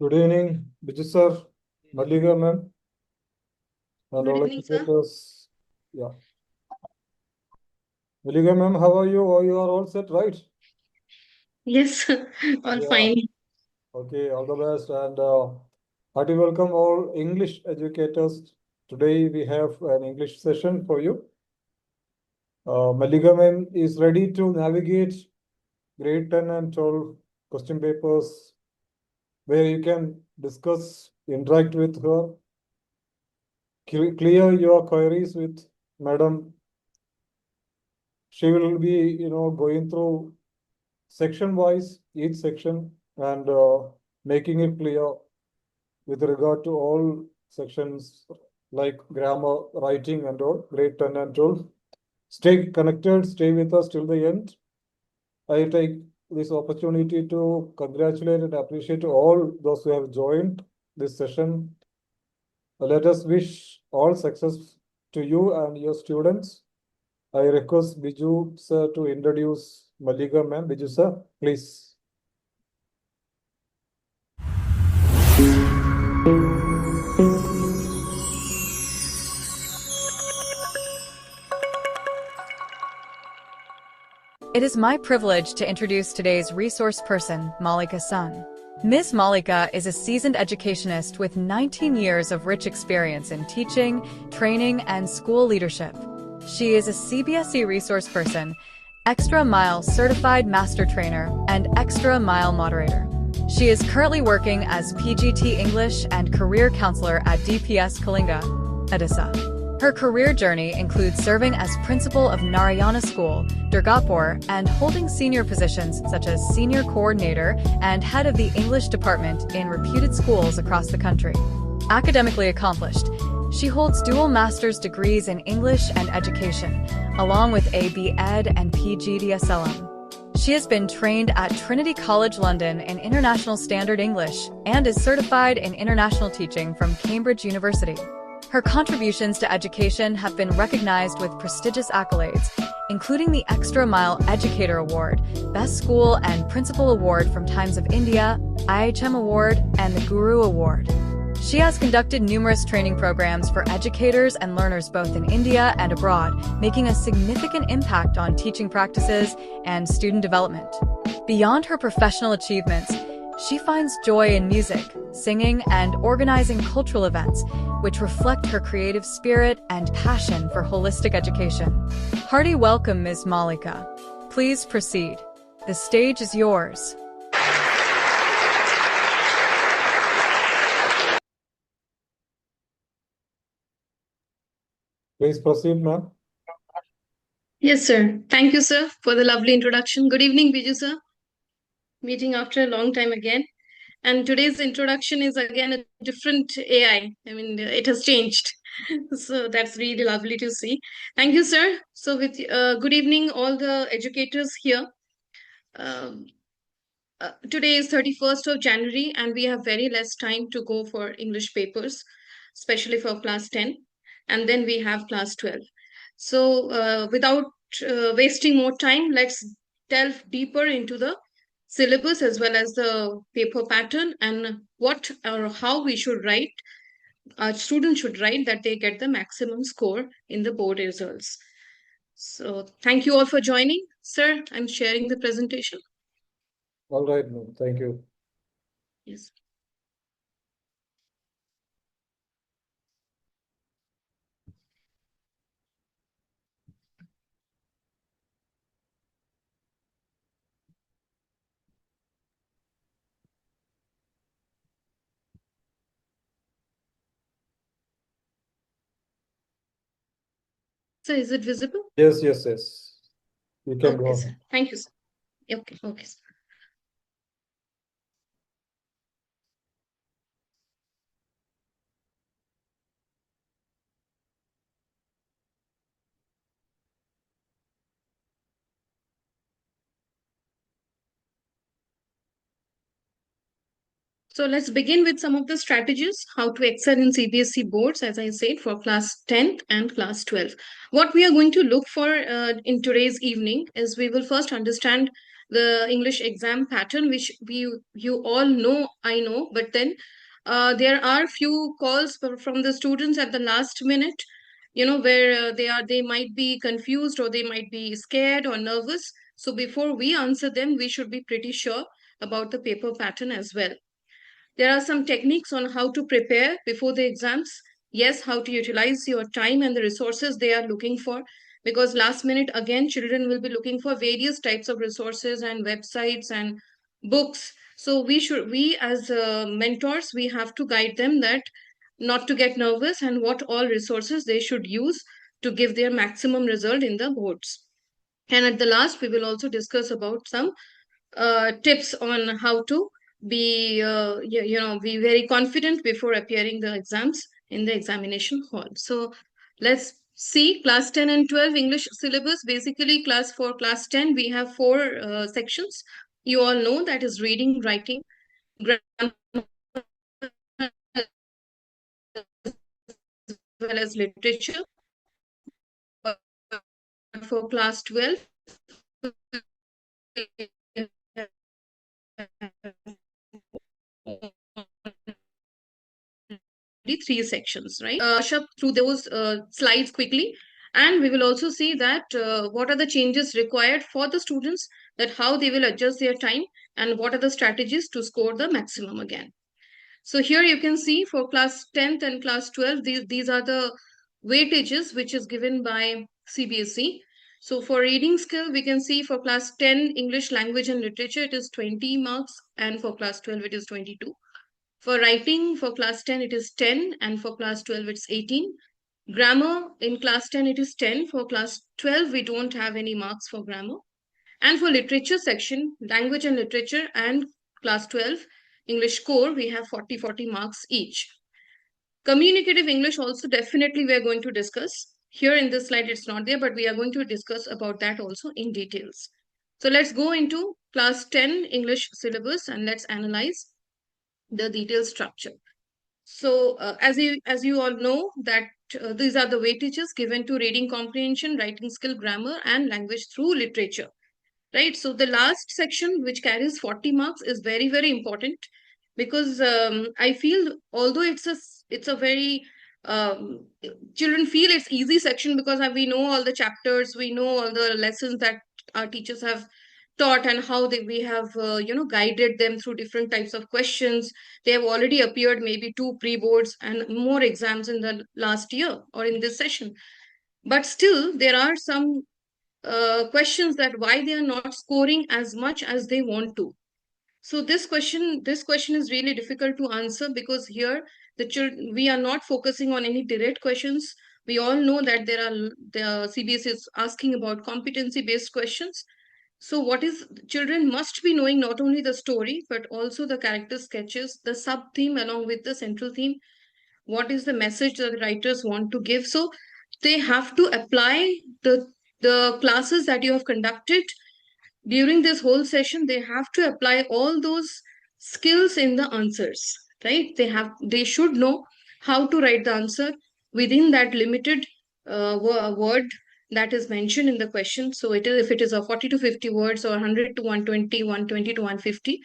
Good evening, Biju sir, Malliga ma'am, and Good all evening, sir. educators. Yeah. Malliga ma'am, how are you? Oh, you are all set, right? Yes, all Yeah. fine. Okay, all the best. And hearty welcome all English educators. Today we have an English session for you. Malliga ma'am is ready to navigate grade 10 and 12 question papers where you can discuss, interact with her, clear your queries with Madam. She will be, going through section wise, each section, and making it clear with regard to all sections like grammar, writing, and all, grade 10 and 12. Stay connected, stay with us till the end. I take this opportunity to congratulate and appreciate all those who have joined this session. Let us wish all success to you and your students. I request Biju sir to introduce Malliga ma'am. Biju sir, please. It is my privilege to introduce today's resource person, Malika Sun. Ms. Malika is a seasoned educationist with 19 years of rich experience in teaching, training, and school leadership. She is a CBSE resource person, Extra Mile certified master trainer, and Extra Mile moderator. She is currently working as PGT English and career counselor at DPS Kalinga, Odisha. Her career journey includes serving as principal of Narayana School, Durgapur, and holding senior positions such as senior coordinator and head of the English department in reputed schools across the country. Academically accomplished, she holds dual master's degrees in English and education, along with a B.Ed and PGDSLM. She has been trained at Trinity College London in International Standard English and is certified in international teaching from Cambridge University. Her contributions to education have been recognized with prestigious accolades, including the Extra Mile Educator Award, Best School and Principal Award from Times of India, IHM Award, and the Guru Award. She has conducted numerous training programs for educators and learners both in India and abroad, making a significant impact on teaching practices and student development. Beyond her professional achievements, she finds joy in music, singing, and organizing cultural events, which reflect her creative spirit and passion for holistic education. Hearty welcome, Ms. Malika. Please proceed. The stage is yours. Please proceed, ma'am. Yes, sir. Thank you, sir, for the lovely introduction. Good evening, Biju, sir. Meeting after a long time again. And today's introduction is again a different AI. I mean, it has changed. So that's really lovely to see. Thank you, sir. So, with good evening, all the educators here. Um, Today is 31st of January, and we have very less time to go for English papers, especially for class 10. And then we have class 12. So, without wasting more time, let's delve deeper into the syllabus as well as the paper pattern and what or how we should write, our students should write that they get the maximum score in the board results. So, thank you all for joining. Sir, I'm sharing the presentation. All right, ma'am. Thank you. Yes. So, is it visible? Yes, yes, yes. You can go Okay, on. sir. Thank you, sir. Okay, okay, sir. So let's begin with some of the strategies how to excel in CBSE boards, as I said, for class 10th and class 12. What we are going to look for in today's evening is we will first understand the English exam pattern, which you all know, I know, but then there are few calls from the students at the last minute, where they might be confused or they might be scared or nervous. So before we answer them, we should be pretty sure about the paper pattern as well. There are some techniques on how to prepare before the exams. Yes, how to utilize your time and the resources they are looking for. Because last minute, again, children will be looking for various types of resources and websites and books. So we as mentors, we have to guide them that not to get nervous and what all resources they should use to give their maximum result in the boards. And at the last, we will also discuss about some tips on how to be be very confident before appearing the exams in the examination hall. So let's see class 10 and 12 English syllabus. Basically, for class 10 we have four sections. You all know, that is reading, writing, grammar, as well as literature. But for class 12, 3 sections, right? Brush up through those slides quickly, and we will also see that what are the changes required for the students, that how they will adjust their time, and what are the strategies to score the maximum again. So here you can see for class 10th and class 12, these are the weightages which is given by CBSE. So for reading skill, we can see for class 10 English language and literature, it is 20 marks, and for class 12, it is 22. For writing, for class 10, it is 10, and for class 12, it's 18. Grammar, in class 10, it is 10. For class 12, we don't have any marks for grammar. And for literature section, language and literature, and class 12, English core, we have 40 marks each. Communicative English also definitely we are going to discuss. Here in this slide, it's not there, but we are going to discuss about that also in details. So let's go into class 10 English syllabus and let's analyze the detailed structure. So as you all know that these are the weightages given to reading comprehension, writing skill, grammar, and language through literature, right? So the last section, which carries 40 marks, is very, very important, because I feel although it's a very children feel it's easy section, because we know all the chapters, we know all the lessons that our teachers have taught, and how we have guided them through different types of questions. They have already appeared maybe 2 pre-boards and more exams in the last year or in this session, but still there are some questions that why they are not scoring as much as they want to. So this question is really difficult to answer, because here we are not focusing on any direct questions. We all know that the CBSE is asking about competency based questions. So what is children must be knowing not only the story, but also the character sketches, the sub theme along with the central theme. What is the message that the writers want to give? So they have to apply the classes that you have conducted during this whole session. They have to apply all those skills in the answers, right? They should know how to write the answer within that limited word that is mentioned in the question. So if it is a 40 to 50 words, or 100 to 120, 120 to 150,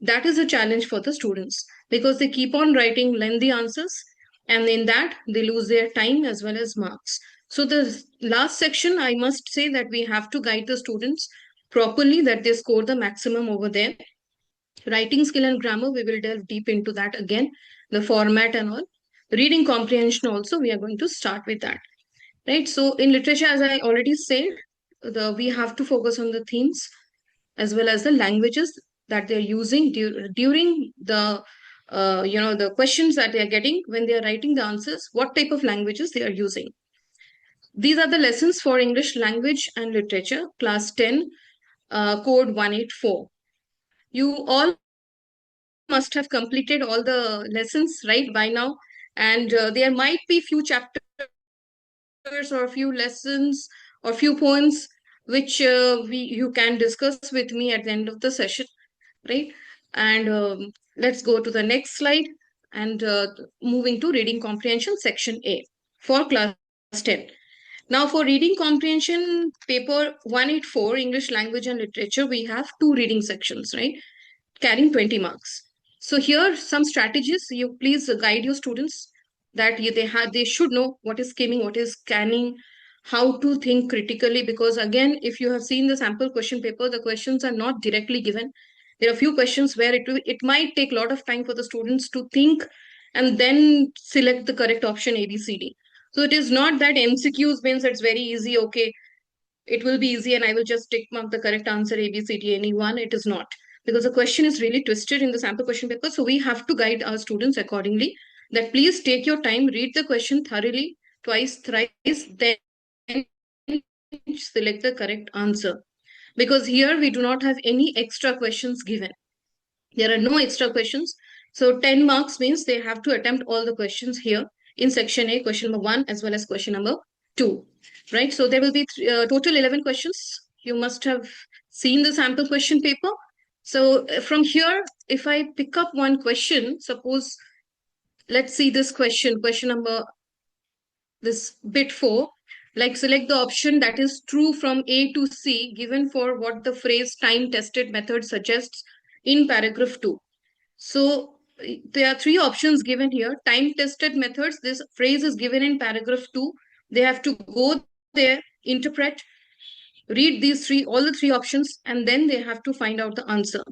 that is a challenge for the students, because they keep on writing lengthy answers, and in that they lose their time as well as marks. So the last section, I must say that we have to guide the students properly, that they score the maximum over there. Writing skill and grammar, we will delve deep into that again, the format and all. Reading comprehension also, we are going to start with that, right? So in literature, as I already said, we have to focus on the themes as well as the languages that they're using during the the questions that they're getting when they're writing the answers, what type of languages they are using. These are the lessons for English language and literature, class 10, code 184. You all must have completed all the lessons right by now, and there might be few chapters or few lessons or few points which you can discuss with me at the end of the session, right? And let's go to the next slide, and moving to reading comprehension section A for class 10. Now for reading comprehension, paper 184, English language and literature, we have 2 reading sections, right? Carrying 20 marks. So here some strategies, you please guide your students that they should know what is skimming, what is scanning, how to think critically, because again, if you have seen the sample question paper, the questions are not directly given. There are a few questions where it might take a lot of time for the students to think and then select the correct option ABCD. So it is not that MCQs means it's very easy, okay, it will be easy and I will just tick mark the correct answer ABCD any one. It is not, because the question is really twisted in the sample question paper. So we have to guide our students accordingly, that please take your time, read the question thoroughly, twice, thrice, then select the correct answer. Because here we do not have any extra questions given. There are no extra questions. So 10 marks means they have to attempt all the questions here in section A, question number 1 as well as question number 2, right? So there will be total 11 questions. You must have seen the sample question paper. So from here, if I pick up one question, suppose, let's see this question number, this bit 4, like select the option that is true from A to C given for what the phrase time tested method suggests in paragraph 2. So there are 3 options given here. Time tested methods, this phrase is given in paragraph 2. They have to go there, interpret, read all the 3 options, and then they have to find out the answer.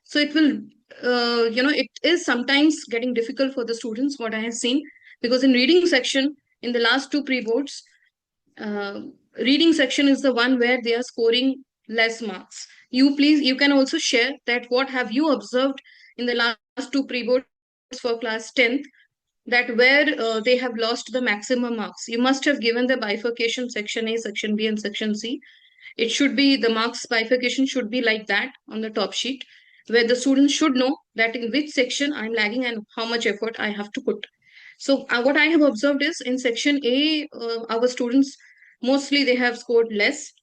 So it will, it is sometimes getting difficult for the students, what I have seen, because in reading section, in the last 2 pre-boards, reading section is the one where they are scoring less marks. You can also share that what have you observed in the last 2 pre-boards for class 10th, that where they have lost the maximum marks. You must have given the bifurcation, section A, section B, and section C. It should be, the marks bifurcation should be like that on the top sheet, where the students should know that in which section I'm lagging and how much effort I have to put. So what I have observed is in section A, our students, mostly they have scored less.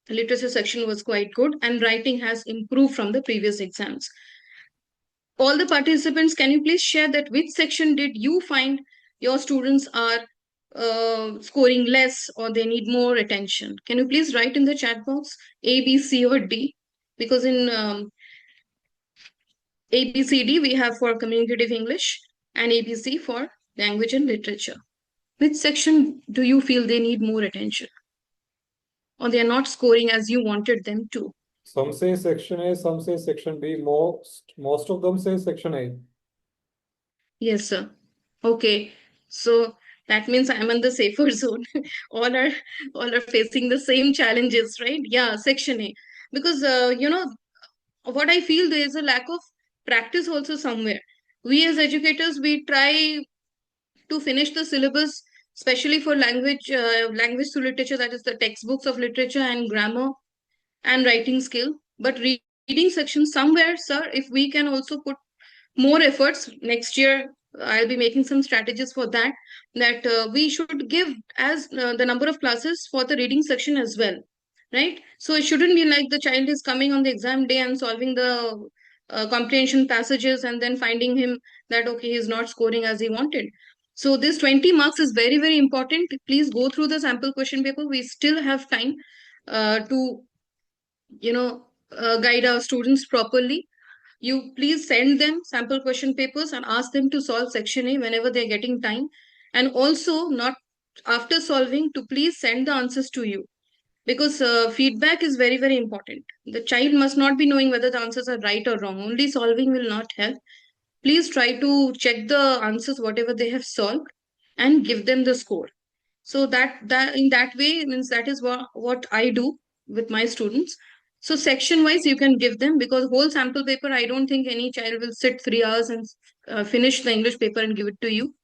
Literature section was quite good and writing has improved from the previous exams. All the participants, can you please share that which section did you find your students are scoring less or they need more attention? Can you please write in the chat box A, B, C or D? Because in A, B, C, D we have for communicative English and ABC for language and literature. Which section do you feel they need more attention? Or they are not scoring as you wanted them to? Some say section A, some say section B. Most of them say section A. Yes, sir. Okay. So that means I'm in the safer zone. all are facing the same challenges, right? Yeah, section A. Because what I feel, there is a lack of practice also somewhere. We as educators, we try to finish the syllabus, especially for language to literature, that is the textbooks of literature and grammar and writing skill. But reading section somewhere, sir, if we can also put more efforts next year, I'll be making some strategies for that, we should give as the number of classes for the reading section as well, right? So it shouldn't be like the child is coming on the exam day and solving the comprehension passages and then finding him that okay, he's not scoring as he wanted. So this 20 marks is very, very important. Please go through the sample question paper. We still have time to guide our students properly. You please send them sample question papers and ask them to solve section A whenever they're getting time. And also, not after solving, to please send the answers to you, because feedback is very, very important. The child must not be knowing whether the answers are right or wrong. Only solving will not help. Please try to check the answers, whatever they have solved, and give them the score. So that in that way means that is what I do with my students. So section wise you can give them, because whole sample paper, I don't think any child will sit 3 hours and finish the English paper and give it to you.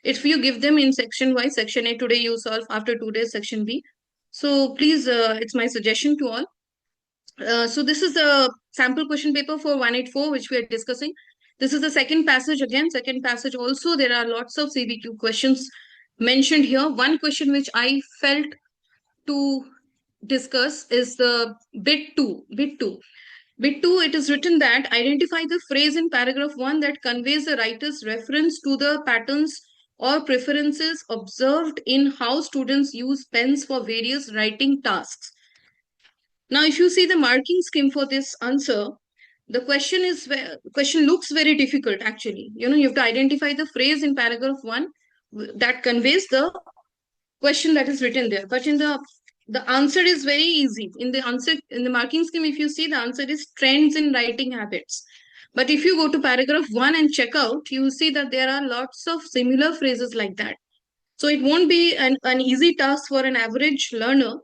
If you give them in section wise, section A today you solve, after 2 days section B. So please, it's my suggestion to all. So this is the sample question paper for 184 which we are discussing. This is the second passage. Again, second passage also there are lots of CBQ questions mentioned here. One question which I felt to discuss is the bit 2. Bit 2, it is written that identify the phrase in paragraph 1 that conveys the writer's reference to the patterns or preferences observed in how students use pens for various writing tasks. Now, if you see the marking scheme for this answer, the question looks very difficult actually. You have to identify the phrase in paragraph 1 that conveys the question that is written there. But in the answer is very easy. In the marking scheme, if you see, the answer is trends in writing habits. But if you go to paragraph 1 and check out, you will see that there are lots of similar phrases like that. So it won't be an easy task for an average learner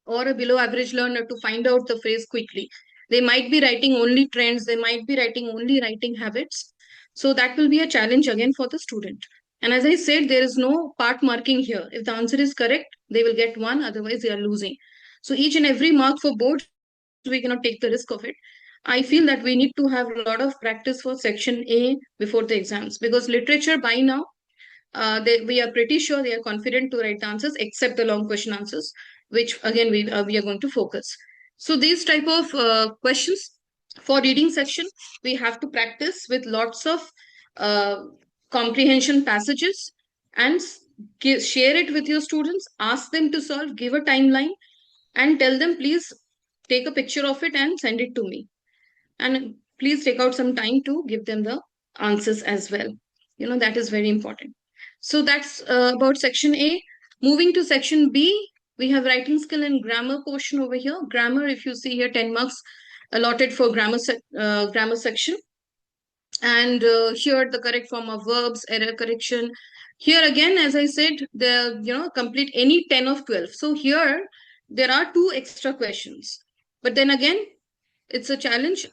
or a below average learner to find out the phrase quickly. They might be writing only trends, they might be writing only writing habits. So that will be a challenge again for the student. And as I said, there is no part marking here. If the answer is correct, they will get 1, otherwise they are losing. So each and every mark for boards, we cannot take the risk of it. I feel that we need to have a lot of practice for section A before the exams, because literature by now, we are pretty sure they are confident to write the answers except the long question answers, which again we are going to focus. So these type of questions for reading section, we have to practice with lots of uh, comprehension passages and share it with your students, ask them to solve, give a timeline, and tell them please take a picture of it and send it to me. And please take out some time to give them the answers as well. That is very important. So that's about section A. Moving to section B, we have writing skill and grammar portion over here. Grammar, if you see here, 10 marks allotted for grammar section. And here the correct form of verbs, error correction. Here again, as I said, complete any 10 of 12. So here there are 2 extra questions. But then again, it's a challenge.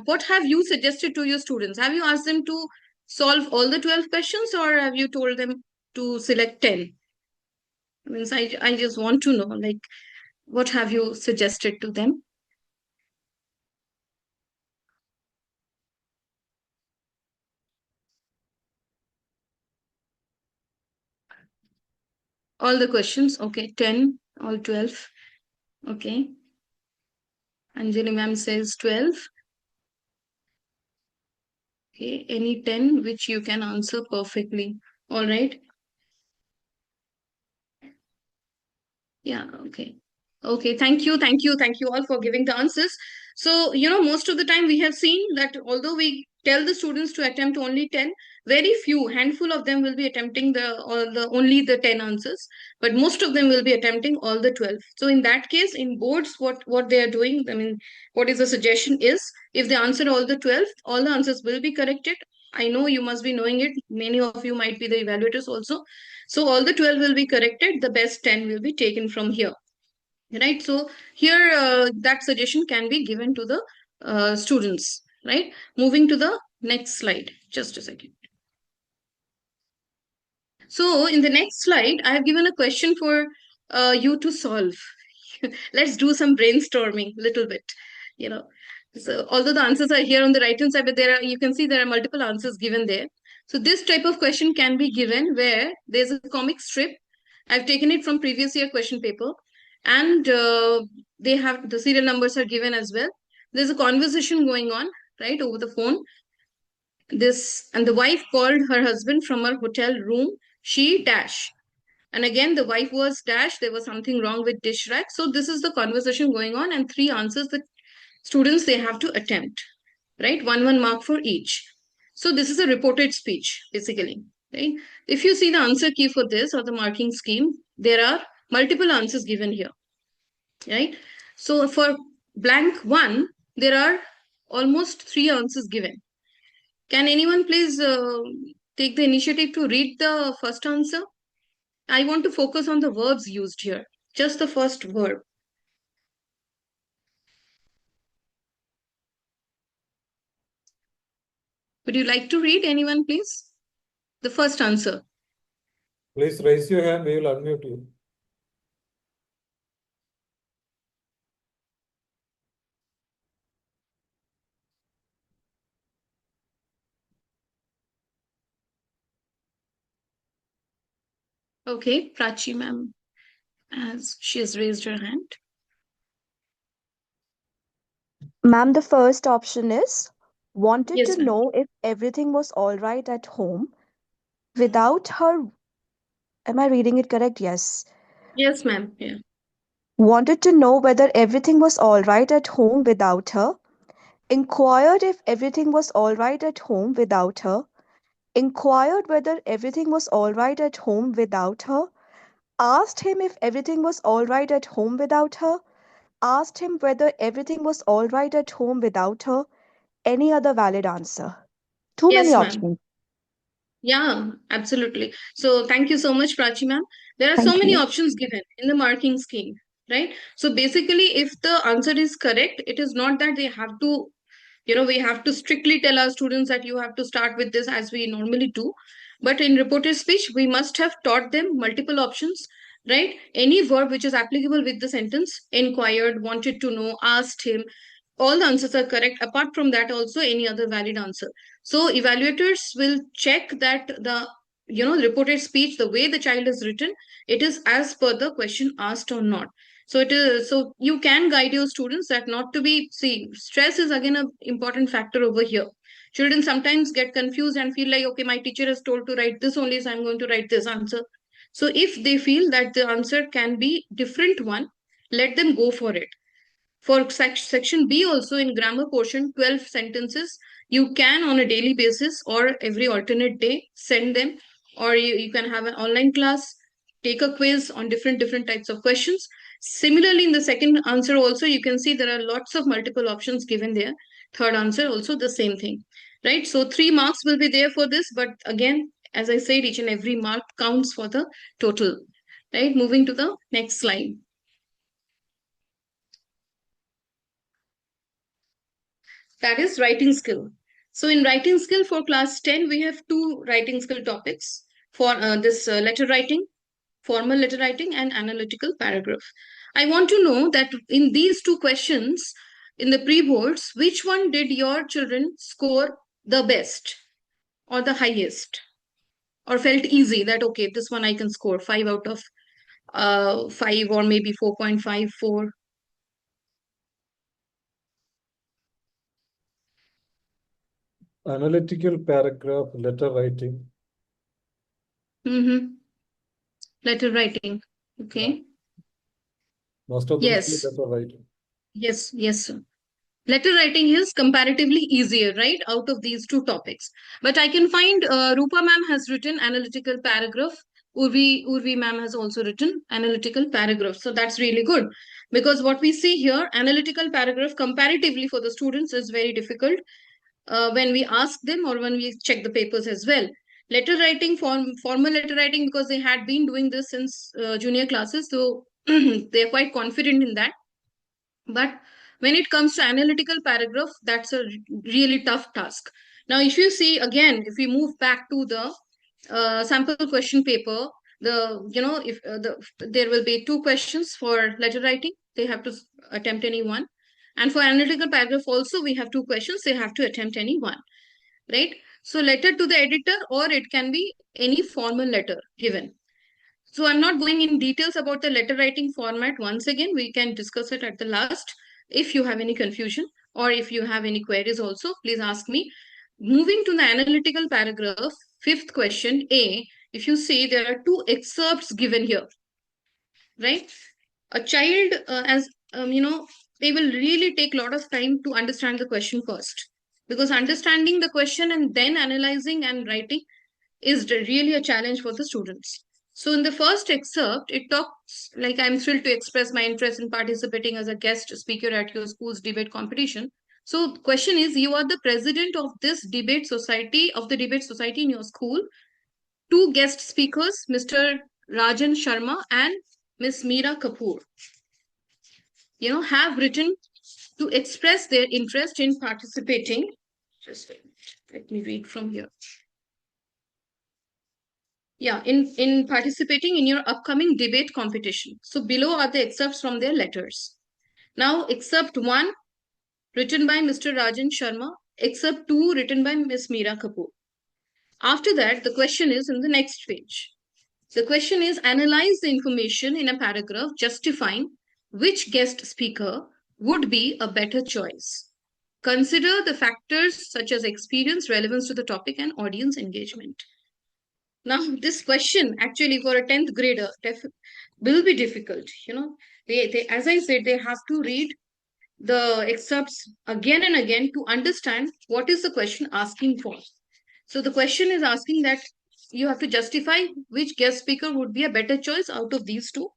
What have you suggested to your students? Have you asked them to solve all the 12 questions, or have you told them to select 10? I just want to know, like, what have you suggested to them? All the questions. Okay, 10, all 12. Okay. Anjali ma'am says 12. Okay, any 10 which you can answer perfectly. All right. Yeah, okay. Okay, thank you all for giving the answers. So, most of the time we have seen that although we tell the students to attempt only 10, very few, handful of them will be attempting only the 10 answers, but most of them will be attempting all the 12. So in that case, in boards, what they are doing, what is the suggestion is, if they answer all the 12, all the answers will be corrected. I know you must be knowing it. Many of you might be the evaluators also. So all the 12 will be corrected. The best 10 will be taken from here. Right. So here that suggestion can be given to the students. Right. Moving to the next slide. Just a second. So in the next slide, I have given a question for you to solve. Let's do some brainstorming a little bit. So although the answers are here on the right hand side, but you can see there are multiple answers given there. So this type of question can be given where there's a comic strip. I've taken it from previous year question paper, and they have the serial numbers are given as well. There's a conversation going on, right, over the phone. And the wife called her husband from her hotel room. She dash. And again, the wife was dash. There was something wrong with dish rack. So this is the conversation going on, and 3 answers that students they have to attempt, right? 1 mark for each. So this is a reported speech, basically, right? If you see the answer key for this or the marking scheme, there are multiple answers given here, right? So for blank 1, there are almost 3 answers given. Can anyone please take the initiative to read the first answer? I want to focus on the verbs used here, just the first verb. Would you like to read, anyone, please? The first answer. Please raise your hand, we will unmute you. Okay, Prachi ma'am, as she has raised her hand. Ma'am, the first option is wanted Yes, to ma'am. know if everything was all right at home without her, am I reading it correct? Yes. Yes, ma'am. Yeah. Wanted to know whether everything was all right at home without her. Inquired if everything was all right at home without her. Inquired whether everything was all right at home without her. Asked him if everything was all right at home without her. Asked him whether everything was all right at home without her. Any other valid answer? Too many Yes, ma'am. options. Yeah, absolutely. So thank you so much, Prachi ma'am. There are so Thank many you. options given in the marking scheme, right? So basically, if the answer is correct, it is not that they have to, we have to strictly tell our students that you have to start with this as we normally do. But in reported speech, we must have taught them multiple options, right? Any verb which is applicable with the sentence, inquired, wanted to know, asked him, all the answers are correct. Apart from that, also any other valid answer. So evaluators will check that the reported speech, the way the child is written, it is as per the question asked or not. So it is, so you can guide your students that not to be, see, stress is again an important factor over here. Children sometimes get confused and feel like, okay, my teacher has told to write this only, so I'm going to write this answer. So if they feel that the answer can be different one, let them go for it. For section B also, in grammar portion, 12 sentences, you can on a daily basis or every alternate day send them, or you can have an online class, take a quiz on different types of questions. Similarly, in the second answer also, you can see there are lots of multiple options given there. Third answer also the same thing, right? So 3 marks will be there for this, but again, as I said, each and every mark counts for the total, right? Moving to the next slide. That is writing skill. So in writing skill for class 10, we have two writing skill topics for this letter writing, formal letter writing and analytical paragraph. I want to know that in these two questions, in the pre-boards, which one did your children score the best or the highest, or felt easy that, okay, this one I can score 5 out of 5, or maybe 4.54. Analytical paragraph, letter writing. Mm-hmm. Letter writing. Yeah. Okay. Most of them say Yes. letter writing. Yes, sir. Letter writing is comparatively easier, right, out of these two topics. But I can find Rupa ma'am has written analytical paragraph. Urvi ma'am has also written analytical paragraph. So that's really good, because what we see here, analytical paragraph comparatively for the students is very difficult when we ask them or when we check the papers as well. Letter writing, formal letter writing, because they had been doing this since junior classes, so they are quite confident in that. But when it comes to analytical paragraph, that's a really tough task. Now, if you see again, if we move back to the sample question paper, if there will be two questions for letter writing, they have to attempt any one, and for analytical paragraph also we have two questions, they have to attempt any one, right? So letter to the editor, or it can be any formal letter given. So I'm not going in details about the letter writing format. Once again, we can discuss it at the last. If you have any confusion or if you have any queries also, please ask me. Moving to the analytical paragraph, fifth question A, if you see there are two excerpts given here, right? A child, as they will really take a lot of time to understand the question first, because understanding the question and then analyzing and writing is really a challenge for the students. So in the first excerpt, it talks like, I'm thrilled to express my interest in participating as a guest speaker at your school's debate competition. So the question is, you are the president of this debate society, of the debate society in your school. Two guest speakers, Mr. Rajan Sharma and Miss Meera Kapoor, have written to express their interest in participating. Just let me read from here. Yeah, in participating in your upcoming debate competition. So below are the excerpts from their letters. Now, excerpt 1 written by Mr. Rajan Sharma, excerpt 2 written by Ms. Meera Kapoor. After that, the question is in the next page. The question is, analyze the information in a paragraph justifying which guest speaker would be a better choice. Consider the factors such as experience, relevance to the topic, and audience engagement. Now, this question actually for a 10th grader will be difficult. They, as I said, they have to read the excerpts again and again to understand what is the question asking for. So the question is asking that you have to justify which guest speaker would be a better choice out of these two.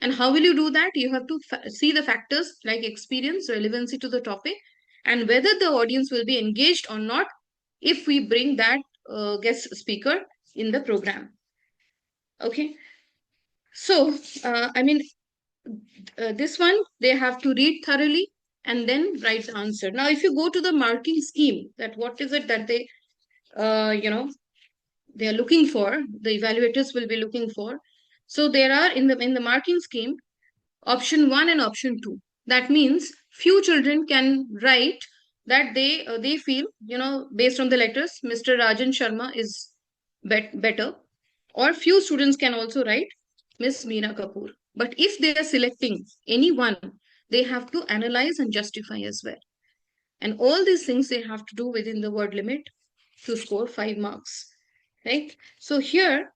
And how will you do that? You have to see the factors like experience, relevancy to the topic, and whether the audience will be engaged or not if we bring that guest speaker in the program. Okay. So, this one, they have to read thoroughly and then write the answer. Now, if you go to the marking scheme, that what is it that they, they are looking for, the evaluators will be looking for. So there are in the marking scheme, option 1 and option 2. That means few children can write that they feel, based on the letters, Mr. Rajan Sharma is better, or few students can also write Miss Meena Kapoor. But if they are selecting any one, they have to analyze and justify as well. And all these things they have to do within the word limit to score 5 marks. Right? So here,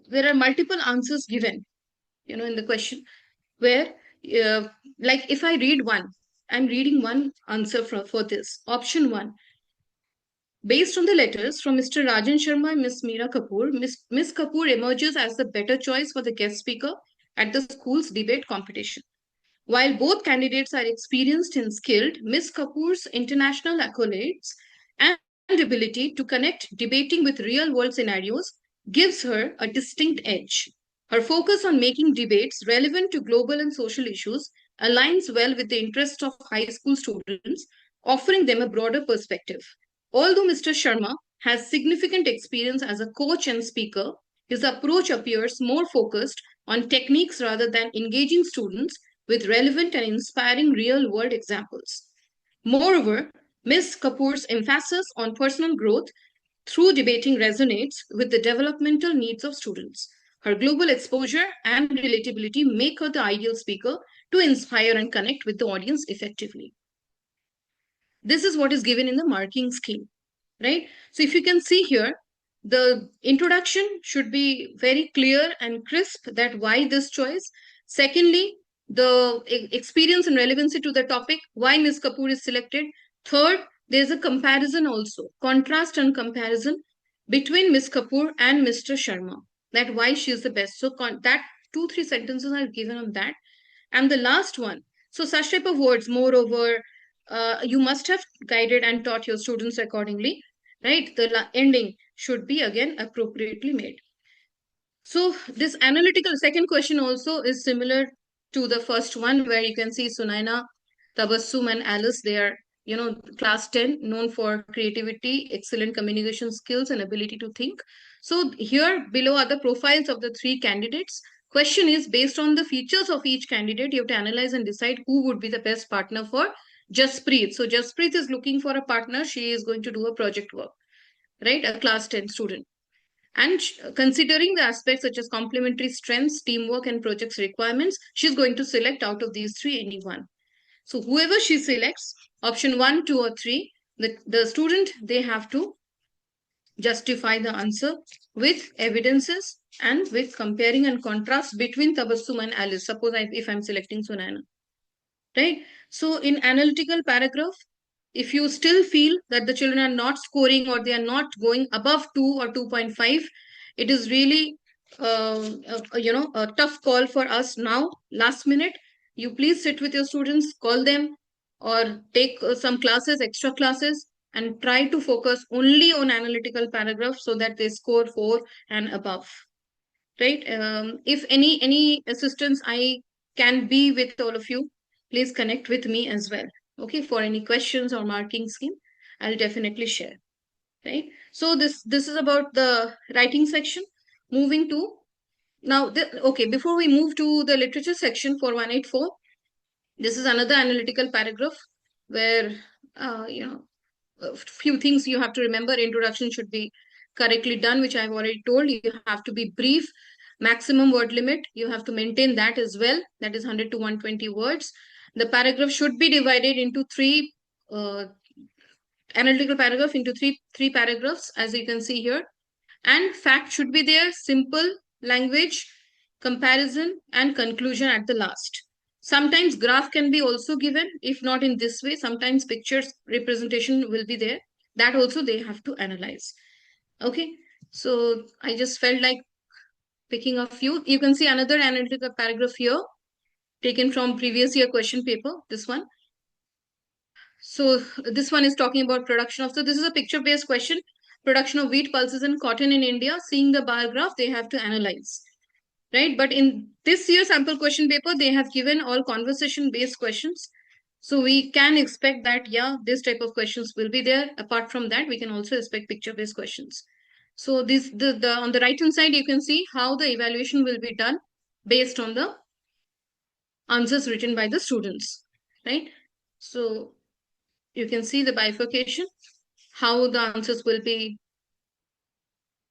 there are multiple answers given, in the question, where, like if I read one, I'm reading one answer for this. Option 1, based on the letters from Mr. Rajan Sharma and Miss Meera Kapoor, Miss Kapoor emerges as the better choice for the guest speaker at the school's debate competition. While both candidates are experienced and skilled, Miss Kapoor's international accolades and ability to connect debating with real world scenarios gives her a distinct edge. Her focus on making debates relevant to global and social issues aligns well with the interests of high school students, offering them a broader perspective. Although Mr. Sharma has significant experience as a coach and speaker, his approach appears more focused on techniques rather than engaging students with relevant and inspiring real world examples. Moreover, Ms. Kapoor's emphasis on personal growth through debating resonates with the developmental needs of students. Her global exposure and relatability make her the ideal speaker to inspire and connect with the audience effectively. This is what is given in the marking scheme, right? So if you can see here, the introduction should be very clear and crisp that why this choice. Secondly, the experience and relevancy to the topic, why Ms. Kapoor is selected. Third, there's a comparison also, contrast and comparison between Ms. Kapoor and Mr. Sharma, that why she is the best. So that 2-3 sentences are given on that. And the last one, so such type of words, moreover, you must have guided and taught your students accordingly, right? The ending should be again appropriately made. So this analytical second question also is similar to the first one, where you can see Sunaina, Tabassum and Alice, they are, class 10, known for creativity, excellent communication skills and ability to think. So here below are the profiles of the 3 candidates. Question is, based on the features of each candidate, you have to analyze and decide who would be the best partner for Jaspreet. So Jaspreet is looking for a partner. She is going to do a project work, right? A class 10 student. And considering the aspects such as complementary strengths, teamwork, and projects requirements, she's going to select out of these 3 any one. So whoever she selects, option 1, 2, or 3, the student, they have to justify the answer with evidences and with comparing and contrast between Tabassum and Alice. Suppose if I'm selecting Sunaina, right? So in analytical paragraph, if you still feel that the children are not scoring or they are not going above 2 or 2.5, it is really a tough call for us now, last minute. You please sit with your students, call them, or take some classes, extra classes, and try to focus only on analytical paragraph so that they score 4 and above, right? If any assistance I can be with all of you, please connect with me as well. Okay, for any questions or marking scheme, I'll definitely share. Right. So this is about the writing section. Moving to now, okay, before we move to the literature section for 184, this is another analytical paragraph where a few things you have to remember. Introduction should be correctly done, which I've already told you. You have to be brief. Maximum word limit, you have to maintain that as well. That is 100 to 120 words. The paragraph should be divided into 3 analytical paragraph into three paragraphs, as you can see here. And fact should be there, simple language, comparison, and conclusion at the last. Sometimes graph can be also given, if not in this way, sometimes pictures representation will be there. That also they have to analyze. Okay, so I just felt like picking a few. You can see another analytical paragraph here, taken from previous year question paper, this one. So this one is talking about production of, so this is a picture based question, production of wheat, pulses and cotton in India. Seeing the bar graph, they have to analyze, right? But in this year's sample question paper, they have given all conversation based questions. So we can expect that, yeah, this type of questions will be there. Apart from that, we can also expect picture based questions. So this, the on the right hand side, you can see how the evaluation will be done based on the answers written by the students, right? So you can see the bifurcation, how the answers will be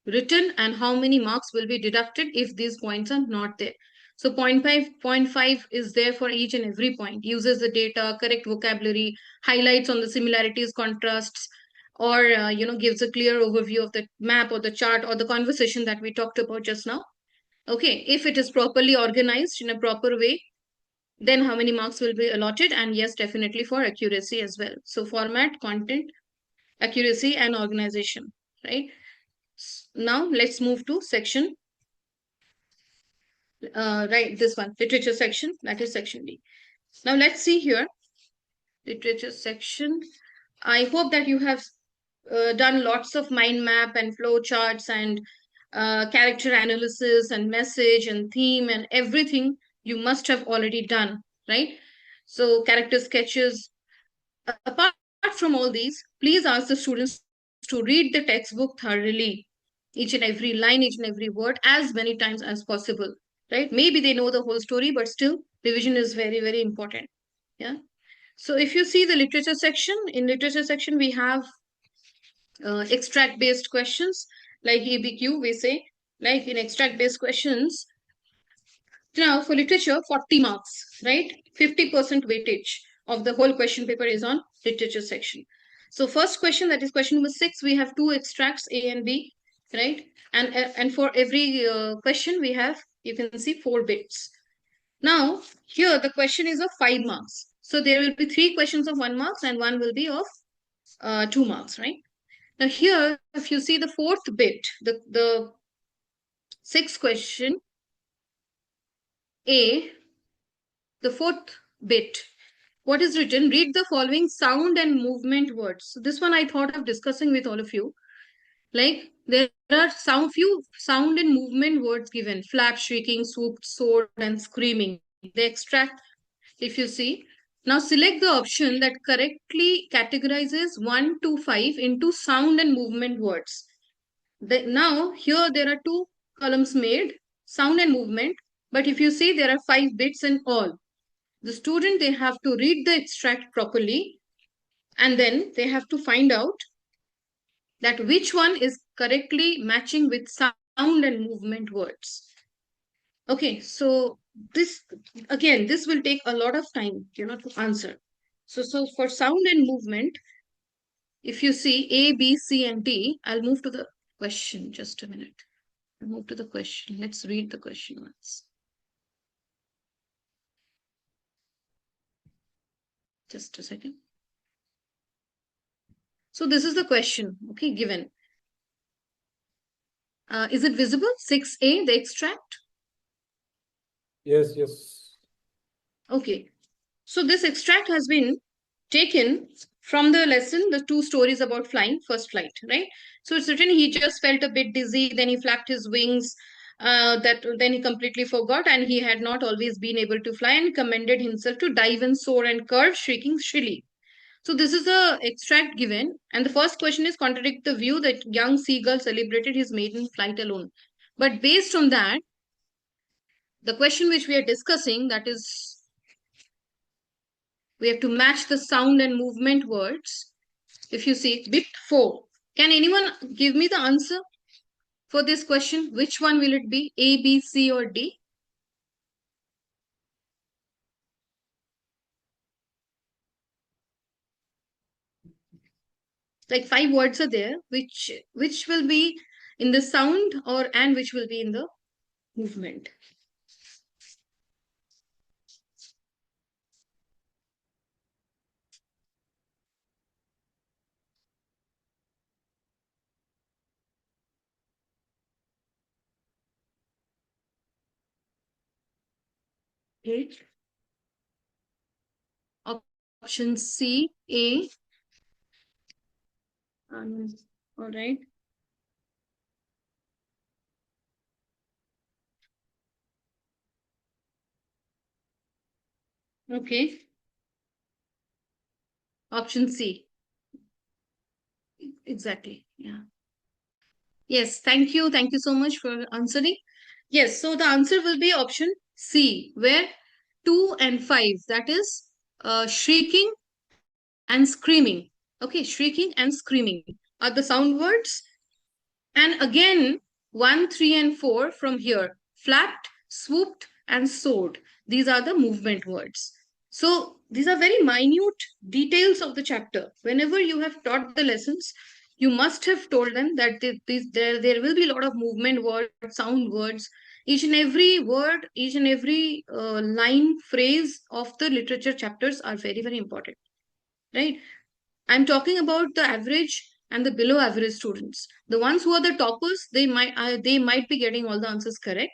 written and how many marks will be deducted if these points are not there. So 0.5 is there for each and every point, uses the data, correct vocabulary, highlights on the similarities, contrasts, or gives a clear overview of the map or the chart or the conversation that we talked about just now. Okay, if it is properly organized in a proper way, then how many marks will be allotted? And yes, definitely for accuracy as well. So format, content, accuracy, and organization, right? Now let's move to section, right, this one, literature section, that is section D. Now let's see here, literature section. I hope that you have done lots of mind map and flow charts and character analysis and message and theme and everything you must have already done, right? So character sketches. Apart from all these, please ask the students to read the textbook thoroughly, each and every line, each and every word, as many times as possible, right? Maybe they know the whole story, but still revision is very, very important. Yeah. So if you see the literature section, in literature section, we have extract based questions like EBQ, we say, like in extract based questions. Now for literature, 40 marks, right? 50% weightage of the whole question paper is on literature section. So first question, that is question number 6, we have two extracts, A and B, right? And for every question we have, you can see 4 bits. Now here the question is of 5 marks. So there will be 3 questions of 1 marks and 1 will be of 2 marks, right? Now here, if you see the 4th bit, the 6th question, A, the 4th bit, what is written? Read the following sound and movement words. So this one I thought of discussing with all of you. Like there are few sound and movement words given: flap, shrieking, swoop, sword, and screaming. They extract, if you see. Now select the option that correctly categorizes 1 to 5 into sound and movement words. Now here there are 2 columns made, sound and movement. But if you see, there are 5 bits in all. The student, they have to read the extract properly and then they have to find out that which one is correctly matching with sound and movement words. Okay, so this will take a lot of time, to answer. So for sound and movement, if you see A, B, C, and D, I'll move to the question. Just a minute. I'll move to the question. Let's read the question once. Just a second. So this is the question, okay, given. Is it visible? 6A, the extract? Yes, yes. Okay. So this extract has been taken from the lesson, the 2 stories about flying, first flight, right? So it's written, he just felt a bit dizzy, then he flapped his wings, then he completely forgot, and he had not always been able to fly and commended himself to dive and soar and curve, shrieking shrilly. So this is the extract given, and the first question is contradict the view that young seagull celebrated his maiden flight alone. But based on that, the question which we are discussing, that is, we have to match the sound and movement words. If you see bit 4, can anyone give me the answer for this question? Which one will it be? A, B, C, or D? Like 5 words are there, which will be in the sound, or and which will be in the movement. Okay. Option C, A. All right. Okay. Option C. Exactly. Yeah. Yes. Thank you. Thank you so much for answering. Yes. So the answer will be option C, where 2 and 5, that is shrieking and screaming. Okay. Shrieking and screaming are the sound words. And again, 1, 3, and 4 from here, flapped, swooped, and soared. These are the movement words. So these are very minute details of the chapter. Whenever you have taught the lessons, you must have told them that there will be a lot of movement words, sound words. Each and every word, each and every line, phrase of the literature chapters are very, very important. Right? I'm talking about the average and the below average students. The ones who are the toppers, they might be getting all the answers correct.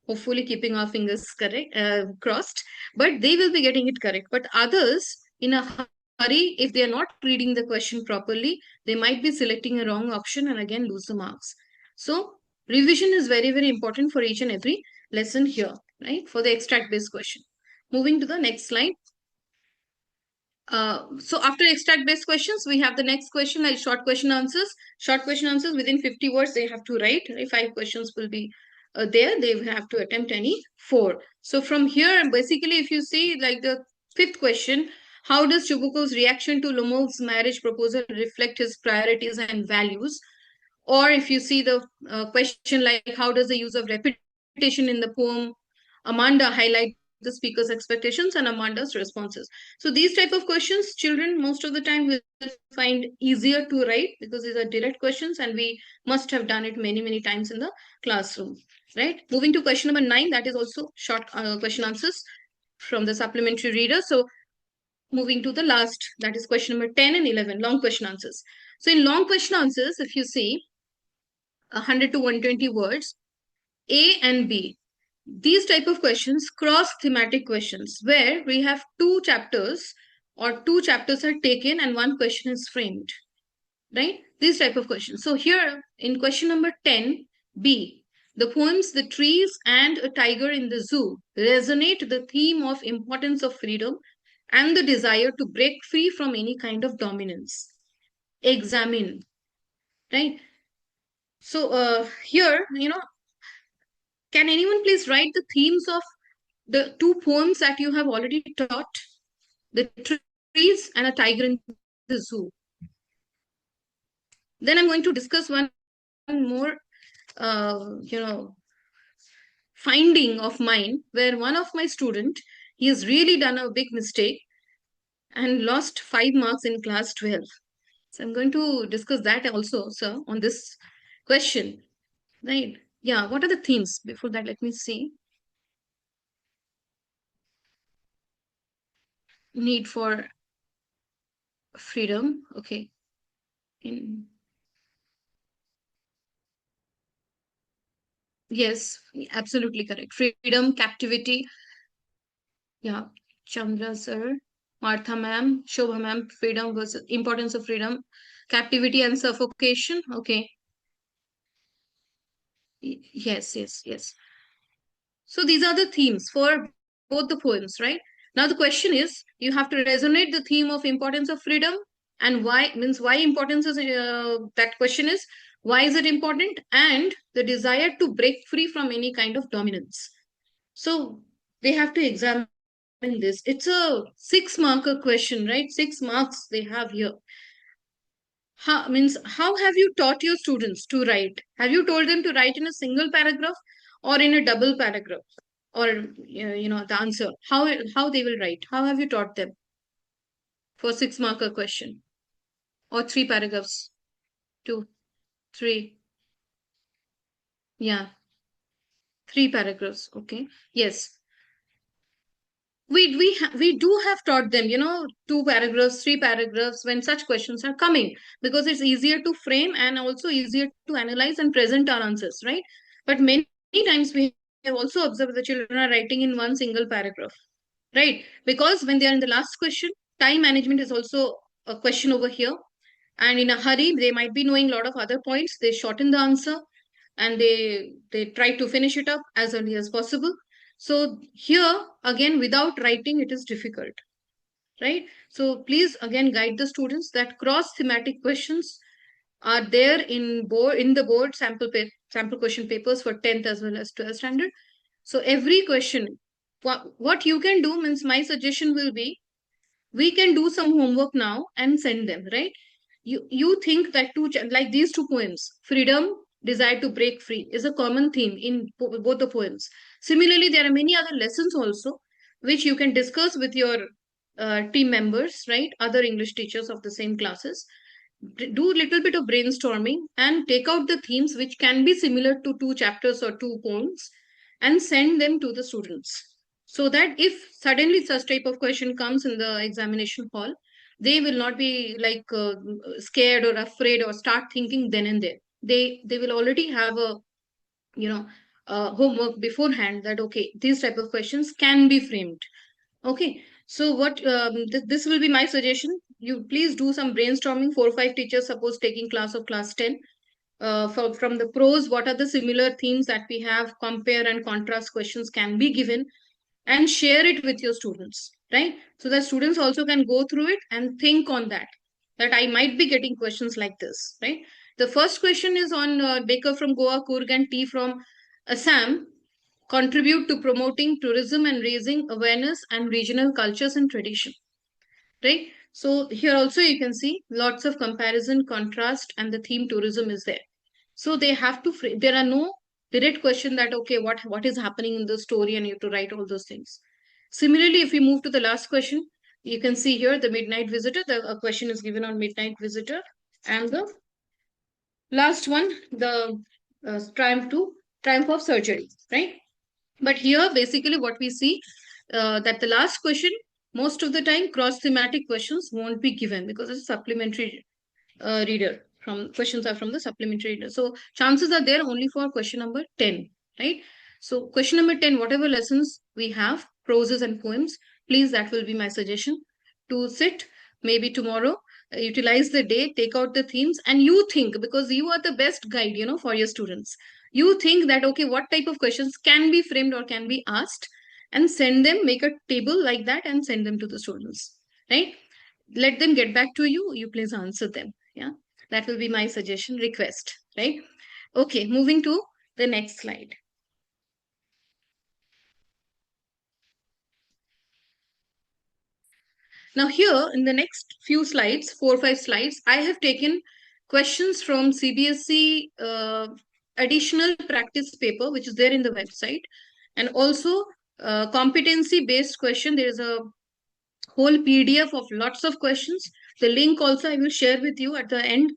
Hopefully, keeping our fingers correct crossed, but they will be getting it correct. But others, in a hurry, if they are not reading the question properly, they might be selecting a wrong option and again lose the marks. So revision is very, very important for each and every lesson here, right? For the extract based question. Moving to the next slide. So after extract based questions, we have the next question, like short question answers. Short question answers within 50 words, they have to write. If 5 questions will be there, they have to attempt any 4. So from here, basically, if you see like the 5th question, how does Chubuko's reaction to Lomol's marriage proposal reflect his priorities and values? Or if you see the question like, how does the use of repetition in the poem Amanda highlight the speaker's expectations and Amanda's responses? So these type of questions, children most of the time will find easier to write because these are direct questions and we must have done it many, many times in the classroom, right? Moving to question number 9, that is also short question answers from the supplementary reader. So moving to the last, that is question number 10 and 11, long question answers. So in long question answers, if you see 100 to 120 words, A and B. These type of questions, cross-thematic questions, where we have 2 chapters or 2 chapters are taken and 1 question is framed, right? These type of questions. So here in question number 10, B, the poems The Trees and A Tiger in the Zoo resonate the theme of importance of freedom and the desire to break free from any kind of dominance. Examine, right? So here, can anyone please write the themes of the 2 poems that you have already taught? The Trees and A Tiger in the Zoo. Then I'm going to discuss one more, finding of mine, where one of my student, he has really done a big mistake and lost 5 marks in class 12. So I'm going to discuss that also, sir, on this question. Right? Yeah, what are the themes? Before that, let me see. Need for freedom. Okay. Yes, absolutely correct. Freedom, captivity. Yeah, Chandra sir, Martha ma'am, Shobha ma'am, freedom versus importance of freedom, captivity and suffocation. Okay. Yes, yes, yes. So these are the themes for both the poems, right? Now the question is, you have to resonate the theme of importance of freedom and why, means why importance is, that question is, why is it important? And the desire to break free from any kind of dominance. So they have to examine this. It's a 6-marker question, right? 6 marks they have here. How have you taught your students to write? Have you told them to write in a single paragraph or in a double paragraph? Or the answer, how they will write? How have you taught them for 6-marker question or 3 paragraphs? 2, 3. Yeah, 3 paragraphs. Okay. Yes. We do have taught them, 2 paragraphs, 3 paragraphs when such questions are coming, because it's easier to frame and also easier to analyze and present our answers, right? But many times we have also observed the children are writing in one single paragraph, right? Because when they are in the last question, time management is also a question over here, and in a hurry they might be knowing a lot of other points, they shorten the answer and they try to finish it up as early as possible. So here again, without writing it is difficult, right? So please again guide the students that cross thematic questions are there in the board sample question papers for 10th as well as 12th standard. So every question, what you can do means, my suggestion will be, we can do some homework now and send them, right? You think that like these 2 poems, freedom, desire to break free, is a common theme in both the poems. Similarly, there are many other lessons also which you can discuss with your team members, right? Other English teachers of the same classes. Do a little bit of brainstorming and take out the themes which can be similar to 2 chapters or 2 poems, and send them to the students, so that if suddenly such type of question comes in the examination hall, they will not be like scared or afraid or start thinking then and there. They will already have a, you know homework beforehand, that okay, these type of questions can be framed. Okay, so what this will be my suggestion. You please do some brainstorming. 4 or 5 teachers, suppose taking class of class 10, from the prose, what are the similar themes that we have? Compare and contrast questions can be given, and share it with your students, right? So that students also can go through it and think on that. That I might be getting questions like this, right? The first question is on Baker from Goa, Kurg and Tea from Assam contribute to promoting tourism and raising awareness and regional cultures and tradition, right? So here also you can see lots of comparison, contrast, and the theme tourism is there. So they have to there are no direct question that okay, what is happening in the story, and you have to write all those things. Similarly, if we move to the last question, you can see here the midnight visitor. A question is given on midnight visitor, and the last one, the triumph of surgery, right? But here, basically, what we see, that the last question, most of the time, cross-thematic questions won't be given because it's supplementary reader. From questions are from the supplementary reader. So chances are there only for question number 10, right? So question number 10, whatever lessons we have, proses and poems, please, that will be my suggestion to sit maybe tomorrow, utilize the day, take out the themes, and you think, because you are the best guide, for your students. You think that, okay, what type of questions can be framed or can be asked, and send them, make a table like that and send them to the students, right? Let them get back to you. You please answer them. Yeah, that will be my suggestion, request, right? Okay, moving to the next slide. Now here in the next few slides, 4 or 5 slides, I have taken questions from CBSE additional practice paper, which is there in the website, and also competency based question. There is a whole PDF of lots of questions. The link also I will share with you at the end.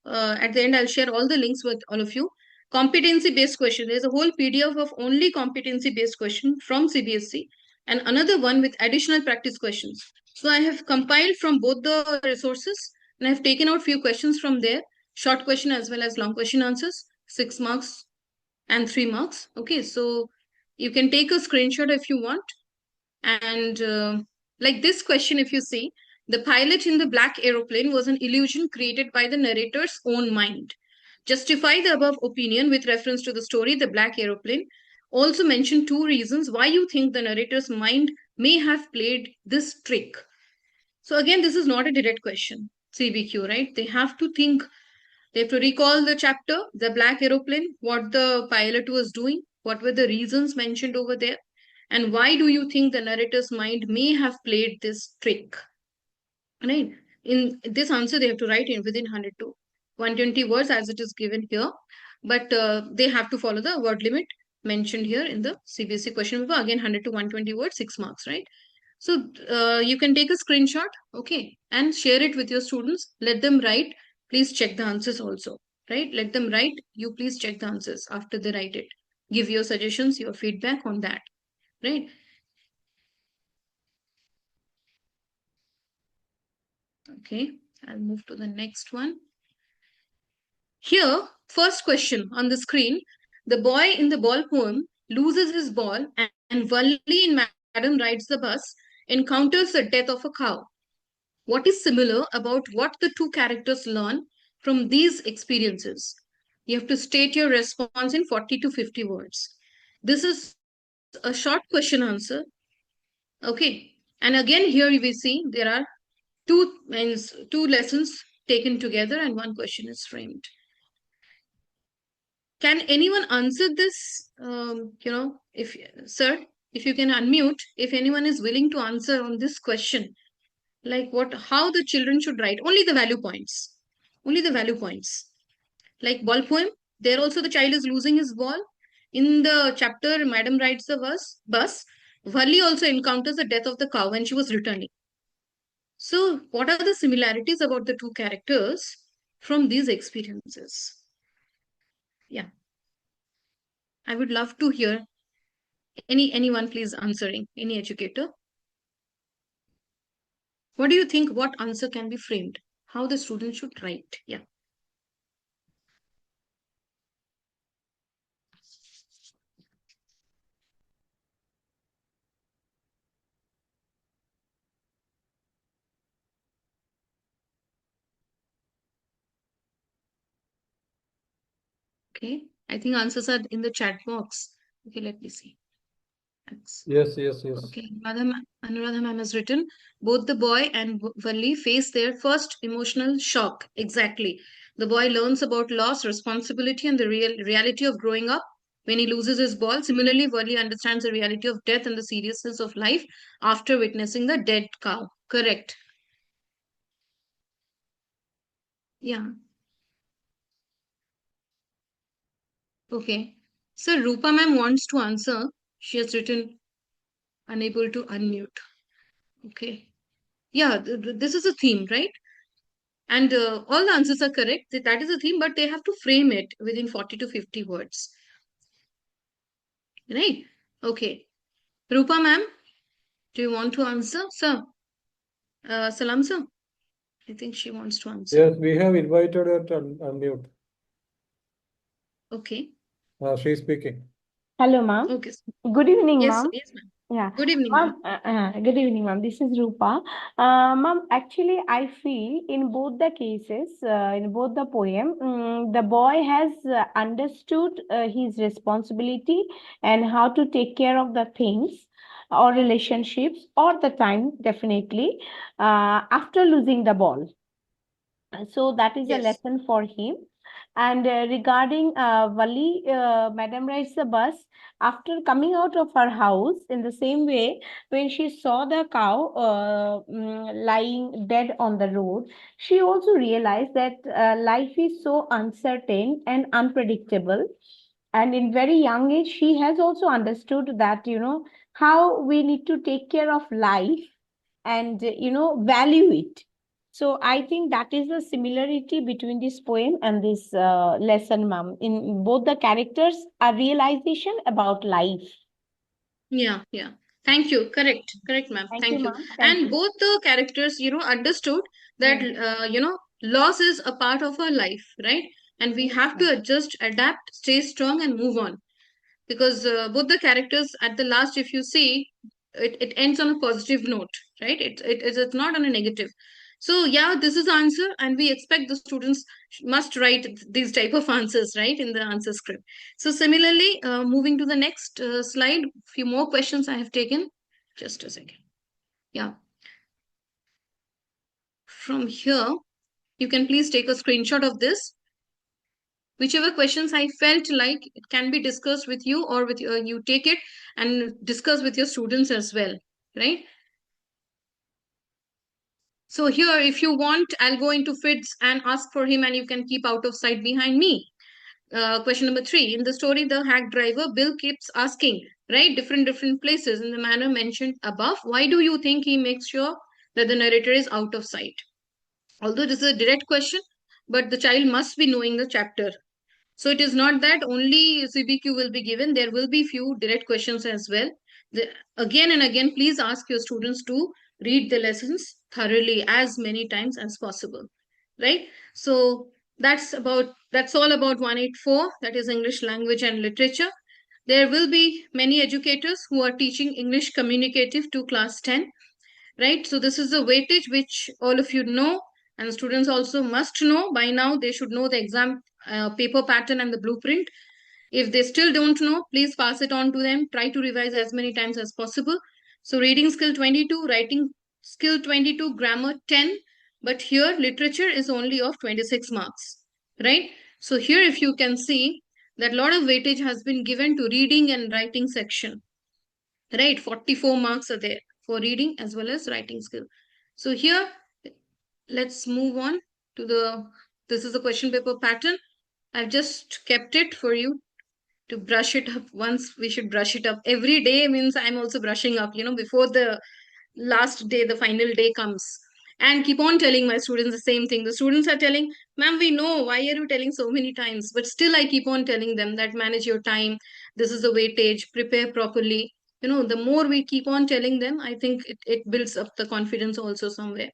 At the end, I'll share all the links with all of you. Competency-based question. There's a whole PDF of only competency-based question from CBSE, and another one with additional practice questions. So I have compiled from both the resources, and I've taken out few questions from there, short question as well as long question answers, 6 marks and 3 marks. Okay, so you can take a screenshot if you want. And like this question, if you see, the pilot in the black aeroplane was an illusion created by the narrator's own mind. Justify the above opinion with reference to the story, The Black Aeroplane. Also mention 2 reasons why you think the narrator's mind may have played this trick. So again, this is not a direct question, CBQ, right? They have to think, they have to recall the chapter, The Black Aeroplane, what the pilot was doing, what were the reasons mentioned over there, and why do you think the narrator's mind may have played this trick, right? In this answer, they have to write in within 100 to 120 words as it is given here, but they have to follow the word limit mentioned here in the CBSE question paper. Again, 100 to 120 words, 6 marks, right? So you can take a screenshot, okay, and share it with your students. Let them write. Please check the answers also, right? Let them write. You please check the answers after they write it. Give your suggestions, your feedback on that, right? Okay, I'll move to the next one. Here, first question on the screen. The boy in the ball poem loses his ball, and Valli in Madam Rides the Bus encounters the death of a cow. What is similar about what the two characters learn from these experiences? You have to state your response in 40 to 50 words. This is a short question answer. Okay. And again, here we see there are two lessons taken together and one question is framed. Can anyone answer this? If sir, if you can unmute, if anyone is willing to answer on this question, like how the children should write, only the value points, only the value points. Like ball poem, there also the child is losing his ball. In the chapter, Madam rides the bus. Valli also encounters the death of the cow when she was returning. So, what are the similarities about the two characters from these experiences? Yeah. I would love to hear anyone please answering, any educator. What do you think? What answer can be framed? How the student should write? Yeah. Okay. I think answers are in the chat box. Okay, let me see. Thanks. Yes. Okay, Anuradha ma'am has written, both the boy and Valli face their first emotional shock. Exactly. The boy learns about loss, responsibility, and the reality of growing up when he loses his ball. Similarly, Valli understands the reality of death and the seriousness of life after witnessing the dead cow. Correct. Yeah. Okay. So Rupa ma'am wants to answer. She has written, unable to unmute. Okay. Yeah, this is a theme, right? And all the answers are correct. That is a theme, but they have to frame it within 40 to 50 words. Right? Okay. Rupa ma'am, do you want to answer? Sir? Salam sir? I think she wants to answer. Yes, we have invited her to unmute. Okay. She's speaking. Hello, ma'am. Okay. Good evening, Yes, ma'am. yes, ma'am. Yeah, Good evening, ma'am. ma'am. Good evening, ma'am. This is Rupa. Ma'am, actually, I feel in both the cases, in both the poem, the boy has understood his responsibility and how to take care of the things or relationships or the time, definitely, after losing the ball. So that is a Yes. lesson for him. And regarding Valli, Madam rides the bus. After coming out of her house, in the same way, when she saw the cow lying dead on the road, she also realized that life is so uncertain and unpredictable. And in very young age, she has also understood that, how we need to take care of life and, value it. So I think that is the similarity between this poem and this lesson, ma'am. In both the characters, a realization about life. Yeah. Thank you. Correct, ma'am. Thank you, Thank you. ma'am. Thank And you. both the characters, understood that, loss is a part of our life, right? And we Yes, have to ma'am. adjust, adapt, stay strong, and move on. Because both the characters at the last, if you see, it ends on a positive note, right? It's not on a negative. So yeah, this is the answer, and we expect the students must write these type of answers, right, in the answer script. So similarly, moving to the next slide, few more questions I have taken. Just a second. Yeah. From here, you can please take a screenshot of this. Whichever questions I felt like it can be discussed with you, or with you take it and discuss with your students as well, right? So here, if you want, I'll go into Fitz and ask for him, and you can keep out of sight behind me. Question number 3. In the story, the hack driver, Bill keeps asking, right, different places in the manner mentioned above. Why do you think he makes sure that the narrator is out of sight? Although this is a direct question, but the child must be knowing the chapter. So it is not that only CBQ will be given. There will be few direct questions as well. Again and again, please ask your students to read the lessons thoroughly as many times as possible. Right? So that's all about 184. That is English language and literature. There will be many educators who are teaching English communicative to class 10. Right? So this is the weightage which all of you know, and students also must know. By now, they should know the exam paper pattern and the blueprint. If they still don't know, please pass it on to them. Try to revise as many times as possible. So reading skill 22, writing skill 22, grammar 10. But here literature is only of 26 marks, right? So here if you can see that a lot of weightage has been given to reading and writing section, right? 44 marks are there for reading as well as writing skill. So here, let's move on to this is the question paper pattern. I've just kept it for you to brush it up. Once we should brush it up every day, means I'm also brushing up, before the last day, the final day comes. And keep on telling my students the same thing. The students are telling, ma'am, we know, why are you telling so many times? But still I keep on telling them that manage your time. This is the weightage, prepare properly. The more we keep on telling them, I think it builds up the confidence also somewhere.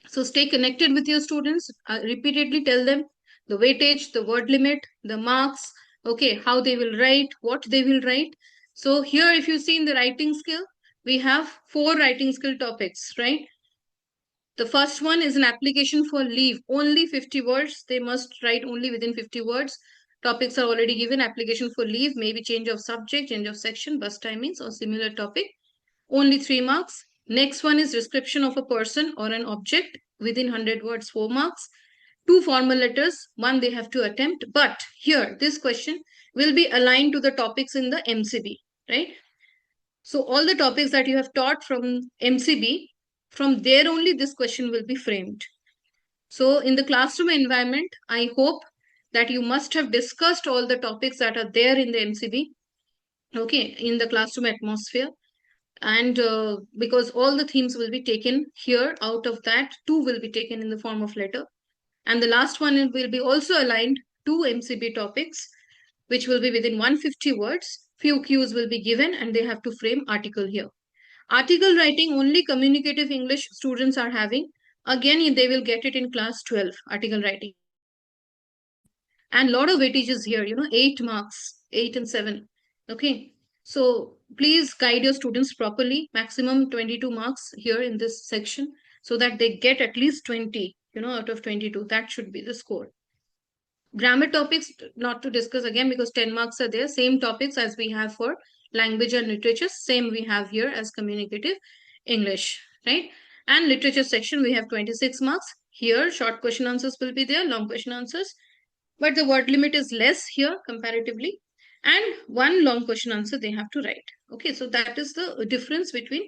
So stay connected with your students. Repeatedly tell them the weightage, the word limit, the marks, okay, how they will write, what they will write. So here, if you see in the writing skill, we have 4 writing skill topics, right? The first one is an application for leave. Only 50 words. They must write only within 50 words. Topics are already given. Application for leave, maybe change of subject, change of section, bus timings, or similar topic. Only 3 marks. Next one is description of a person or an object within 100 words, 4 marks. 2 formal letters, 1 they have to attempt. But here, this question will be aligned to the topics in the MCB, right? So all the topics that you have taught from MCB, from there only this question will be framed. So in the classroom environment, I hope that you must have discussed all the topics that are there in the MCB, okay, in the classroom atmosphere. And because all the themes will be taken here, out of that, 2 will be taken in the form of letter. And the last one will be also aligned to MCB topics, which will be within 150 words. Few cues will be given and they have to frame article here. Article writing, only communicative English students are having. Again, they will get it in class 12, article writing. And a lot of weightage is here, 8 marks, 8 and 7. Okay. So please guide your students properly, maximum 22 marks here in this section, so that they get at least 20, out of 22. That should be the score. Grammar topics, not to discuss again because 10 marks are there. Same topics as we have for language and literature. Same we have here as communicative English, right? And literature section, we have 26 marks. Here, short question answers will be there, long question answers. But the word limit is less here comparatively. And 1 long question answer they have to write. Okay, so that is the difference between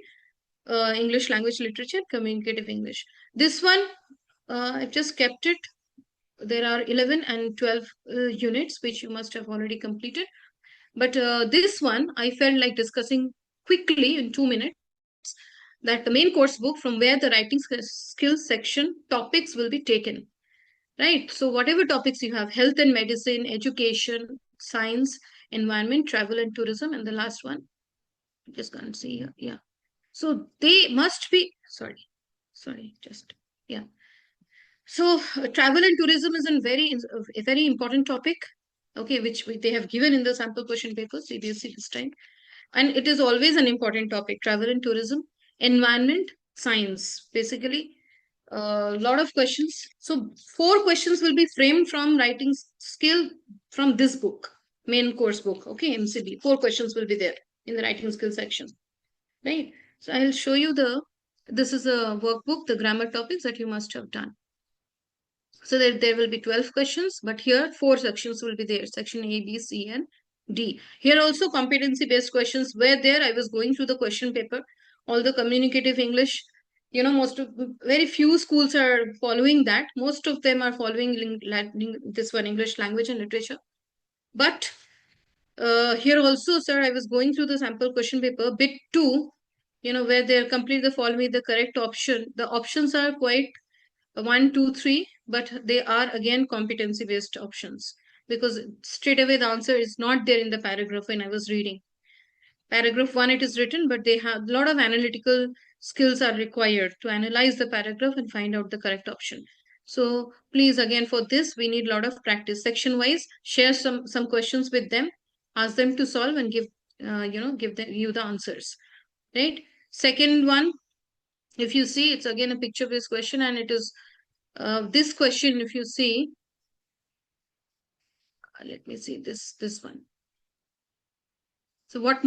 English language literature, communicative English. This one, I've just kept it. There are 11 and 12 units, which you must have already completed. But this one, I felt like discussing quickly in 2 minutes, that the main course book from where the writing skills section topics will be taken. Right. So whatever topics you have, health and medicine, education, science, environment, travel and tourism, and the last one, I'm just going to see here. Yeah. So they must be, sorry, yeah. So travel and tourism is a very important topic, okay, which they have given in the sample question paper, CBSE this time. And it is always an important topic, travel and tourism, environment, science, basically. A lot of questions. So 4 questions will be framed from writing skill from this book, main course book, okay, MCB. 4 questions will be there in the writing skill section, right? So I'll show you this is a workbook, the grammar topics that you must have done. So there will be 12 questions, but here 4 sections will be there, section A, B, C, and D. Here also competency-based questions were there. I was going through the question paper, all the communicative English, very few schools are following that. Most of them are following this one, English language and literature. But here also, sir, I was going through the sample question paper, bit 2, where they're complete the following the correct option. The options are quite 1, 2, 3. but they are again competency based options, because straight away the answer is not there in the paragraph when I was reading. Paragraph 1 it is written, but they have a lot of analytical skills are required to analyze the paragraph and find out the correct option. So please, again, for this we need a lot of practice. Section wise, share some questions with them, ask them to solve and give you the answers, right? Second one, if you see, it's again a picture based question, and it is this question, if you see, let me see this one. So what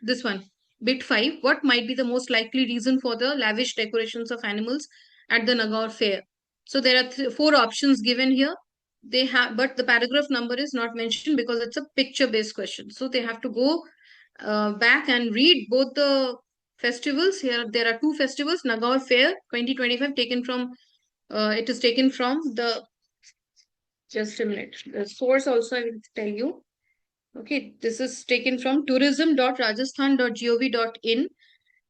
this one, bit 5, what might be the most likely reason for the lavish decorations of animals at the Nagaur fair? So there are 4 options given here. They have, but the paragraph number is not mentioned because it's a picture based question. So they have to go back and read both the festivals. Here there are 2 festivals. Nagaur fair 2025 taken from it is taken from the, just a minute, the source also I will tell you. Okay, this is taken from tourism.rajasthan.gov.in,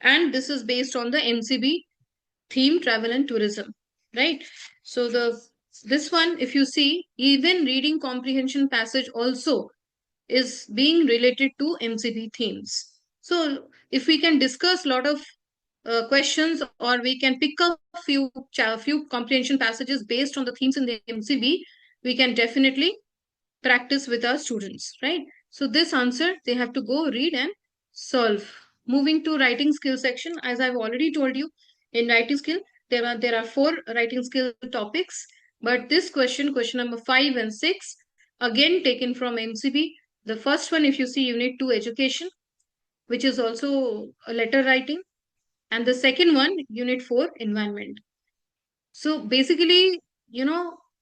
and this is based on the NCB theme, travel and tourism, right? So this one, if you see, even reading comprehension passage also is being related to MCB themes. So if we can discuss a lot of questions, or we can pick up few comprehension passages based on the themes in the MCB, we can definitely practice with our students, right? So this answer they have to go read and solve. Moving to writing skill section, as I've already told you, in writing skill there are 4 writing skill topics, but this question number 5 and 6, again taken from MCB. The first one, if you see, unit 2 education, which is also a letter writing, and the second one, unit 4 environment. So basically,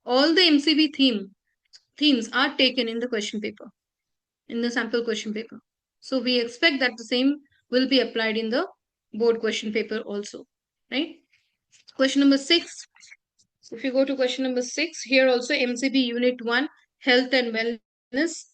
all the MCB themes are taken in the question paper, in the sample question paper. So we expect that the same will be applied in the board question paper also, right? Question number 6. If you go to question number 6, here also MCB unit 1, health and wellness.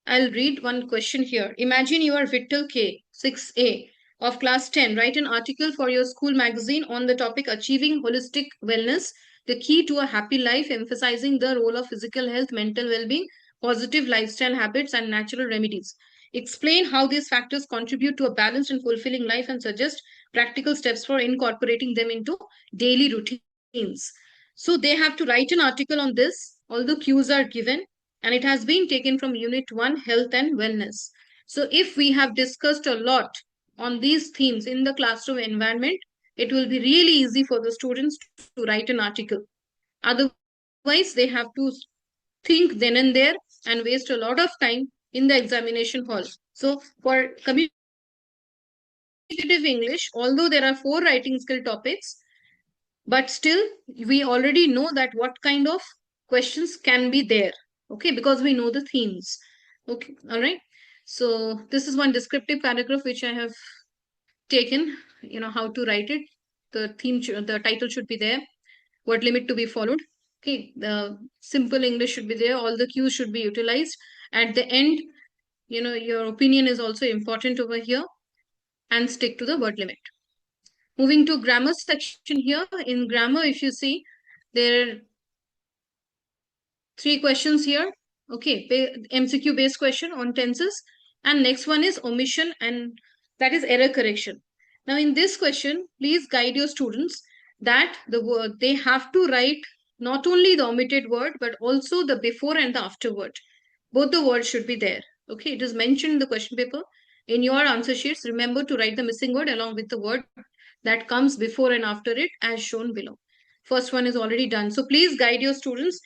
I'll read one question here. Imagine you are Vittal K, 6A of class 10. Write an article for your school magazine on the topic Achieving Holistic Wellness, the Key to a Happy Life, emphasizing the role of physical health, mental well-being, positive lifestyle habits, and natural remedies. Explain how these factors contribute to a balanced and fulfilling life and suggest practical steps for incorporating them into daily routines. So they have to write an article on this. All the cues are given, and it has been taken from unit 1, health and wellness. So if we have discussed a lot on these themes in the classroom environment, it will be really easy for the students to write an article. Otherwise, they have to think then and there and waste a lot of time in the examination hall. So for communicative English, although there are 4 writing skill topics, but still we already know that what kind of questions can be there, okay, because we know the themes. Okay, all right. So this is one descriptive paragraph which I have taken, how to write it. The the title should be there, word limit to be followed, okay, the simple English should be there, all the cues should be utilized. At the end, your opinion is also important over here, and stick to the word limit. Moving to grammar section here. In grammar, if you see, there are 3 questions here. Okay, MCQ based question on tenses. And next one is omission, and that is error correction. Now in this question, please guide your students that the word they have to write not only the omitted word, but also the before and the after word. Both the words should be there. Okay, it is mentioned in the question paper. In your answer sheets, remember to write the missing word along with the word that comes before and after it, as shown below. First one is already done. So please guide your students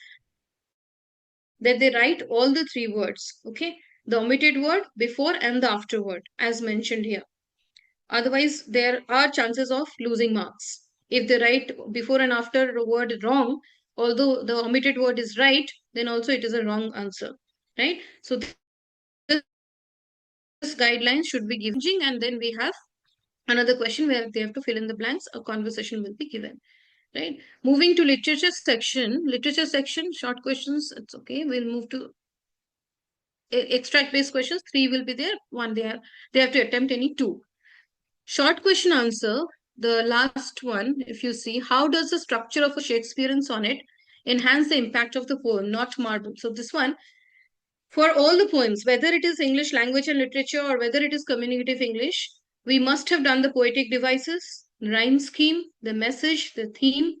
that they write all the 3 words, okay? The omitted word, before and the after word, as mentioned here. Otherwise, there are chances of losing marks. If they write before and after a word wrong, although the omitted word is right, then also it is a wrong answer, right? So this guidelines should be given, and then we have another question where they have to fill in the blanks. A conversation will be given, right? Moving to literature section, short questions, it's okay. We'll move to extract based questions. 3 will be there. 1 they have to attempt any 2. Short question answer, the last one, if you see, how does the structure of a Shakespearean sonnet enhance the impact of the poem, not marble? So this one, for all the poems, whether it is English language and literature or whether it is communicative English, we must have done the poetic devices, rhyme scheme, the message, the theme,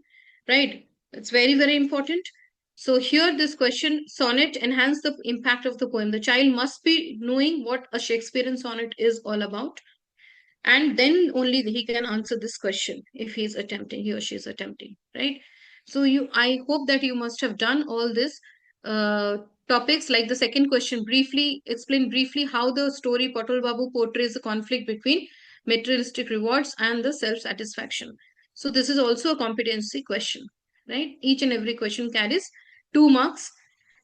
right? It's very, very important. So here this question, sonnet enhance the impact of the poem. The child must be knowing what a Shakespearean sonnet is all about. And then only he can answer this question if he or she is attempting, right? So I hope that you must have done all this topics. Like the second question, explain briefly how the story Patal Babu portrays the conflict between materialistic rewards and the self-satisfaction. So this is also a competency question, right? Each and every question carries 2 marks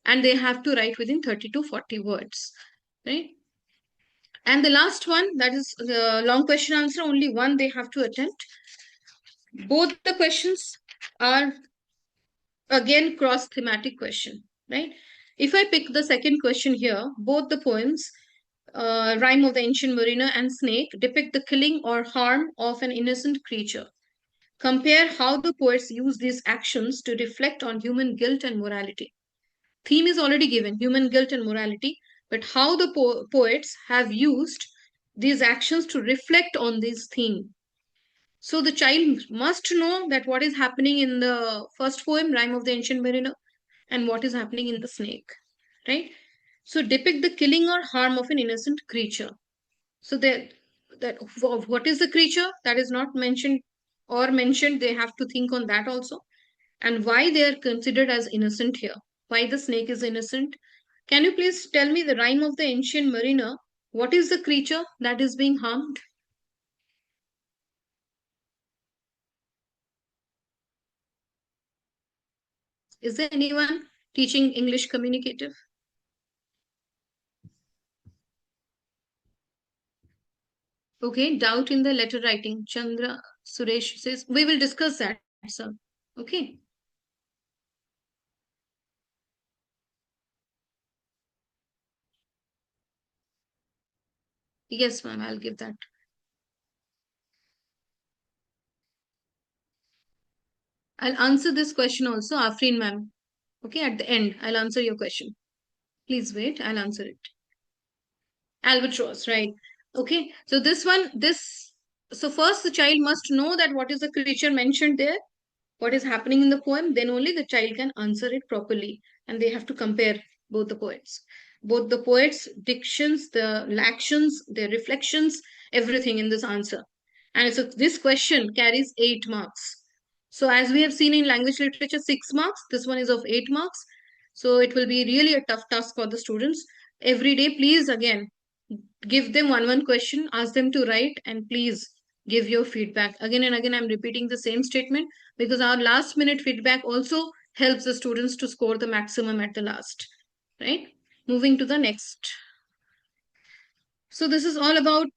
and they have to write within 30 to 40 words, right? And the last one, that is the long question answer, only one they have to attempt. Both the questions are again cross-thematic question, right? If I pick the second question here, both the poems, Rhyme of the Ancient Mariner and Snake, depict the killing or harm of an innocent creature. Compare how the poets use these actions to reflect on human guilt and morality. Theme is already given, human guilt and morality, but how the poets have used these actions to reflect on this theme. So the child must know that what is happening in the first poem, Rhyme of the Ancient Mariner, and what is happening in the Snake, right? So depict the killing or harm of an innocent creature. So that what is the creature that is not mentioned or mentioned, they have to think on that also, and why they are considered as innocent here. Why the snake is innocent? Can you please tell me the Rhyme of the Ancient Mariner? What is the creature that is being harmed? Is there anyone teaching English communicative? Okay, doubt in the letter writing. Chandra Suresh says, we will discuss that, sir. Okay. Yes, ma'am, I'll give that. I'll answer this question also, Afreen ma'am. Okay, at the end, I'll answer your question. Please wait, I'll answer it. Albatross, right? Okay, so so first the child must know that what is the creature mentioned there, what is happening in the poem, then only the child can answer it properly. And they have to compare both the poets' dictions, the actions, their reflections, everything in this answer. And so this question carries 8 marks. So as we have seen in language literature, 6 marks, this one is of 8 marks. So it will be really a tough task for the students. Every day, please again, give them one question, ask them to write, and please give your feedback. Again and again, I'm repeating the same statement because our last minute feedback also helps the students to score the maximum at the last, right? Moving to the next. So this is all about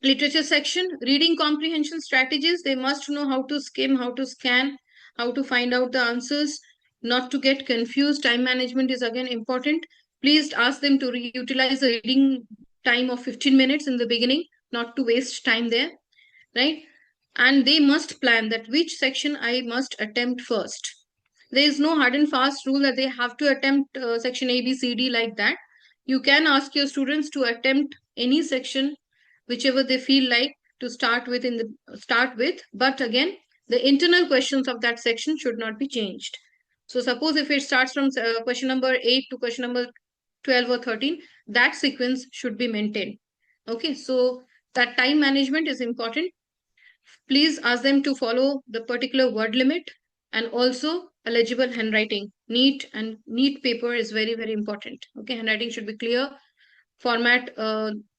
literature section. Reading comprehension strategies. They must know how to skim, how to scan, how to find out the answers, not to get confused. Time management is again important. Please ask them to utilize the reading time of 15 minutes in the beginning, not to waste time there, right? And they must plan that which section I must attempt first. There is no hard and fast rule that they have to attempt section A, B, C, D like that. You can ask your students to attempt any section, whichever they feel like to start with but again, the internal questions of that section should not be changed. So suppose if it starts from question number 8 to question number 12 or 13, that sequence should be maintained. Okay, so that time management is important. Please ask them to follow the particular word limit and also a legible handwriting. Neat paper is very, very important. Okay, handwriting should be clear. Format,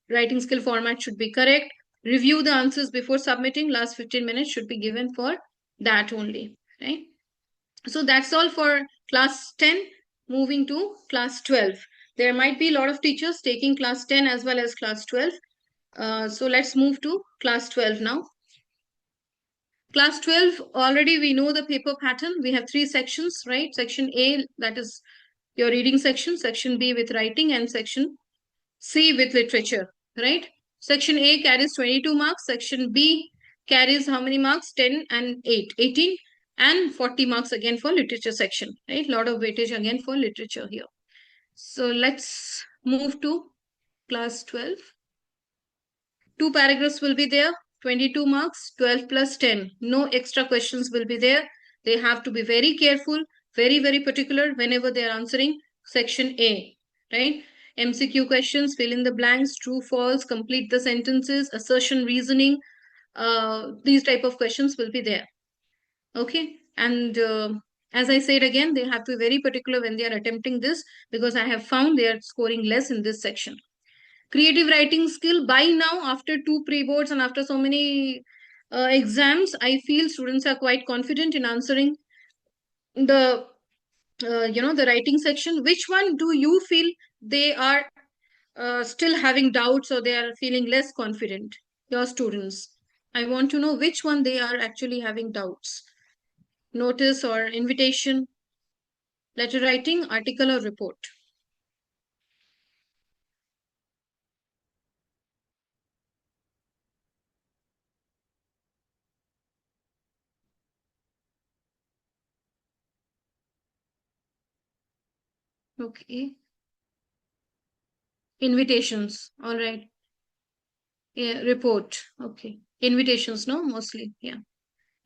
writing skill format should be correct. Review the answers before submitting. Last 15 minutes should be given for that only, right? So that's all for class 10. Moving to class 12. There might be a lot of teachers taking class 10 as well as class 12. So let's move to class 12 now. Class 12, already we know the paper pattern. We have 3 sections, right? Section A, that is your reading section. Section B with writing, and section C with literature, right? Section A carries 22 marks. Section B carries how many marks? 10 and 8, 18, and 40 marks again for literature section, right? Lot of weightage again for literature here. So let's move to class 12. 2 paragraphs will be there, 22 marks, 12 plus 10. No extra questions will be there. They have to be very careful, very, very particular whenever they are answering section A, right? MCQ questions, fill in the blanks, true, false, complete the sentences, assertion, reasoning. These type of questions will be there. Okay. And as I said again, they have to be very particular when they are attempting this, because I have found they are scoring less in this section. Creative writing skill, by now, after 2 pre-boards and after so many exams, I feel students are quite confident in answering the the writing section. Which one do you feel they are still having doubts, or they are feeling less confident? Your students, I want to know which one they are actually having doubts. Notice or invitation, letter writing, article or report. Okay. Invitations. All right. Yeah, report. Okay. Invitations, no, mostly. Yeah.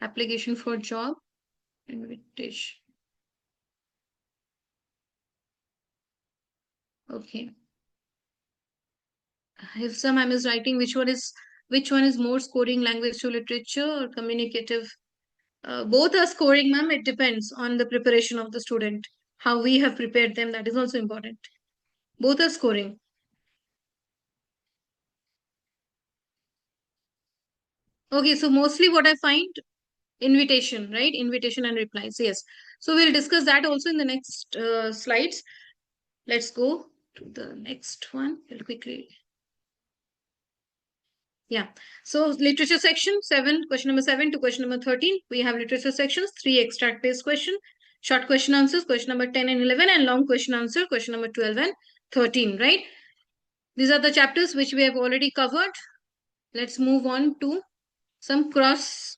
Application for job. Invitation. Okay. If some I'm is writing, which one is more scoring, language to literature or communicative? Both are scoring, ma'am. It depends on the preparation of the student. How we have prepared them, that is also important. Both are scoring. Okay, so mostly what I find, invitation, right? Invitation and replies. Yes. So we'll discuss that also in the next slides. Let's go to the next one real quickly. Yeah. So literature section 7, question number 7 to question number 13. We have literature sections, 3 extract based question, short question answers, question number 10 and 11, and long question answer, question number 12 and 13, right? These are the chapters which we have already covered. Let's move on to some cross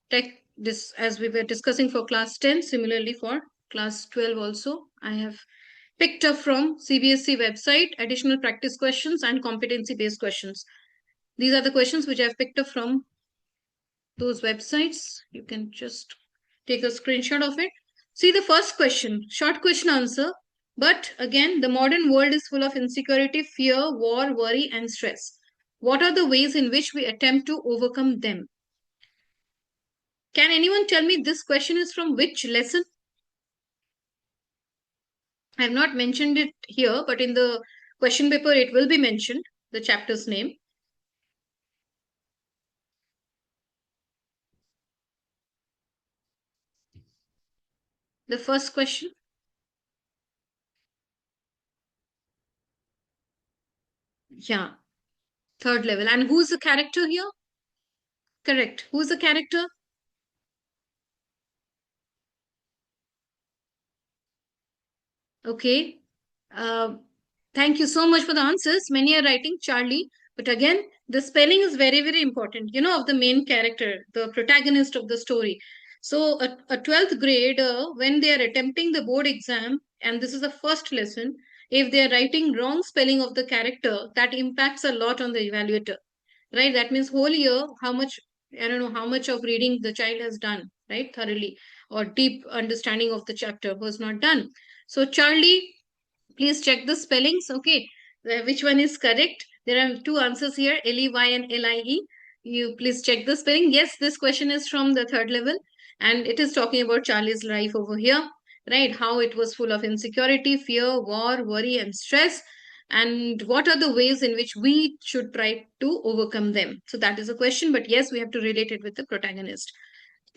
tech, this as we were discussing for class 10. Similarly for class 12 also, I have picked up from CBSE website additional practice questions and competency based questions. These are the questions which I've picked up from those websites. You can just take a screenshot of it. See the first question, short question answer. But again, the modern world is full of insecurity, fear, war, worry, and stress. What are the ways in which we attempt to overcome them? Can anyone tell me this question is from which lesson? I have not mentioned it here, but in the question paper, it will be mentioned, the chapter's name. The first question. Yeah, 3rd level. And who's the character here? Correct. Who's the character? Okay. Thank you so much for the answers. Many are writing Charlie, but again, the spelling is very, very important, of the main character, the protagonist of the story. So a 12th grader, when they are attempting the board exam, and this is the first lesson, if they are writing wrong spelling of the character, that impacts a lot on the evaluator, right? That means whole year, I don't know how much of reading the child has done, right? Thoroughly, or deep understanding of the chapter was not done. So Charlie, please check the spellings. Okay, which one is correct? There are 2 answers here, L-E-Y and L-I-E. You please check the spelling. Yes, this question is from the 3rd level, and it is talking about Charlie's life over here, right? How it was full of insecurity, fear, war, worry, and stress, and what are the ways in which we should try to overcome them. So that is a question, but yes, we have to relate it with the protagonist.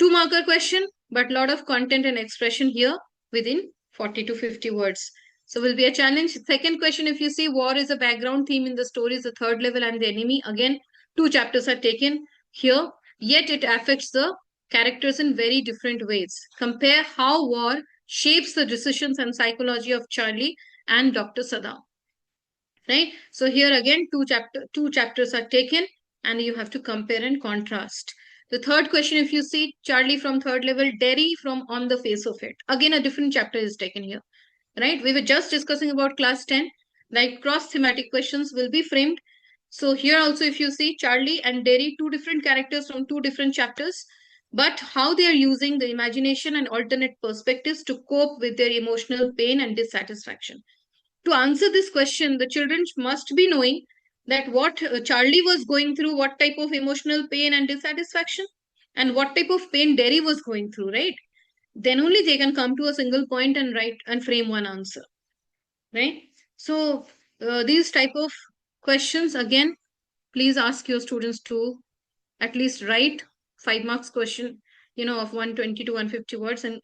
2-marker question, but lot of content and expression here within 40 to 50 words. So will be a challenge. Second question, if you see war is a background theme in the story, is the 3rd level and the enemy. Again, 2 chapters are taken here, yet it affects the characters in very different ways. Compare how war shapes the decisions and psychology of Charlie and Dr. Sada. Right? So here again, two chapters are taken and you have to compare and contrast. The third question, if you see, Charlie from third level, Derry from On the Face of It. Again, a different chapter is taken here, right? We were just discussing about class 10, like cross-thematic questions will be framed. So here also, if you see Charlie and Derry, two different characters from two different chapters, but how they are using the imagination and alternate perspectives to cope with their emotional pain and dissatisfaction. To answer this question, the children must be knowing that what Charlie was going through, what type of emotional pain and dissatisfaction, and what type of pain Derry was going through, right? Then only they can come to a single point and write and frame one answer, right? So these type of questions, again, please ask your students to at least write 5 marks question, of 120 to 150 words, and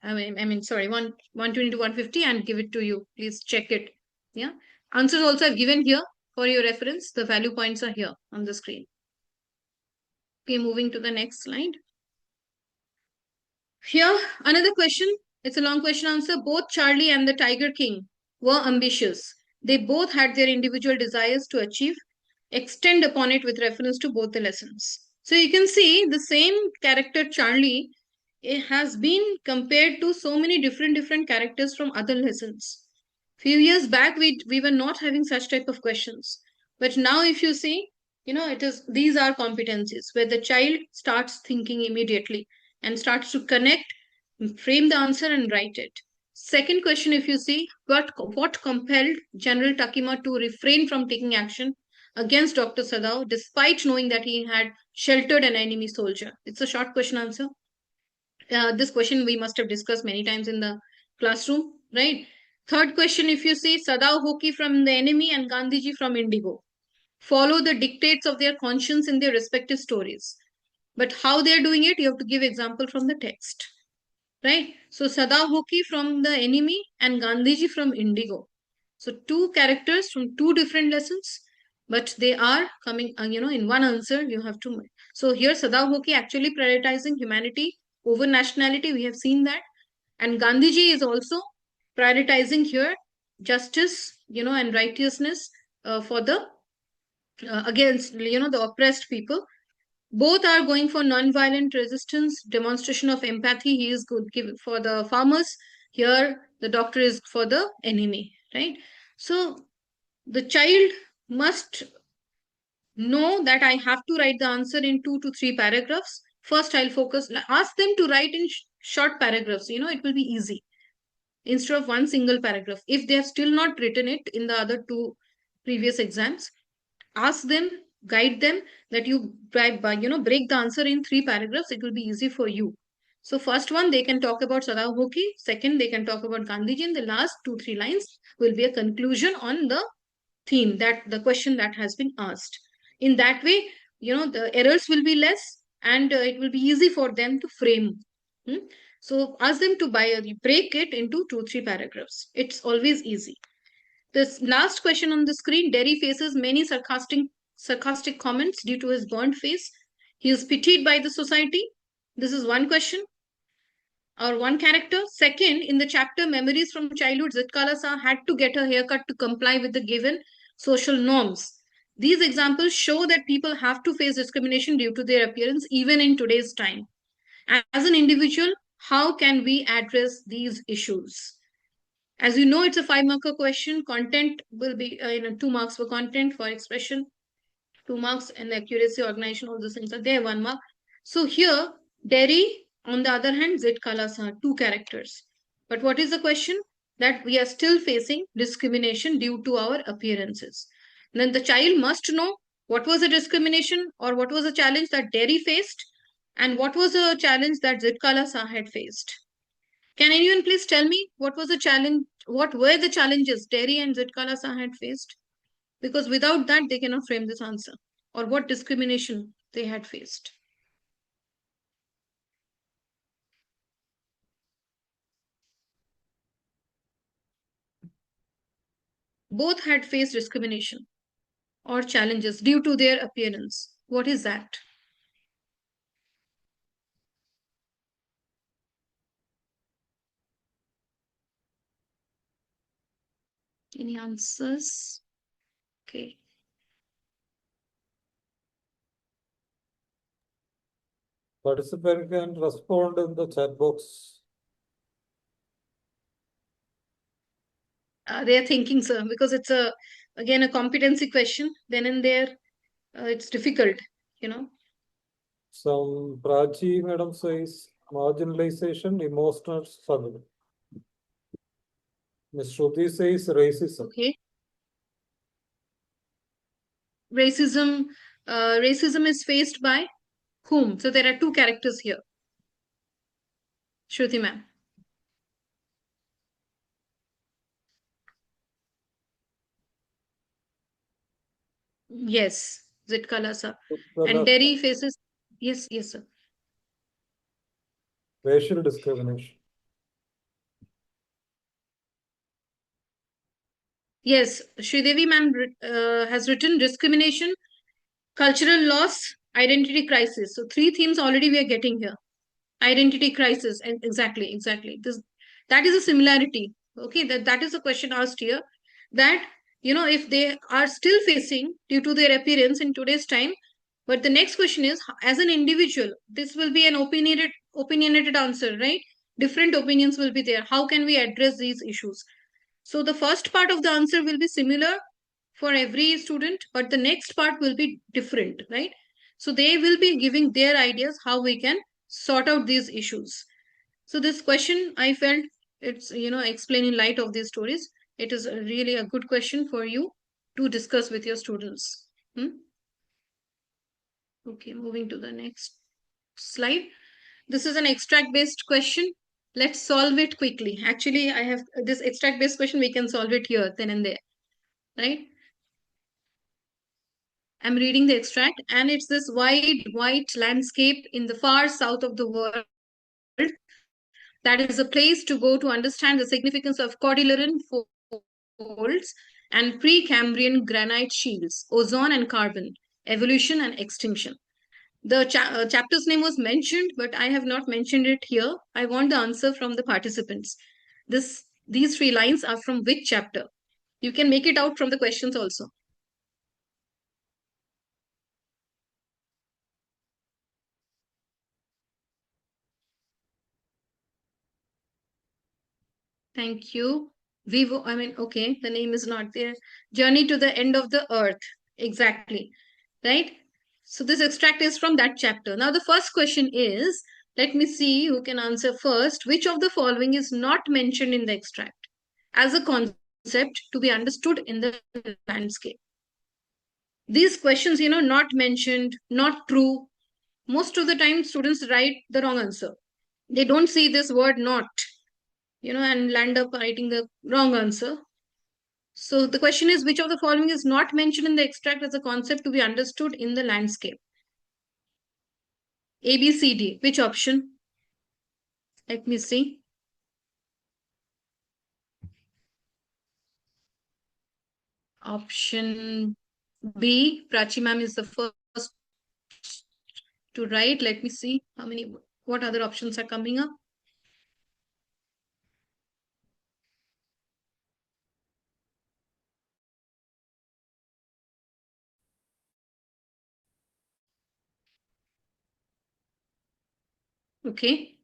sorry, 120 to 150, and give it to you. Please check it. Yeah. Answers also I've given here for your reference. The value points are here on the screen. Okay, moving to the next slide. Here, another question. It's a long question answer. Both Charlie and the Tiger King were ambitious. They both had their individual desires to achieve. Extend upon it with reference to both the lessons. So you can see the same character Charlie, it has been compared to so many different characters from other lessons. Few years back, we were not having such type of questions. But now if you see, these are competencies where the child starts thinking immediately and starts to connect, frame the answer and write it. Second question, if you see, what compelled General Takima to refrain from taking action against Dr. Sadao despite knowing that he had sheltered an enemy soldier? It's a short question answer. This question we must have discussed many times in the classroom, right? Third question, if you see, Sadao Hoki from the enemy and Gandhiji from Indigo follow the dictates of their conscience in their respective stories. But how they're doing it, you have to give example from the text, right? So Sadao Hoki from the enemy and Gandhiji from Indigo. So two characters from two different lessons, but they are coming, in one answer you have to. So here Sadao Hoki actually prioritizing humanity over nationality. We have seen that. And Gandhiji is also prioritizing here justice, and righteousness for the against, the oppressed people. Both are going for non-violent resistance, demonstration of empathy. He is good for the farmers. Here, the doctor is for the enemy, right? So the child must know that I have to write the answer in 2 to 3 paragraphs. First, I'll ask them to write in short paragraphs. It will be easy instead of one single paragraph. If they have still not written it in the other 2 previous exams, ask them, guide them that you break the answer in 3 paragraphs. It will be easy for you. So first one, they can talk about Sadao Hoki. Second, they can talk about Gandhiji. And the last 2-3 lines will be a conclusion on the theme, that the question that has been asked. In that way, the errors will be less, and it will be easy for them to frame. So ask them to break it into 2-3 paragraphs. It's always easy. This last question on the screen, Derry faces many sarcastic comments due to his burnt face. He is pitied by the society. This is one question or one character. Second, in the chapter Memories from Childhood, Zitkalasa had to get her haircut to comply with the given social norms. These examples show that people have to face discrimination due to their appearance even in today's time. As an individual, how can we address these issues? As you know, it's a 5-marker question. Content will be 2 marks for content, for expression, 2 marks, and accuracy, organization, all those things are there, 1 mark. So here, Derry, on the other hand, Zit Kalasa, 2 characters. But what is the question? That we are still facing discrimination due to our appearances. Then the child must know what was the discrimination or what was the challenge that Derry faced, and what was the challenge that Zit Kalasa had faced. Can anyone please tell me what was the challenge? What were the challenges Derry and Zitkalasa had faced? Because without that, they cannot frame this answer. Or what discrimination they had faced. Both had faced discrimination or challenges due to their appearance. What is that? Any answers? Okay. Participant can respond in the chat box. They are thinking, sir, because it's again a competency question. Then and there, it's difficult, you know. Some Prachi madam says marginalization, emotional struggle. Ms. Shruti says racism. Okay. Racism, racism is faced by whom? So there are two characters here. Shruti ma'am. Yes, Zitkala sir. And Terry faces, yes, yes, sir. Racial discrimination. Yes, Sridevi ma'am has written discrimination, cultural loss, identity crisis. So three themes already we are getting here. Identity crisis, and exactly. That is a similarity. Okay, that is a question asked here. That if they are still facing due to their appearance in today's time, but the next question is, as an individual, this will be an opinionated answer, right? Different opinions will be there. How can we address these issues? So the first part of the answer will be similar for every student, but the next part will be different, right? So they will be giving their ideas how we can sort out these issues. So this question, I felt it's, explain in light of these stories. It is really a good question for you to discuss with your students. Okay, moving to the next slide. This is an extract based question. Let's solve it quickly. Actually, I have this extract based question. We can solve it here, then and there, right? I'm reading the extract, and it's this wide, white landscape in the far south of the world that is a place to go to understand the significance of cordilleran folds and Precambrian granite shields, ozone and carbon, evolution and extinction. The chapter's name was mentioned, but I have not mentioned it here. I want the answer from the participants. These three lines are from which chapter? You can make it out from the questions also. Thank you. Vivo, okay, the name is not there. Journey to the End of the Earth. Exactly. Right? So this extract is from that chapter. Now the first question is, let me see who can answer first. Which of the following is not mentioned in the extract as a concept to be understood in the landscape? These questions, not mentioned, not true. Most of the time students write the wrong answer. They don't see this word not, and land up writing the wrong answer. So the question is, which of the following is not mentioned in the extract as a concept to be understood in the landscape? A, B, C, D. Which option? Let me see. Option B, Prachi ma'am is the first to write. Let me see what other options are coming up. Okay.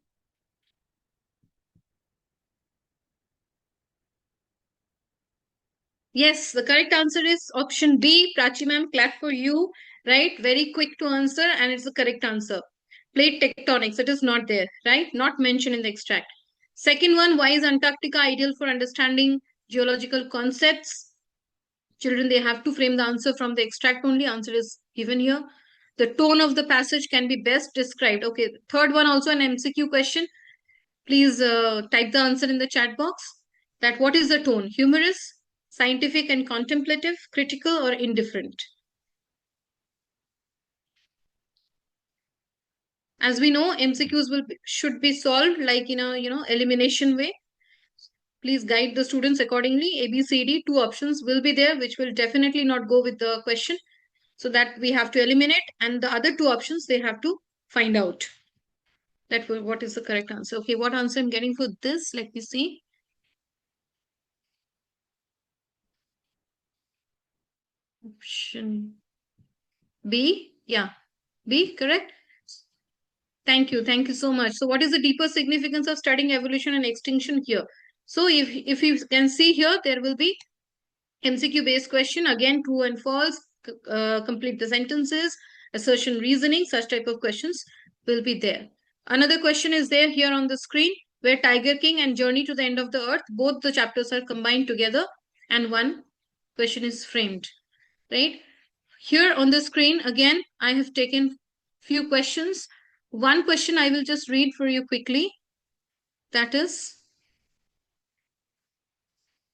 Yes, the correct answer is option B. Prachi ma'am, clap for you. Right? Very quick to answer, and it's the correct answer. Plate tectonics, it is not there, right? Not mentioned in the extract. Second one, why is Antarctica ideal for understanding geological concepts? Children, they have to frame the answer from the extract only. Answer is given here. The tone of the passage can be best described. Okay, third one also an MCQ question. Please type the answer in the chat box. That what is the tone? Humorous, scientific and contemplative, critical or indifferent? As we know, MCQs should be solved like in a elimination way. Please guide the students accordingly. A, B, C, D, two options will be there, which will definitely not go with the question. So that we have to eliminate, and the other two options they have to find out. What is the correct answer. Okay, what answer I'm getting for this? Let me see. Option B. Yeah, B, correct. Thank you. Thank you so much. So what is the deeper significance of studying evolution and extinction here? So if you can see here, there will be MCQ based question, again, true and false, complete the sentences, assertion reasoning, such type of questions will be there. Another question is there here on the screen, where Tiger King and Journey to the End of the Earth, both the chapters are combined together and one question is framed, right? Here on the screen, again, I have taken few questions. One question I will just read for you quickly. That is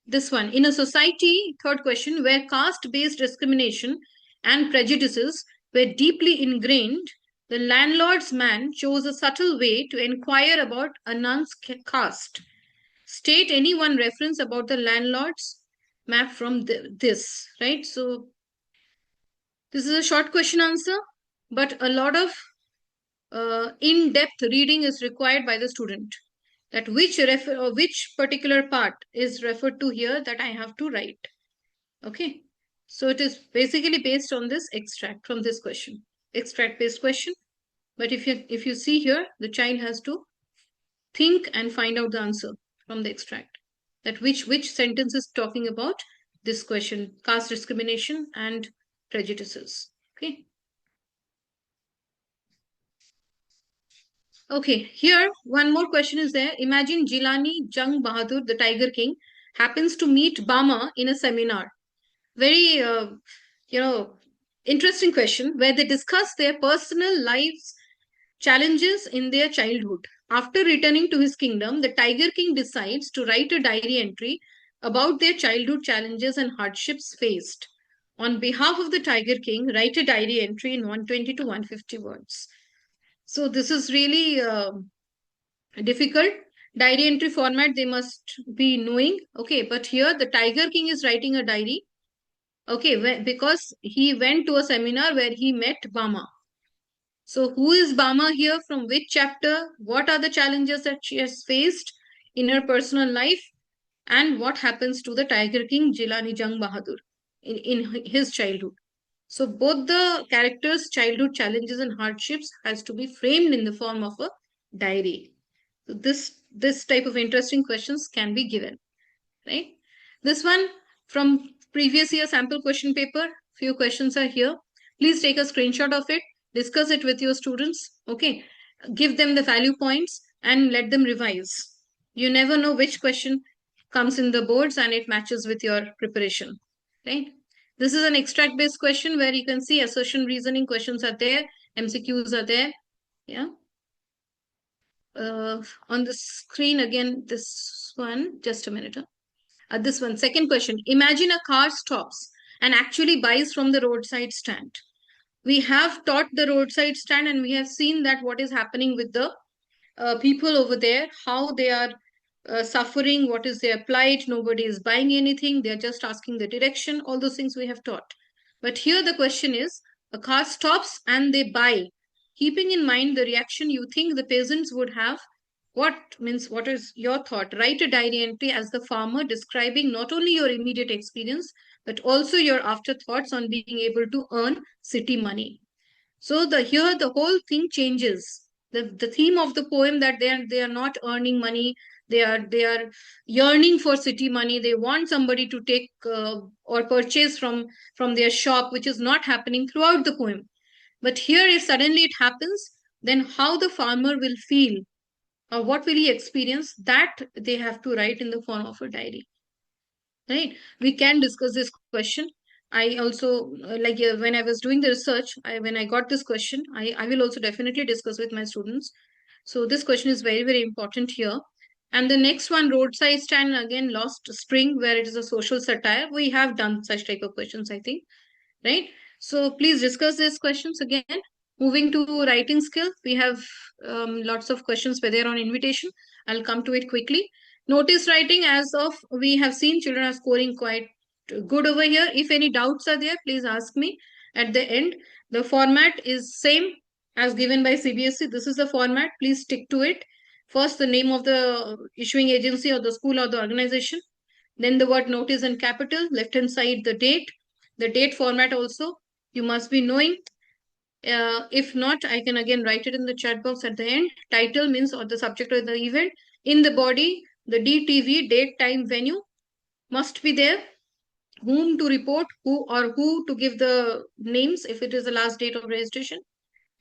this one. In a society, third question, where caste-based discrimination and prejudices were deeply ingrained, the landlord's man chose a subtle way to inquire about a nun's caste. State any one reference about the landlord's map from this, right? So this is a short question answer, but a lot of in-depth reading is required by the student. That which particular part is referred to here that I have to write. Okay. So it is basically based on this extract from this question, extract-based question. But if you see here, the child has to think and find out the answer from the extract. That which sentence is talking about this question, caste discrimination and prejudices. Okay. Okay, here one more question is there. Imagine Jilani Jung Bahadur, the Tiger King, happens to meet Bama in a seminar. Very, interesting question where they discuss their personal lives, challenges in their childhood. After returning to his kingdom, the Tiger King decides to write a diary entry about their childhood challenges and hardships faced. On behalf of the Tiger King, write a diary entry in 120 to 150 words. So this is really difficult. Diary entry format they must be knowing. Okay, but here the Tiger King is writing a diary. Okay, because he went to a seminar where he met Bama. So who is Bama here? From which chapter? What are the challenges that she has faced in her personal life? And what happens to the Tiger King Jilani Jung Bahadur in his childhood? So both the characters' childhood challenges and hardships has to be framed in the form of a diary. So this type of interesting questions can be given, right? This one from previous year sample question paper. Few questions are here. Please take a screenshot of it. Discuss it with your students. Okay. Give them the value points and let them revise. You never know which question comes in the boards and it matches with your preparation, right? This is an extract based question where you can see assertion reasoning questions are there, MCQs are there. Yeah. On the screen again, this one, just a minute. This one, second question. Imagine a car stops and actually buys from the roadside stand. We have taught the roadside stand and we have seen that what is happening with the people over there, how they are suffering, what is their plight, nobody is buying anything, they're just asking the direction, all those things we have taught. But here the question is, a car stops and they buy. Keeping in mind the reaction you think the peasants would have, what is your thought? Write a diary entry as the farmer describing not only your immediate experience, but also your afterthoughts on being able to earn city money. So here the whole thing changes. The theme of the poem that they are not earning money, they are yearning for city money. They want somebody to take or purchase from their shop, which is not happening throughout the poem. But here, if suddenly it happens, then how the farmer will feel or what will he experience, that they have to write in the form of a diary. Right? We can discuss this question. I also, when I was doing the research, when I got this question, I will also definitely discuss with my students. So this question is very, very important here. And the next one, roadside stand, again, Lost Spring, where it is a social satire. We have done such type of questions, I think, right? So please discuss these questions again. Moving to writing skill, we have lots of questions were there on invitation. I'll come to it quickly. Notice writing, as of we have seen, children are scoring quite good over here. If any doubts are there, please ask me at the end. The format is same as given by CBSE. This is the format. Please stick to it. First, the name of the issuing agency or the school or the organization. Then the word notice in capital. Left hand side, the date. The date format also you must be knowing. If not, I can again write it in the chat box at the end. Title means or the subject of the event. In the body, the DTV, date, time, venue must be there. Whom to report, who to give the names if it is the last date of registration.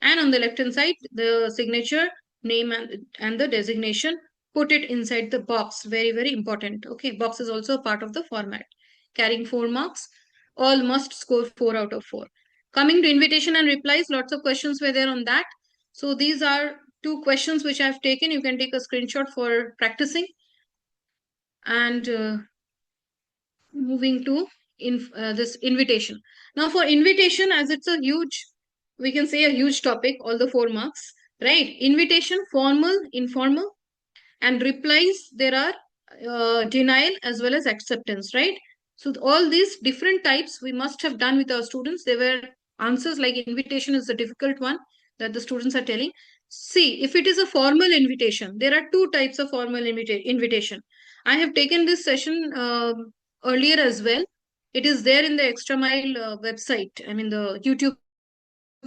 And on the left hand side, the signature, name and the designation. Put it inside the box. Very, very important. Okay, box is also a part of the format. Carrying 4 marks. All must score 4 out of 4. Coming to invitation and replies, lots of questions were there on that. So these are 2 questions which I have taken. You can take a screenshot for practicing. And moving to this invitation. Now for invitation, as it's a huge, we can say a huge topic, all the 4 marks, right? Invitation, formal, informal, and replies, there are denial as well as acceptance, right? So all these different types we must have done with our students. There were answers like invitation is the difficult one that the students are telling. See, if it is a formal invitation, there are 2 types of formal invitation. I have taken this session earlier as well. It is there in the Extra Mile website, I mean the YouTube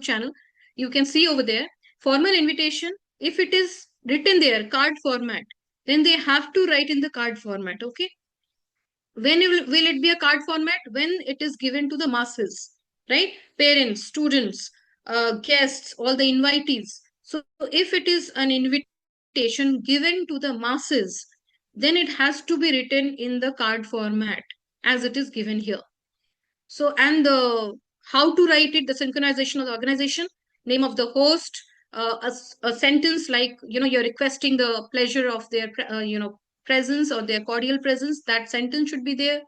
channel. You can see over there. Formal invitation, if it is written there, card format, then they have to write in the card format, okay? When will it be a card format? When it is given to the masses, right? Parents, students, guests, all the invitees. So if it is an invitation given to the masses, then it has to be written in the card format as it is given here. So, and the how to write it, the synchronization of the organization, name of the host, a sentence like, you're requesting the pleasure of their, presence or their cordial presence, that sentence should be there.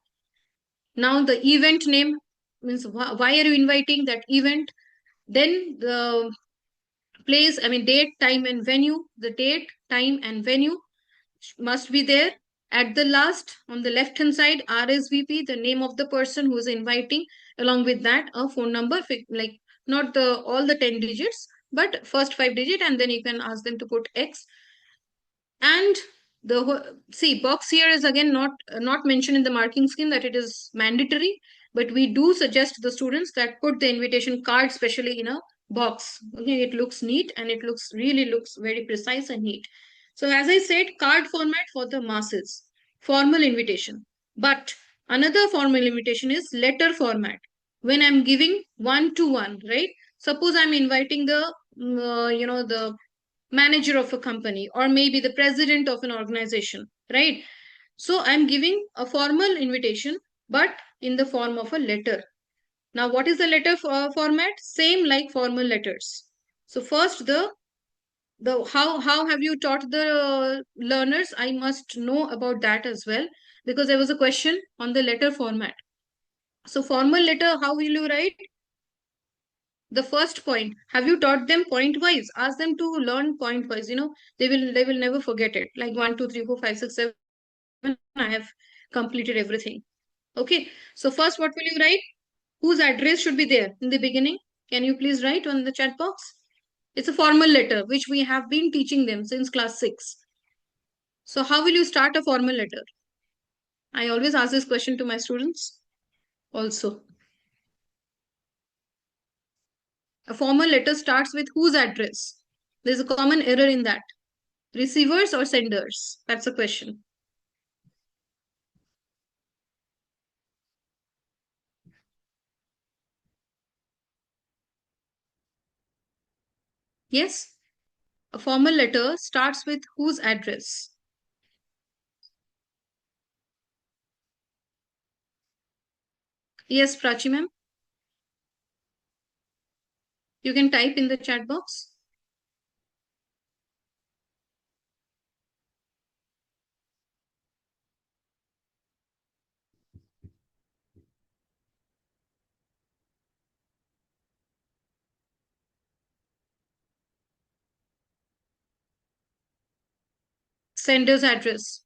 Now the event name means why are you inviting that event? Then the place, I mean date, time and venue. The date, time and venue must be there. At the last, on the left hand side, RSVP, the name of the person who is inviting, along with that a phone number, like not the all the 10 digits, but first 5 digit, and then you can ask them to put X. And the see box here is again not mentioned in the marking scheme that it is mandatory, but we do suggest the students that put the invitation card especially in a box. Okay, it looks neat and it really looks very precise and neat. So as I said, card format for the masses, formal invitation. But another formal invitation is letter format. When I'm giving 1-to-1, right? Suppose I'm inviting the the manager of a company or maybe the president of an organization, right? So I'm giving a formal invitation, but in the form of a letter. Now, what is the letter format? Same like formal letters. So first, the how have you taught the learners? I must know about that as well, because there was a question on the letter format. So formal letter, how will you write? The first point, have you taught them point wise? Ask them to learn point wise. They will never forget it. Like 1, 2, 3, 4, 5, 6, 7. I have completed everything. Okay. So first, what will you write? Whose address should be there in the beginning? Can you please write on the chat box? It's a formal letter which we have been teaching them since class 6. So how will you start a formal letter? I always ask this question to my students also. A formal letter starts with whose address? There's a common error in that. Receivers or senders? That's a question. Yes? A formal letter starts with whose address? Yes, Prachi ma'am. You can type in the chat box. Sender's address.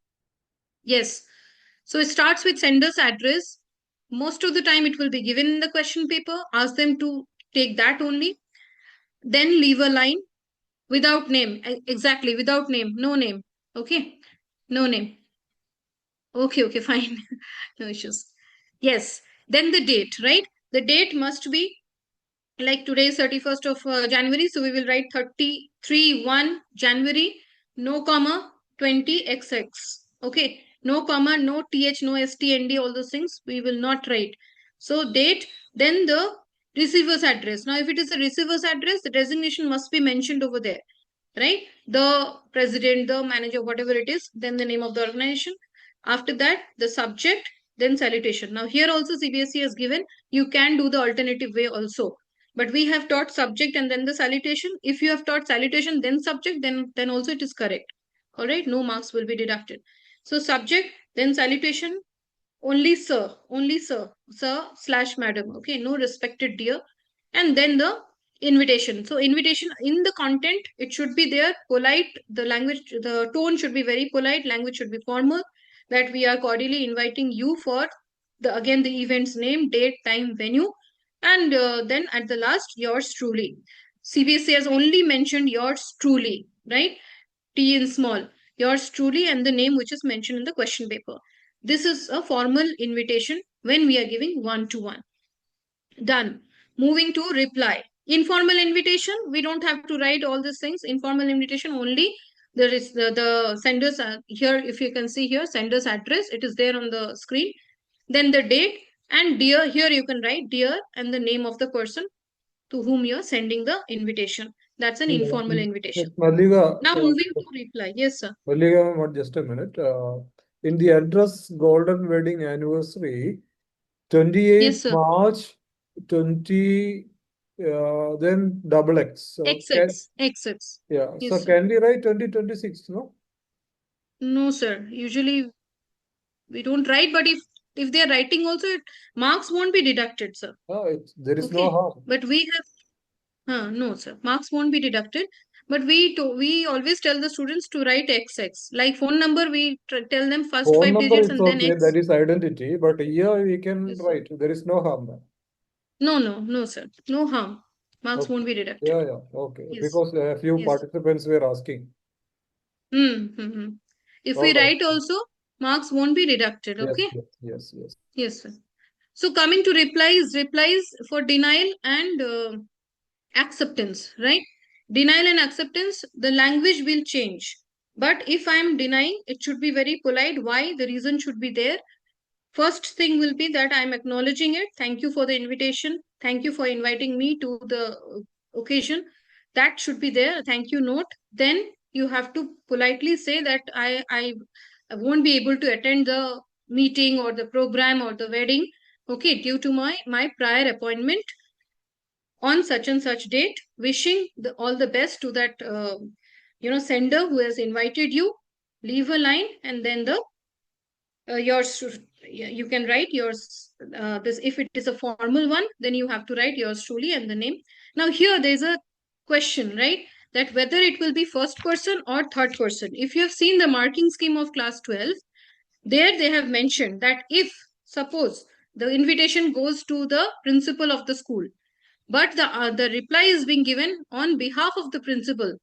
Yes. So it starts with sender's address. Most of the time it will be given in the question paper. Ask them to take that only. Then leave a line without name. Exactly, without name. No name. Okay. No name. Okay, fine. No issues. Yes. Then the date, right? The date must be like today is 31st of January, so we will write 33/1 January, no comma 20XX. Okay, no comma, no th, no stnd, all those things we will not write. So date, then the receiver's address. Now if it is a receiver's address, the designation must be mentioned over there, right? The president, the manager, whatever it is, then the name of the organization. After that, the subject, then salutation. Now here also CBSE has given, you can do the alternative way also, but we have taught subject and then the salutation. If you have taught salutation then subject, then also it is correct. All right, no marks will be deducted. So subject, then salutation, only sir, sir / madam. Okay, no respected dear. And then the invitation. So invitation, in the content it should be there polite, the language, the tone should be very polite, language should be formal, that we are cordially inviting you for the, again, the event's name, date, time, venue, and then at the last, yours truly. CBSE has only mentioned yours truly, right? T in small, yours truly, and the name which is mentioned in the question paper. This is a formal invitation when we are giving one-to-one. Done. Moving to reply. Informal invitation, we don't have to write all these things. Informal invitation only. There is the sender's here, if you can see here, sender's address, it is there on the screen. Then the date, and dear, here you can write dear and the name of the person to whom you are sending the invitation. That's an informal invitation. Mallika, Now moving to reply. Yes, sir. Mallika, just a minute. In the address golden wedding anniversary, 28th Yes, sir. March 20, then double X. So XX. yeah. Yes, So sir. can we write 2026? No. No, sir. Usually we don't write, but if they are writing also, marks won't be deducted, sir. There is no Okay. harm. But we have, no, sir. Marks won't be deducted. But we always tell the students to write XX. Like phone number, we tell them first Phone 5 number digits is and then okay. X. That is identity. But here we can Yes, sir. write. There is no harm there. No, sir. No harm. Marks Okay. won't be deducted. Yeah. Okay. Yes. Because a few Yes. participants were asking. If All we right. write also, marks won't be deducted. Okay. Yes. Yes, sir. So coming to replies for denial and acceptance, right? Denial and acceptance, the language will change. But if I am denying, it should be very polite. Why? The reason should be there. First thing will be that I am acknowledging it. Thank you for the invitation. Thank you for inviting me to the occasion. That should be there. Thank you note. Then you have to politely say that I won't be able to attend the meeting or the program or the wedding, okay, due to my prior appointment on such and such date. Wishing all the best to that sender who has invited you. Leave a line, and then the yours, you can write yours, this, if it is a formal one, then you have to write yours truly and the name. Now here there is a question, right, that whether it will be first person or third person. If you have seen the marking scheme of class 12, there they have mentioned that if suppose the invitation goes to the principal of the school, but the reply is being given on behalf of the principal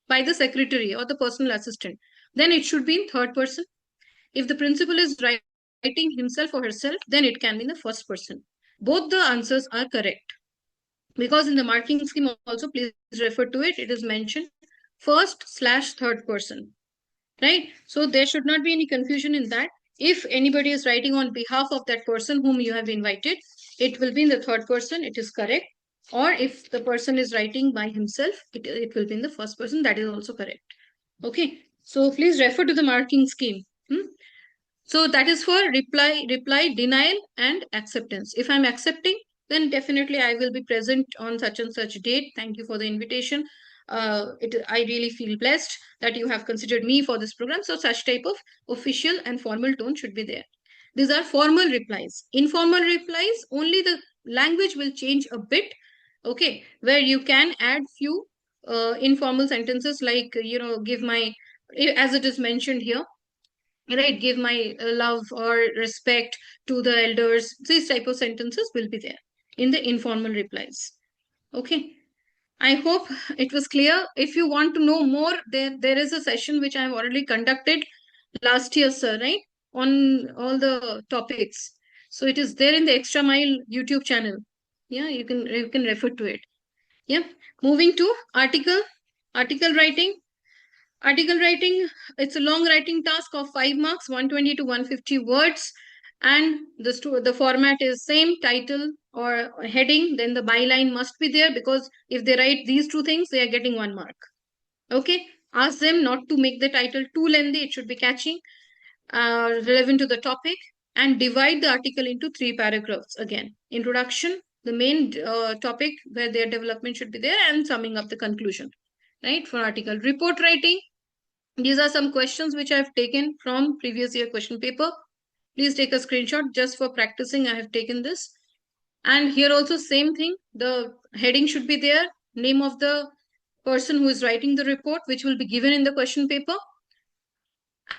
by the secretary or the personal assistant, then it should be in third person. If the principal is writing himself or herself, then it can be in the first person. Both the answers are correct, because in the marking scheme also, please refer to it, it is mentioned first/third person, right? So there should not be any confusion in that. If anybody is writing on behalf of that person whom you have invited, it will be in the third person, it is correct. Or if the person is writing by himself, it will be in the first person, that is also correct. Okay, so please refer to the marking scheme. So that is for reply, denial, and acceptance. If I'm accepting, then definitely I will be present on such and such date. Thank you for the invitation. I really feel blessed that you have considered me for this program. So such type of official and formal tone should be there. These are formal replies. Informal replies, only the language will change a bit. Okay, where you can add few informal sentences like, give my, as it is mentioned here, right, give my love or respect to the elders. These type of sentences will be there in the informal replies. Okay, I hope it was clear. If you want to know more, there is a session which I have already conducted last year, sir, right, on all the topics. So it is there in the Extra Mile YouTube channel. Yeah, you can refer to it. Yeah. Moving to article writing. Article writing, it's a long writing task of 5 marks, 120 to 150 words. And the format is same, title or heading. Then the byline must be there, because if they write these two things, they are getting 1 mark. Okay. Ask them not to make the title too lengthy. It should be catchy, relevant to the topic, and divide the article into 3 paragraphs. Again, introduction, the main topic where their development should be there, and summing up the conclusion, right? For article. Report writing, these are some questions which I have taken from previous year question paper. Please take a screenshot. Just for practicing, I have taken this. And here also same thing. The heading should be there. Name of the person who is writing the report, which will be given in the question paper.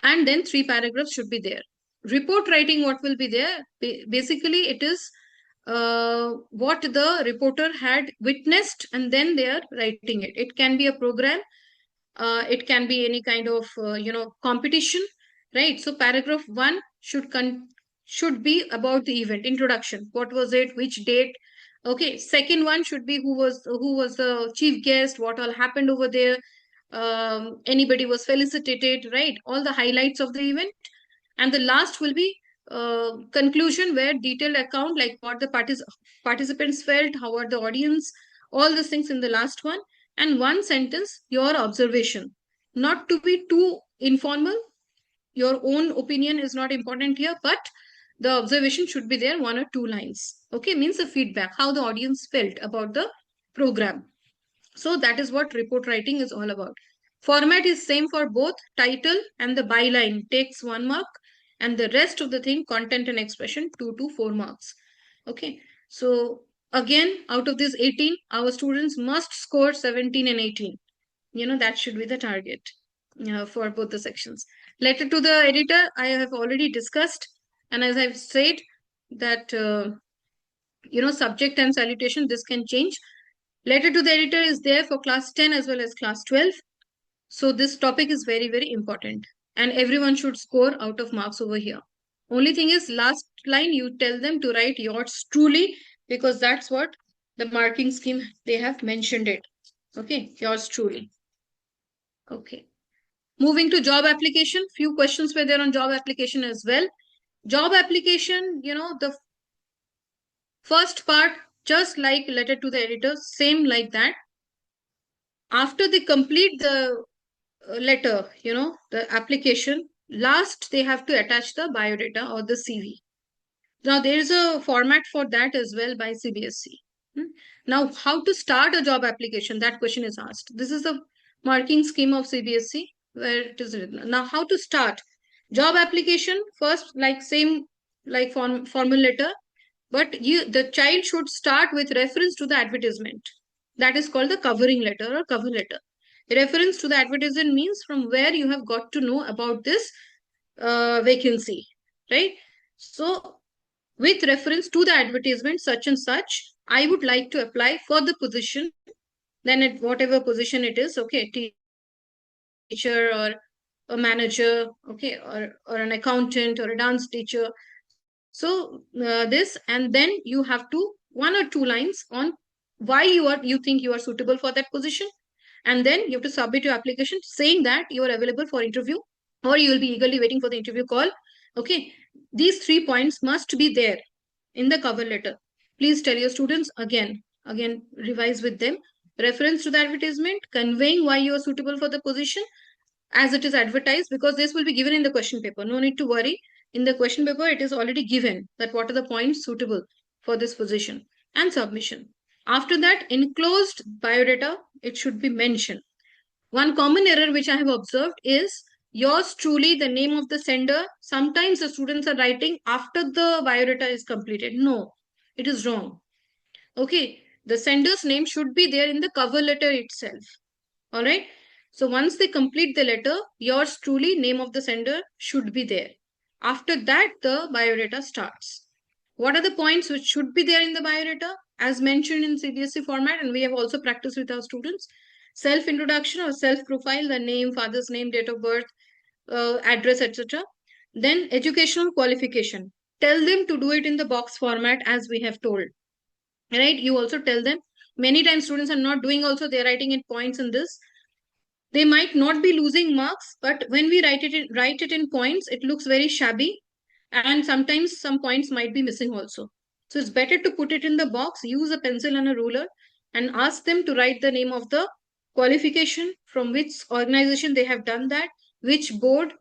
And then 3 paragraphs should be there. Report writing, what will be there? Basically, it is what the reporter had witnessed, and then they are writing it. It can be a program. It can be any kind of competition, right? So paragraph 1 should be about the event, introduction. What was it? Which date? Okay. Second one should be who was the chief guest, what all happened over there, anybody was felicitated, right? All the highlights of the event. And the last will be conclusion, where detailed account, like what the participants felt, how are the audience, all these things in the last one. And 1 sentence, your observation, not to be too informal. Your own opinion is not important here, but the observation should be there, 1 or 2 lines. Okay, means the feedback, how the audience felt about the program. So that is what report writing is all about. Format is same for both. Title and the byline takes 1 mark, and the rest of the thing, content and expression, 2 to 4 marks. Okay, so again, out of this 18, our students must score 17 and 18. That should be the target for both the sections. Letter to the editor, I have already discussed, and as I've said that subject and salutation, this can change. Letter to the editor is there for class 10 as well as class 12. So this topic is very, very important, and everyone should score out of marks over here. Only thing is, last line you tell them to write yours truly, because that's what the marking scheme, they have mentioned it. Okay, yours truly. Okay. Moving to job application, few questions were there on job application as well. Job application, the first part, just like letter to the editor, same like that. After they complete the letter, the application, last they have to attach the biodata or the CV. Now there is a format for that as well by CBSE. Now, how to start a job application? That question is asked. This is the marking scheme of CBSE where it is written. Now, how to start job application? First, same like formal letter, but the child should start with reference to the advertisement. That is called the covering letter or cover letter. Reference to the advertisement means from where you have got to know about this vacancy, right? So with reference to the advertisement, such and such, I would like to apply for the position. Then whatever position it is, okay, teacher or a manager, okay, or an accountant or a dance teacher. So this, and then you have to 1 or 2 lines on why you think you are suitable for that position. And then you have to submit your application saying that you are available for interview, or you will be eagerly waiting for the interview call. Okay, these 3 points must be there in the cover letter. Please tell your students again, revise with them. Reference to the advertisement, conveying why you are suitable for the position as it is advertised, because this will be given in the question paper. No need to worry. In the question paper, it is already given that what are the points suitable for this position, and submission. After that, enclosed biodata, it should be mentioned. One common error which I have observed is yours truly, the name of the sender. Sometimes the students are writing after the biodata is completed. No, it is wrong. Okay, the sender's name should be there in the cover letter itself. All right. So once they complete the letter, yours truly, name of the sender should be there. After that, the biodata starts. What are the points which should be there in the biodata? As mentioned in CBSE format, and we have also practiced with our students. Self-introduction or self-profile, the name, father's name, date of birth, address, etc. Then educational qualification. Tell them to do it in the box format as we have told. right? You also tell them. Many times students are not doing also, they're writing in points in this. They might not be losing marks, but when we write it in points, it looks very shabby, and sometimes some points might be missing also. So it's better to put it in the box, use a pencil and a ruler, and ask them to write the name of the qualification, from which organization they have done that, which board,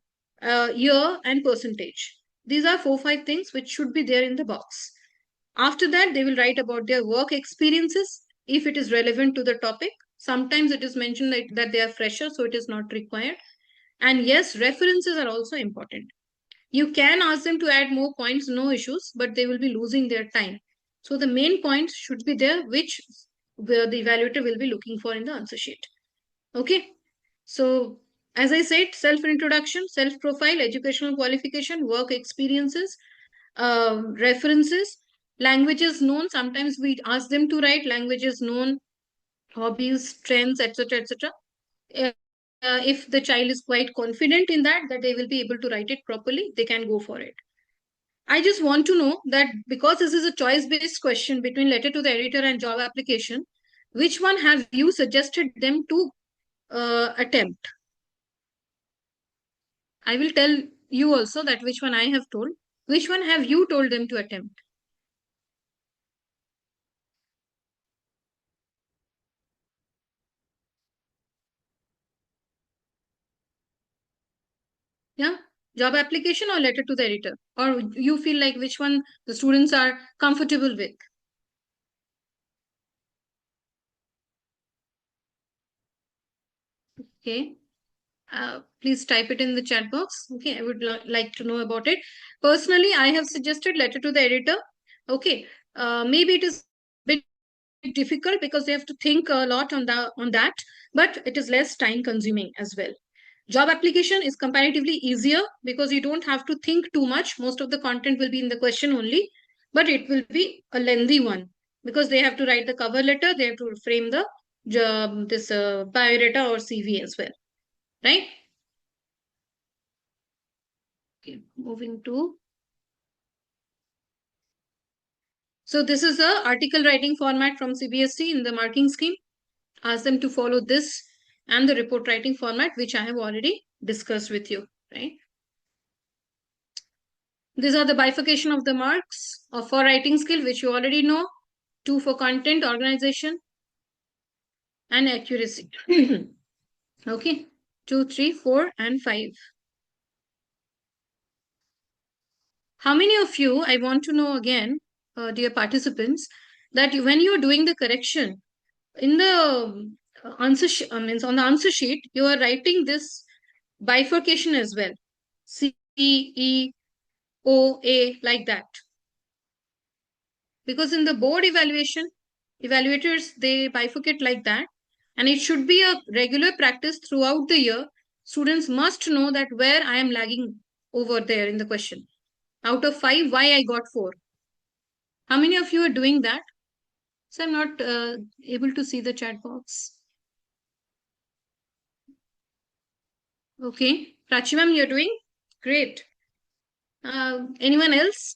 year, and percentage. These are 4-5 things which should be there in the box. After that, they will write about their work experiences if it is relevant to the topic. Sometimes it is mentioned that they are fresher, so it is not required. And yes, references are also important. You can ask them to add more points, no issues, but they will be losing their time. So the main points should be there, which the evaluator will be looking for in the answer sheet. Okay. So as I said, self-introduction, self-profile, educational qualification, work experiences, references, languages known. Sometimes we ask them to write languages known, hobbies, strengths, etc., etc. If the child is quite confident in that they will be able to write it properly, they can go for it. I just want to know that because this is a choice-based question between letter to the editor and job application, which one have you suggested them to attempt? I will tell you also that which one I have told. Which one have you told them to attempt? Yeah, job application or letter to the editor, or you feel like which one the students are comfortable with? Okay, please type it in the chat box. Okay, I would like to know about it. Personally, I have suggested letter to the editor. Okay, maybe it is a bit difficult because they have to think a lot on that, but it is less time consuming as well. Job application is comparatively easier because you don't have to think too much. Most of the content will be in the question only, but it will be a lengthy one because they have to write the cover letter, they have to frame the this biodata or CV as well, right? Okay, moving to. So this is the article writing format from CBSE in the marking scheme. Ask them to follow this and the report writing format, which I have already discussed with you, right? These are the bifurcation of the marks for writing skill, which you already know. 2 for content, organization, and accuracy. Okay, 2, 3, 4, and 5. How many of you, I want to know again, dear participants, that when you are doing the correction, in the means on the answer sheet, you are writing this bifurcation as well. C, E, O, A, like that. Because in the board evaluation, evaluators, they bifurcate like that, and it should be a regular practice throughout the year. Students must know that where I am lagging over there in the question. Out of 5, why I got 4. How many of you are doing that? So I'm not able to see the chat box. Okay, Prachi ma'am, you're doing great. Anyone else?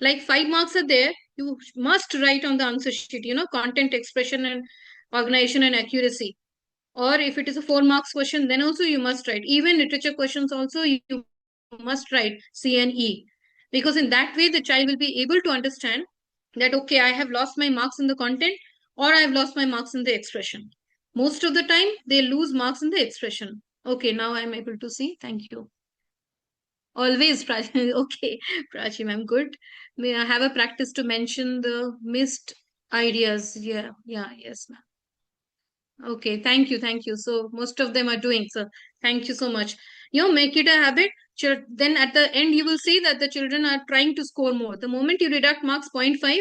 Like 5 marks are there, you must write on the answer sheet, content, expression, and organization and accuracy. Or if it is a 4 marks question, then also you must write. Even literature questions also you must write C and E. Because in that way, the child will be able to understand that, okay, I have lost my marks in the content or I have lost my marks in the expression. Most of the time, they lose marks in the expression. Okay, now I'm able to see. Thank you. Always, Prachi. Okay, Prachi ma'am, good. May I have a practice to mention the missed ideas? Yeah, yes, ma'am. Okay, thank you, thank you. So most of them are doing. So thank you so much. Make it a habit. Then at the end, you will see that the children are trying to score more. The moment you deduct marks 0.5,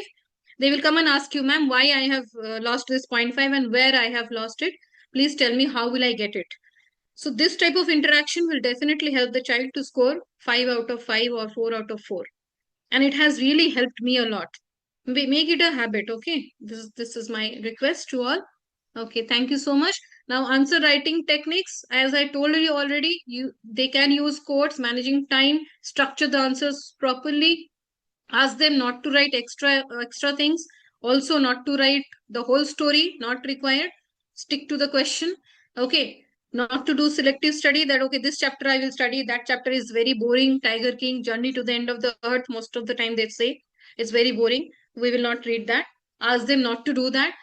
they will come and ask you, ma'am, why I have lost this 0.5 and where I have lost it. Please tell me how will I get it. So this type of interaction will definitely help the child to score 5 out of 5 or 4 out of 4. And it has really helped me a lot. Make it a habit, okay? This is my request to all. Okay, thank you so much. Now, answer writing techniques, as I told you already, they can use quotes, managing time, structure the answers properly, Ask them not to write extra things. Also, not to write the whole story, not required. Stick to the question. Okay. Not to do selective study that, okay, this chapter I will study, that chapter is very boring. Tiger King, Journey to the End of the Earth, most of the time they say it's very boring. We will not read that. Ask them not to do that.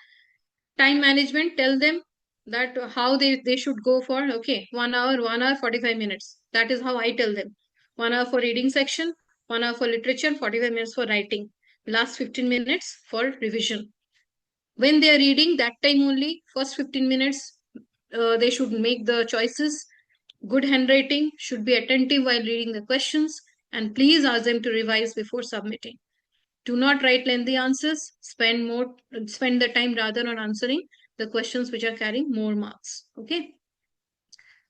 Time management, tell them that how they should go for, okay, 1 hour 45 minutes. That is how I tell them. 1 hour for reading section, 1 hour for literature, 45 minutes for writing, last 15 minutes for revision. When they are reading, that time only, first 15 minutes, they should make the choices. Good handwriting, should be attentive while reading the questions, and please ask them to revise before submitting. Do not write lengthy answers. Spend the time rather on answering the questions which are carrying more marks. Okay.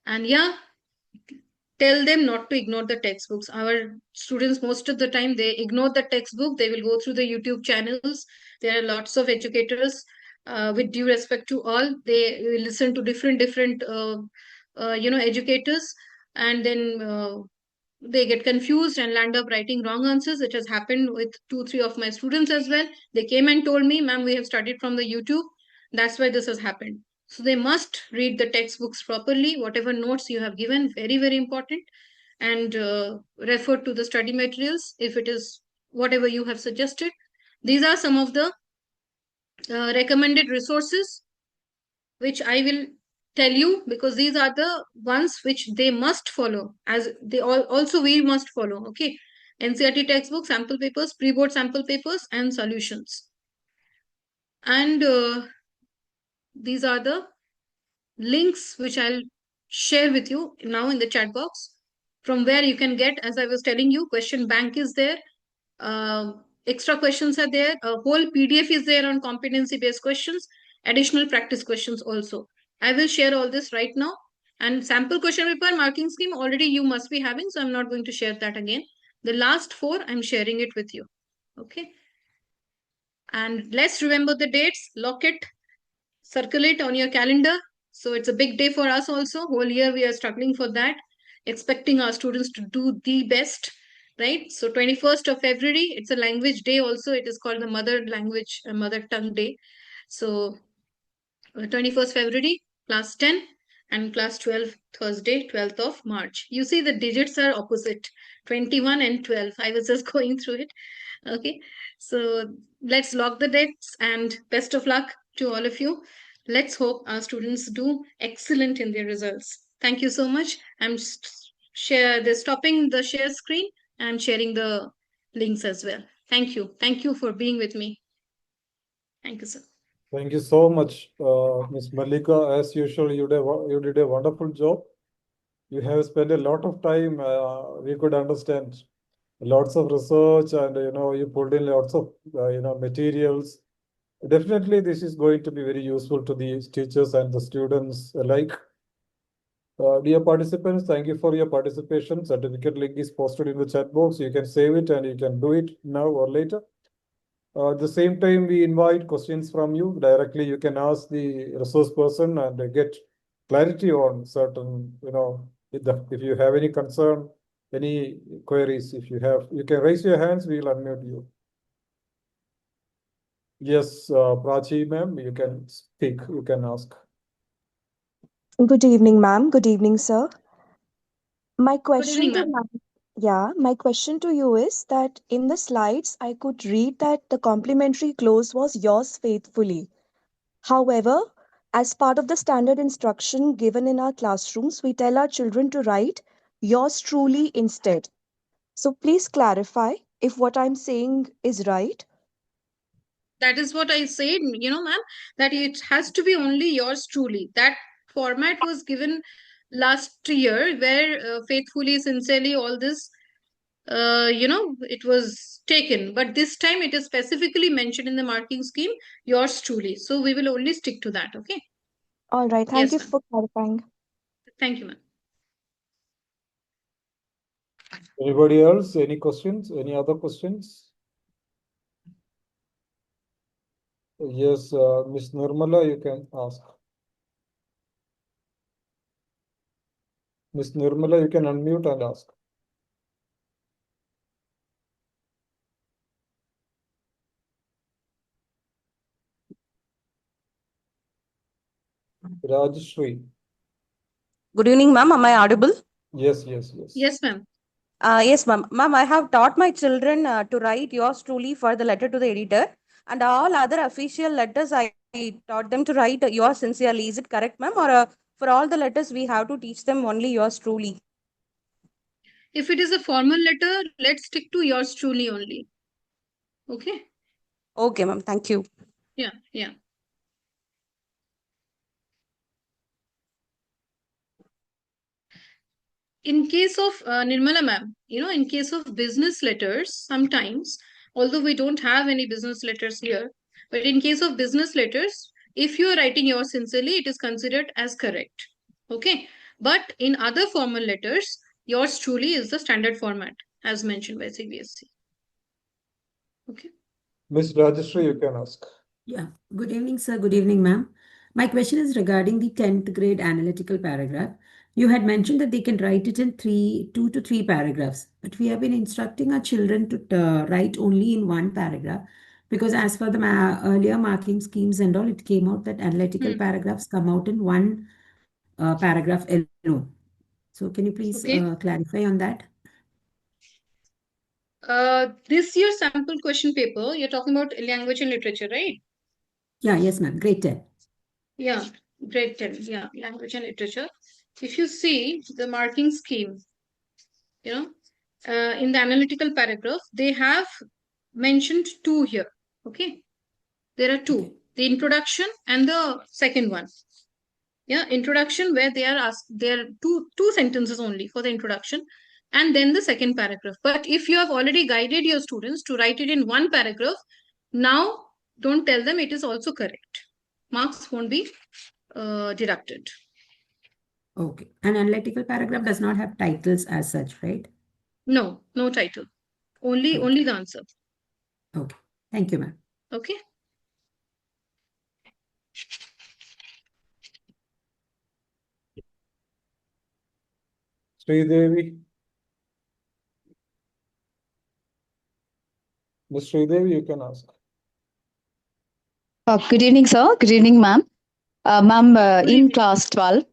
And yeah, tell them not to ignore the textbooks. Our students, most of the time, they ignore the textbook. They will go through the YouTube channels. There are lots of educators. With due respect to all, they will listen to different educators, and then they get confused and land up writing wrong answers. It has happened with 2 3 of my students as well. They came and told me, ma'am, we have studied from the YouTube, that's why this has happened. So they must read the textbooks properly, whatever notes you have given, very very important. And refer to the study materials if it is whatever you have suggested. These are some of the recommended resources which I will tell you, because these are the ones which they must follow, as they all also we must follow. Okay. NCERT textbook, sample papers, pre-board sample papers, and solutions. And these are the links which I'll share with you now in the chat box, from where you can get, as I was telling you, question bank is there. Extra questions are there. A whole PDF is there on competency based questions, additional practice questions also. I will share all this right now. And sample question paper marking scheme already you must be having, so I'm not going to share that again. The last 4, I'm sharing it with you. Okay. And let's remember the dates, lock it, circle it on your calendar. So it's a big day for us also. Whole year we are struggling for that, expecting our students to do the best, right? So 21st of February, it's a language day also. It is called the mother language, mother tongue day. So 21st February, class 10, and class 12, Thursday, 12th of March. You see the digits are opposite, 21 and 12. I was just going through it. Okay, so let's lock the dates, and best of luck to all of you. Let's hope our students do excellent in their results. Thank you so much. I'm stopping the share screen. I'm sharing the links as well. Thank you. Thank you for being with me. Thank you, sir. Thank you so much, Ms. Malika. As usual, you did a wonderful job. You have spent a lot of time. We could understand lots of research, and you pulled in lots of materials. Definitely, this is going to be very useful to the teachers and the students alike. Dear participants, thank you for your participation. Certificate link is posted in the chat box. You can save it and you can do it now or later. At the same time, we invite questions from you directly. You can ask the resource person and get clarity on certain, if you have any concern, any queries, if you have, you can raise your hands, we will unmute you. Yes, Prachi ma'am, you can speak, you can ask. Good evening, ma'am. Good evening, sir. My question evening, to ma'am. my question to you is that in the slides, I could read that the complimentary close was yours faithfully. However, as part of the standard instruction given in our classrooms, we tell our children to write yours truly instead. So please clarify if what I'm saying is right. That is what I said, ma'am, that it has to be only yours truly. That format was given last year, where faithfully, sincerely, all this, it was taken. But this time it is specifically mentioned in the marking scheme, yours truly. So we will only stick to that. Okay. All right. Thank Yes, you ma'am. for clarifying. Thank you, ma'am. Anybody else? Any questions? Any other questions? Yes, Ms. Nirmala, you can ask. Ms. Nirmala, you can unmute and ask. Rajshri. Good evening, ma'am. Am I audible? Yes. Yes, ma'am. Yes, ma'am. Ma'am, I have taught my children to write yours truly for the letter to the editor, and all other official letters I taught them to write yours sincerely. Is it correct, ma'am? Or for all the letters we have to teach them only yours truly? If it is a formal letter, let's stick to yours truly only. Okay. Okay, ma'am. Thank you. Yeah. In case of Nirmala ma'am, in case of business letters, sometimes, although we don't have any business letters here, but in case of business letters, if you are writing yours sincerely, it is considered as correct. Okay. But in other formal letters, yours truly is the standard format as mentioned by CBSE. Okay. Miss Rajshri, you can ask. Yeah. Good evening, sir. Good evening, ma'am. My question is regarding the 10th grade analytical paragraph. You had mentioned that they can write it in 2 to 3 paragraphs, but we have been instructing our children to write only in 1 paragraph because as per the earlier marking schemes and all, it came out that analytical paragraphs come out in 1 paragraph alone. So can you please clarify on that? This year's sample question paper, you're talking about language and literature, right? Yeah, yes, ma'am. Grade 10. Yeah, grade 10. Yeah, language and literature. If you see the marking scheme, in the analytical paragraph, they have mentioned 2 here. Okay. There are 2. Okay. The introduction and the second one. Yeah, introduction where they are asked, there are two sentences only for the introduction and then the second paragraph. But if you have already guided your students to write it in 1 paragraph, now don't tell them it is also correct. Marks won't be deducted. Okay. An analytical paragraph does not have titles as such, right? No title. Only the answer. Okay. Thank you, ma'am. Okay. Sridevi. Miss Sridevi, you can ask. Good evening, sir. Good evening, ma'am. Ma'am, Good in evening. class 12,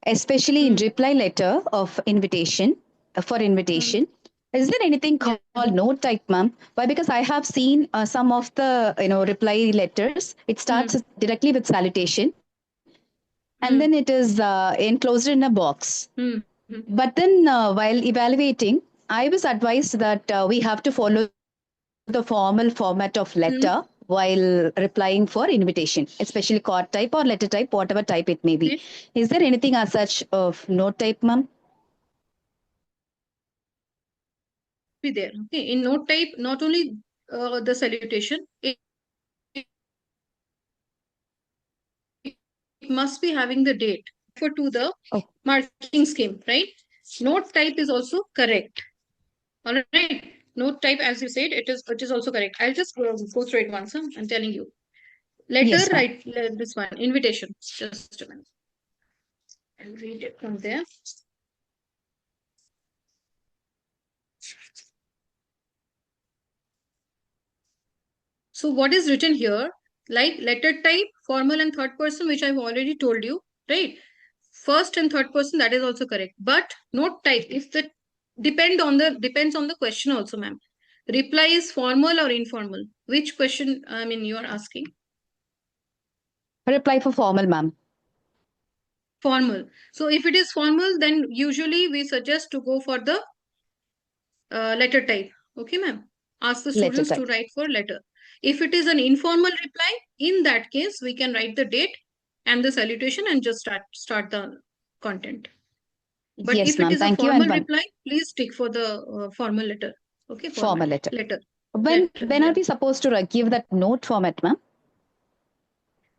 especially in reply letter of invitation, for invitation, is there anything called note type, ma'am? Why? Because I have seen some of the reply letters. It starts directly with salutation, and then it is enclosed in a box. But then while evaluating, I was advised that we have to follow the formal format of letter while replying for invitation, especially chord type or letter type, whatever type it may be. Is there anything as such of note type, ma'am? Be there. Okay. In note type, not only the salutation, it must be having the date for to the marking scheme, right? Note type is also correct. All right. Note type, as you said, it is also correct. I'll just go through it once. I'm telling you. Letter, Yes, ma'am. right? This one, invitation. Just a minute. I'll read it from there. So what is written here? Like letter type, formal and third person, which I've already told you, right? First and third person, that is also correct. But note type, if the depends on the question also, ma'am. Reply is formal or informal? Which question, you are asking? Reply for formal, ma'am. Formal. So if it is formal, then usually we suggest to go for the letter type. Okay, ma'am. Ask the Letter students type. to write for letter. If it is an informal reply, in that case, we can write the date and the salutation and just start the content. But Yes, if it ma'am. is a Thank you. formal And one reply, please stick for the formal letter. Okay, formal letter. Letter. When Letter, are we supposed to give that note format, ma'am?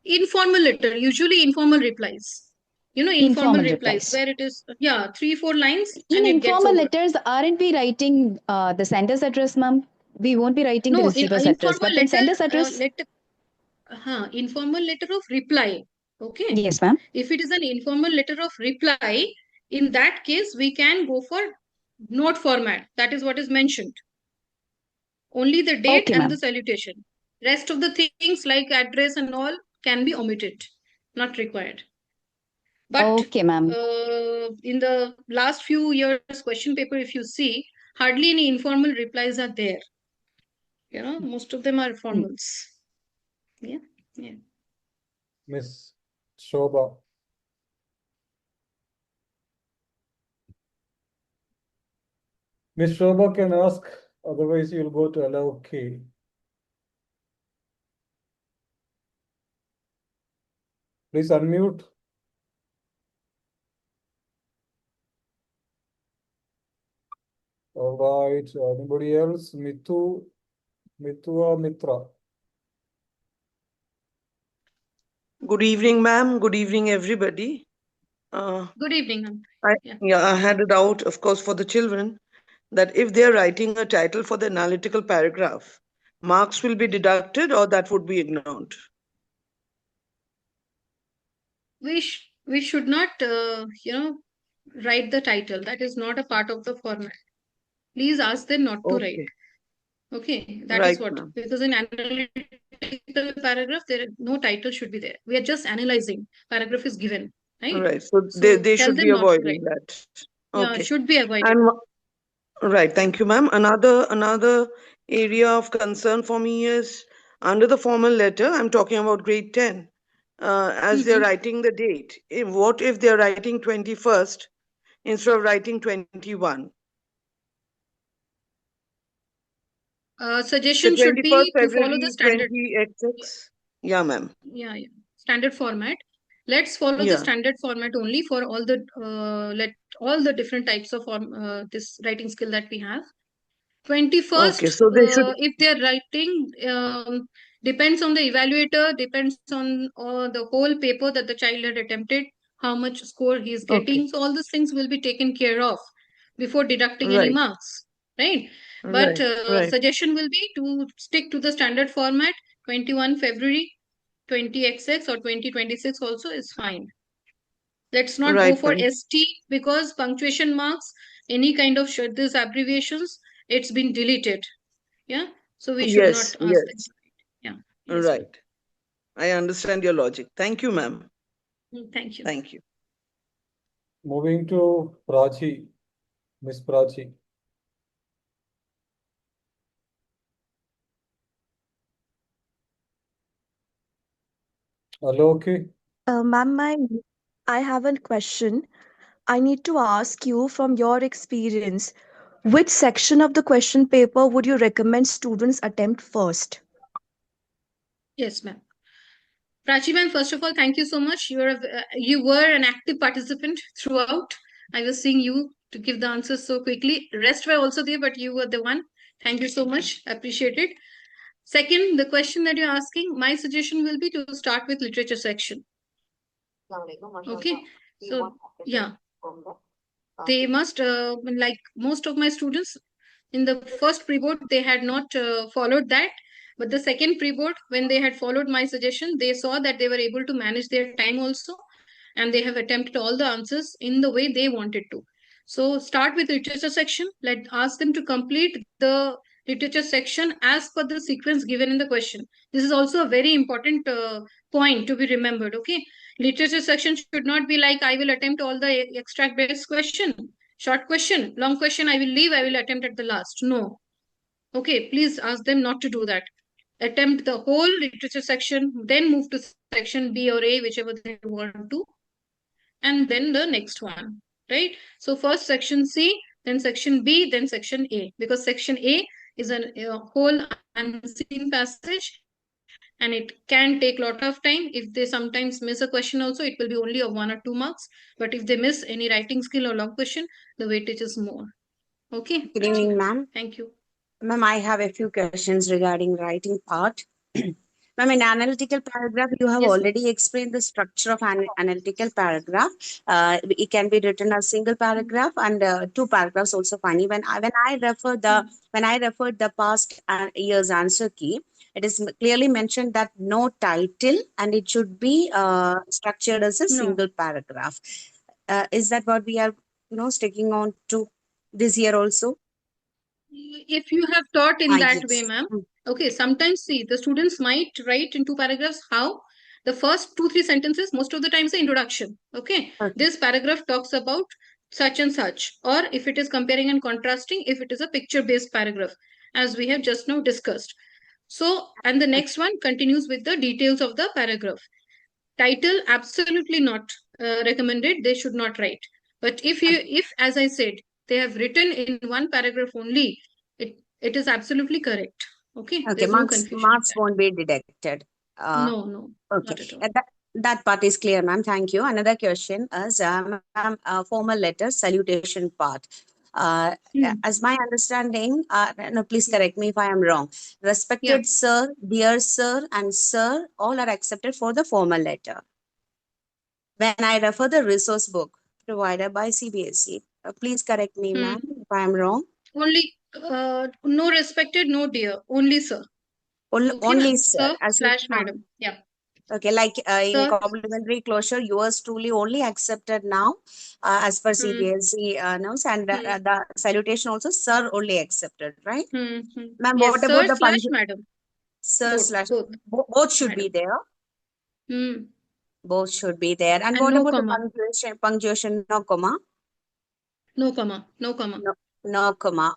Informal letter, usually informal replies. Informal replies replies. where it is 3-4 lines In and it gets informal over. letters, aren't we writing the sender's address, ma'am? We won't be writing the No, in receiver's address, informal but then sender's address. Informal letter of reply. Okay. Yes, ma'am. If it is an informal letter of reply, in that case, we can go for note format. That is what is mentioned. Only the date Okay, and ma'am. the salutation. Rest of the things like address and all can be omitted. Not required. But Okay, ma'am. in the last few years question paper, if you see, hardly any informal replies are there. Most of them are formals. Yeah. Miss Shobha. Miss Shobha can ask, otherwise you'll go to allow K. Please unmute. All right, anybody else? Mithua Mitra. Good evening, ma'am. Good evening, everybody. Good evening, ma'am. I had a doubt, of course, for the children that if they're writing a title for the analytical paragraph, marks will be deducted or that would be ignored. We should not, write the title. That is not a part of the format. Please ask them not to write. Okay, that is what. Because in analytical paragraph, no title should be there. We are just analyzing. Paragraph is given, right? Right. So they should be avoiding that. Okay. Yeah, should be avoided. And right. Thank you, ma'am. Another area of concern for me is under the formal letter. I'm talking about grade 10. As they're writing the date, what if they're writing 21st instead of writing 21? Suggestion should be to follow the standard. 20XX. Yeah, ma'am. Yeah. Standard format. Let's follow the standard format only for all the all the different types of this writing skill that we have. 21st. Okay, so they should. If they are writing, depends on the evaluator. Depends on the whole paper that the child had attempted. How much score he is getting. So all these things will be taken care of before deducting any marks, right? But suggestion will be to stick to the standard format. 21 February, 20XX or 2026 also is fine. Let's not go for ST because punctuation marks, any kind of these abbreviations, it's been deleted. Yeah. So we should not ask them. Yeah. Yes, right. I understand your logic. Thank you, ma'am. Thank you. Thank you. Moving to Prachi, Miss Prachi. Hello, okay. Ma'am, I have a question. I need to ask you from your experience, which section of the question paper would you recommend students attempt first? Yes, ma'am. Prachi ma'am, first of all, thank you so much. You were an active participant throughout. I was seeing you to give the answers so quickly. Rest were also there, but you were the one. Thank you so much. Appreciate it. Second, the question that you're asking, my suggestion will be to start with literature section. Okay. So, yeah. They must, like most of my students, in the first pre-board, they had not followed that. But the second pre-board, when they had followed my suggestion, they saw that they were able to manage their time also. And they have attempted all the answers in the way they wanted to. So start with literature section. Ask them to complete the literature section as per the sequence given in the question. This is also a very important point to be remembered. Okay. Literature section should not be like, I will attempt all the extract based question, short question, long question, I will leave, I will attempt at the last. No. Okay. Please ask them not to do that. Attempt the whole literature section, then move to section B or A, whichever they want to. And then the next one, right? So first section C, then section B, then section A, because section A is a whole unseen passage and it can take a lot of time. If they sometimes miss a question also, it will be only of 1 or 2 marks. But if they miss any writing skill or long question, the weightage is more. Okay. Good evening, ma'am. Thank you. Ma'am, I have a few questions regarding writing part. Ma'am, in analytical paragraph, you have already explained the structure of an analytical paragraph. It can be written as single paragraph and 2 paragraphs also funny. When I referred the past year's answer key, it is clearly mentioned that no title and it should be structured as a single paragraph. Is that what we are sticking on to this year also? If you have taught in that way, ma'am. Okay, sometimes see the students might write in 2 paragraphs. How? The first 2-3 sentences, most of the time, is the introduction. Okay. Okay. This paragraph talks about such and such, or if it is comparing and contrasting, if it is a picture-based paragraph, as we have just now discussed. So, and the next one continues with the details of the paragraph. Title, absolutely not recommended. They should not write. But if, as I said, they have written in one paragraph only, it is absolutely correct. Okay, Okay, there's no marks confusion. marks won't be deducted. No, Okay, not at all. that part is clear, ma'am. Thank you. Another question is, ma'am, formal letter salutation part. As my understanding, no, please correct me if I am wrong. Respected sir, dear sir, and sir, all are accepted for the formal letter. When I refer the resource book provided by CBSE, please correct me, ma'am, if I am wrong. Only no respected, no dear, only sir. Okay, Only sir, / madam. Yeah. Okay, like in Sir. complimentary closure, yours truly only accepted now, as per CBSE norms, and the salutation also, sir only accepted, right? Ma'am, Yes, what sir about the / madam. sir Both. both should be there. Both should be there. And what no about comma. the punctuation? No comma. No comma. No comma. No comma.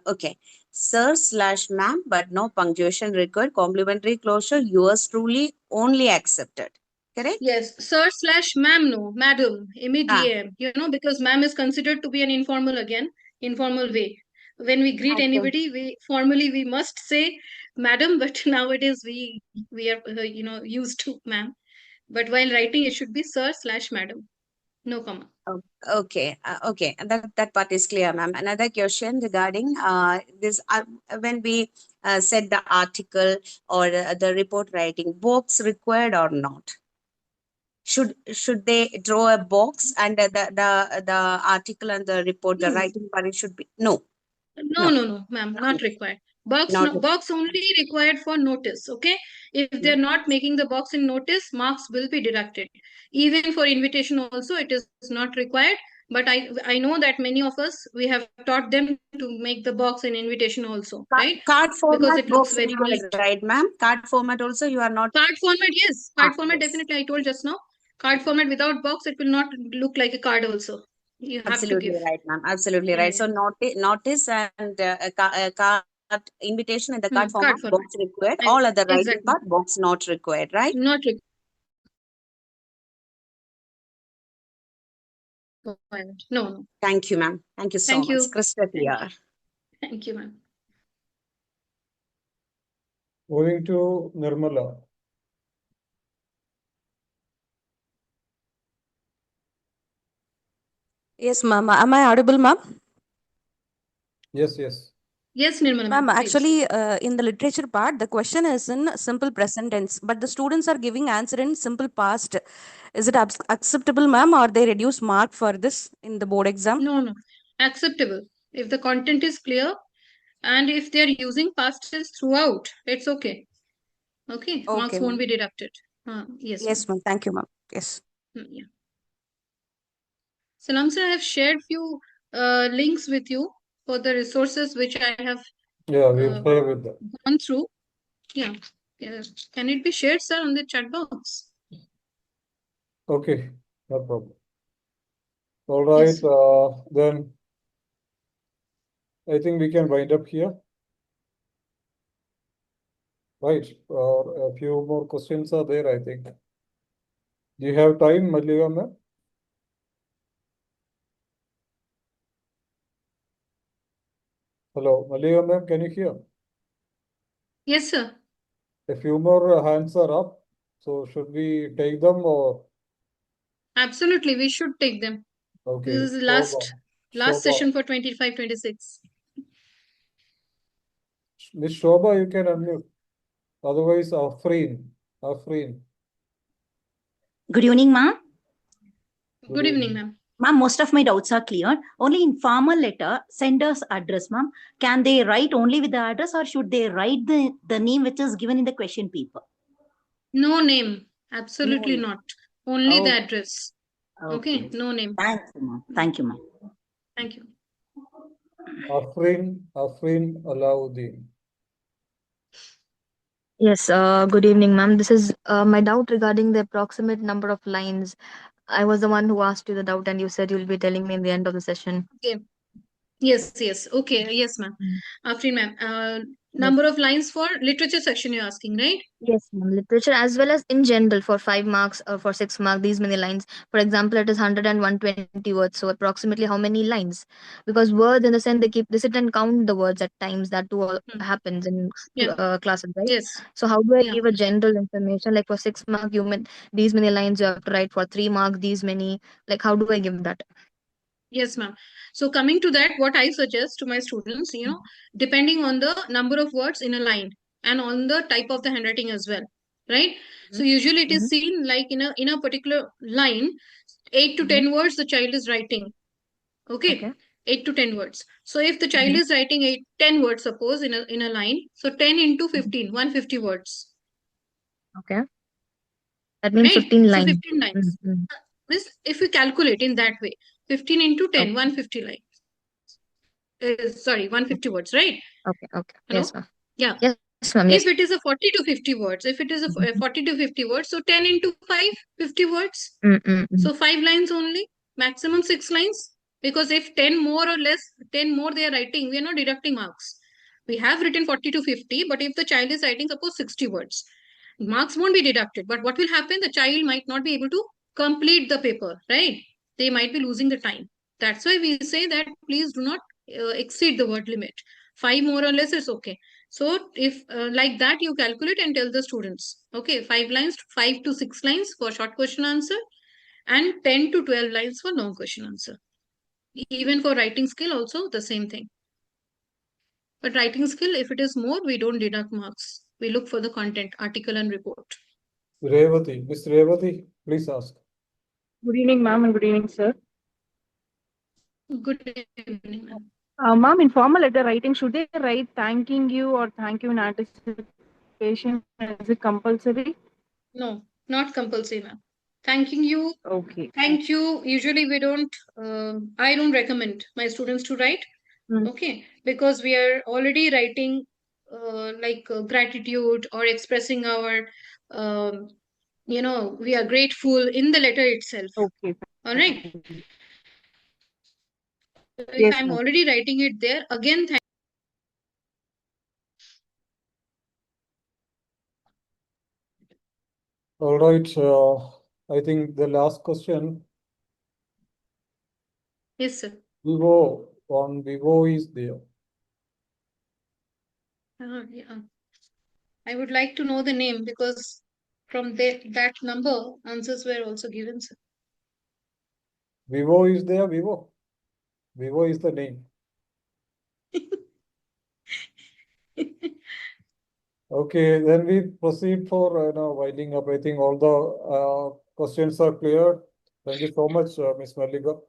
Okay. Sir / ma'am, but no punctuation required. Complimentary closure, yours truly only accepted. Correct? Yes, sir / ma'am, no, madam, MEDM, because ma'am is considered to be an informal way. When we greet anybody, we must say madam, but nowadays we are, used to ma'am. But while writing, it should be sir / madam, no comma. Okay, okay, that part is clear, ma'am. Another question regarding this, when we said the article or the report writing, box required or not? Should they draw a box and the article and the report, the writing part, it should be no. No, ma'am, not required. Box only required for notice. Okay, if they're not making the box in notice, marks will be deducted. Even for invitation also, it is not required. But I know that many of us, we have taught them to make the box in invitation also, right? Card format, because it looks box very neat. right, ma'am? Card format also you are not. Card format, yes. Card format, definitely. I told just now. Card format without box, it will not look like a card also. You have Absolutely to give. right, ma'am. Absolutely right. So notice and a card invitation in the card format, box required. All other writing part, box not required, right? Not required. No. Thank you, ma'am. Thank you so much. Crystal clear. Thank you, ma'am. Moving to Nirmala. Yes, ma'am. Am I audible, ma'am? Yes. Yes, Nirmala. Ma'am, actually, in the literature part, the question is in simple present tense, but the students are giving answer in simple past. Is it acceptable, ma'am, or they reduce mark for this in the board exam? No. Acceptable. If the content is clear and if they are using past tense throughout, it's okay. Okay. Marks won't be deducted. Yes, ma'am. Thank you, ma'am. Yes. Yeah. Salam sir, I have shared few links with you for the resources which I have we'll play with that. gone through. Yeah. Can it be shared, sir, on the chat box? Okay, no problem. All right, Yes. then I think we can wind up here. Right, a few more questions are there, I think. Do you have time, Mallika ma'am? Hello, Mallika ma'am, can you hear? Yes, sir. A few more hands are up. So should we take them or? Absolutely, we should take them. Okay. This is the last session for 25-26. Miss Shobha, you can unmute. Otherwise, Afreen. Good evening, ma'am. Good evening, ma'am. Ma'am, most of my doubts are clear. Only in formal letter, sender's address, ma'am. Can they write only with the address or should they write the name which is given in the question paper? No name. Absolutely not. Only the address. Okay. No name. Thank you, ma'am. Thank you, ma'am. Thank you. Afreen Alauddin. Yes, good evening, ma'am. This is my doubt regarding the approximate number of lines. I was the one who asked you the doubt, and you said you'll be telling me in the end of the session. Okay. Yes, yes. Okay. Yes, ma'am. Mm. Afrin, ma'am. Yes. Number of lines for literature section you're asking, right? Yes, ma'am. Literature as well as in general for 5 marks or for 6 marks, these many lines. For example, it is 100 and 120 words. So approximately how many lines? Because words in the sense they sit and count the words at times. That too all happens in Yeah. classes, right? Yes. So how do I Yeah. give a general information? Like for 6 mark, you meant these many lines you have to write. For 3 marks, these many. Like how do I give that? Yes, ma'am. So coming to that, what I suggest to my students, depending on the number of words in a line and on the type of the handwriting as well, right? So usually it is seen like in a particular line, 8 to 10 words the child is writing. Okay. 8 to 10 words. So if the child is writing 10 words, suppose in a line, so 10 into 15, 150 words. Okay. That means Right? 15 So lines. 15 lines. Means if we calculate in that way, 15 into 10, 150 lines. Sorry, 150 words, right? Okay. Hello? Yes, ma'am. Yeah. Yes, ma'am. Yes. If it is a 40 to 50 words, if it is a 40 to 50 words, so 10 into 5, 50 words. So 5 lines only, maximum 6 lines. Because if 10 more or less, 10 more they are writing, we are not deducting marks. We have written 40 to 50, but if the child is writing, suppose 60 words, marks won't be deducted. But what will happen? The child might not be able to complete the paper, right? They might be losing the time. That's why we say that please do not exceed the word limit. 5 more or less is okay. So if like that you calculate and tell the students, okay, 5 lines, 5 to 6 lines for short question answer and 10 to 12 lines for long question answer. Even for writing skill also the same thing. But writing skill, if it is more, we don't deduct marks. We look for the content, article and report. Revati, Miss Revati, please ask. Good evening, ma'am, and good evening, sir. Good evening, ma'am. Ma'am, in formal letter writing, should they write thanking you or thank you in anticipation? Is it compulsory? No, not compulsory, ma'am. Thanking you. Okay. Thank you. Usually we don't, I don't recommend my students to write. Okay. Because we are already writing gratitude or expressing our, we are grateful in the letter itself. Okay. All right. If Yes, I'm ma'am. already writing it there, again, All right. I think the last question. Yes, sir. Vivo is there. Yeah. I would like to know the name because from that number, answers were also given, sir. Vivo is there, Vivo. Vivo is the name. Okay, then we proceed for winding up. I think all the questions are clear. Thank you so much, Ms. Mallika.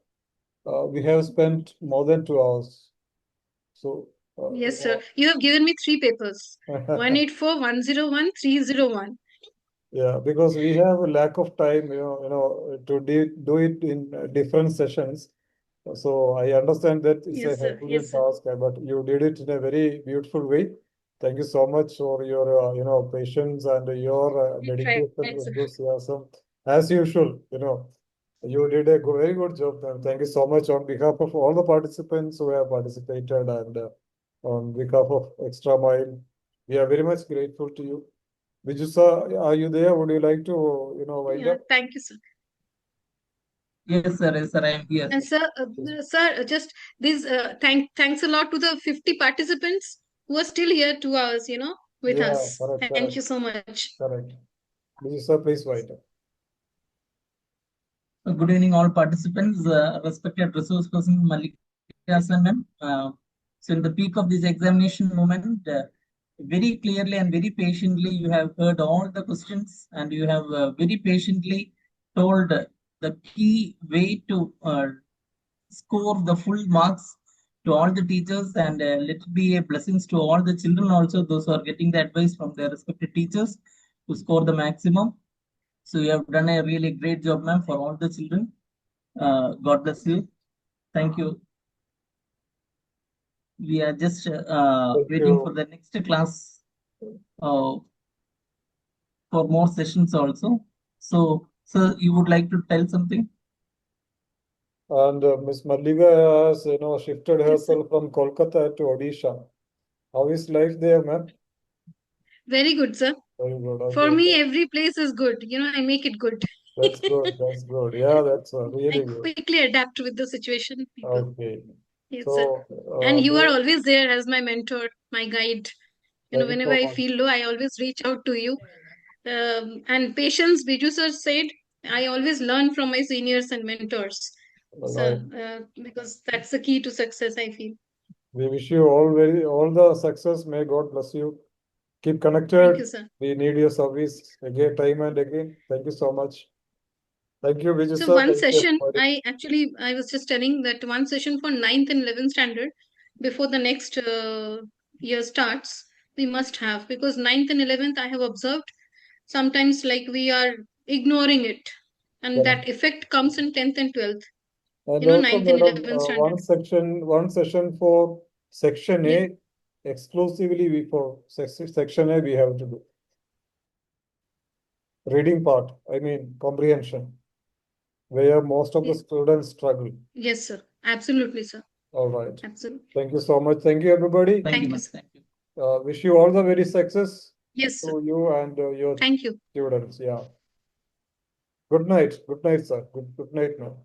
We have spent more than 2 hours. So Yes, sir. You have given me 3 papers. 184, 101, 301. yeah, because we have a lack of time, to do it in different sessions. So I understand that it's a Yes, sir. Herculean Yes, sir. task, but you did it in a very beautiful way. Thank you so much for your, patience and your We tried, dedication, sir. enthusiasm. As usual, you did a very good job, ma'am. Thank you so much on behalf of all the participants who have participated and on behalf of Extra Mile. We are very much grateful to you. Viju sir, are you there? Would you like to, wind Yeah, up? thank you, sir. Yes, sir, I am here. And sir, just this thanks a lot to the 50 participants who are still here 2 hours, with Yeah, us. correct, Thank you so much. correct. Viju sir, please wind up. Good evening, all participants. Respected resource person Mallika ma'am. So, in the peak of this examination moment, very clearly and very patiently, you have heard all the questions and you have very patiently told the key way to score the full marks to all the teachers, and let it be a blessings to all the children also, those who are getting the advice from their respected teachers to score the maximum. So you have done a really great job, ma'am, for all the children. God bless you. Thank you. We are just waiting for the next class. for more sessions also. So, sir, you would like to tell something? And Miss Mallika has, shifted Yes, sir. herself from Kolkata to Odisha. How is life there, ma'am? Very good, sir. Very good. For Okay. me, every place is good. I make it good. That's good. That's good. Yeah, that's I really good. quickly adapt with the situation. Okay. Yes, sir. So, And you are always there as my mentor, my guide. thank you Whenever so I much. feel low, I always reach out to you. And patience, Biju sir said, I always learn from my seniors and mentors. So, because that's the key to success, I feel. We wish you all the success. May God bless you. Keep connected. Thank you, sir. We need your service again, time and again. Thank you so much. Thank you, Vijay So sir. one Thank you, session, everybody. I was just telling that one session for 9th and 11th standard before the next year starts, we must have, because 9th and 11th I have observed sometimes like we are ignoring it, and Yeah. that effect comes in 10th and 12th. And 9th also, and madam, 11th standard. one session for section Yeah. A, exclusively for section A, we have to do. Reading part, I mean, comprehension, where most of the students struggle. Yes, sir. Absolutely, sir. All right. Absolutely. Thank you so much. Thank you, everybody. Thank you, you, ma'am. sir. Thank you. Wish you all the very success. Yes, sir. To you and your Thank you. students. Yeah. Good night. Good night, sir. Good night, ma'am.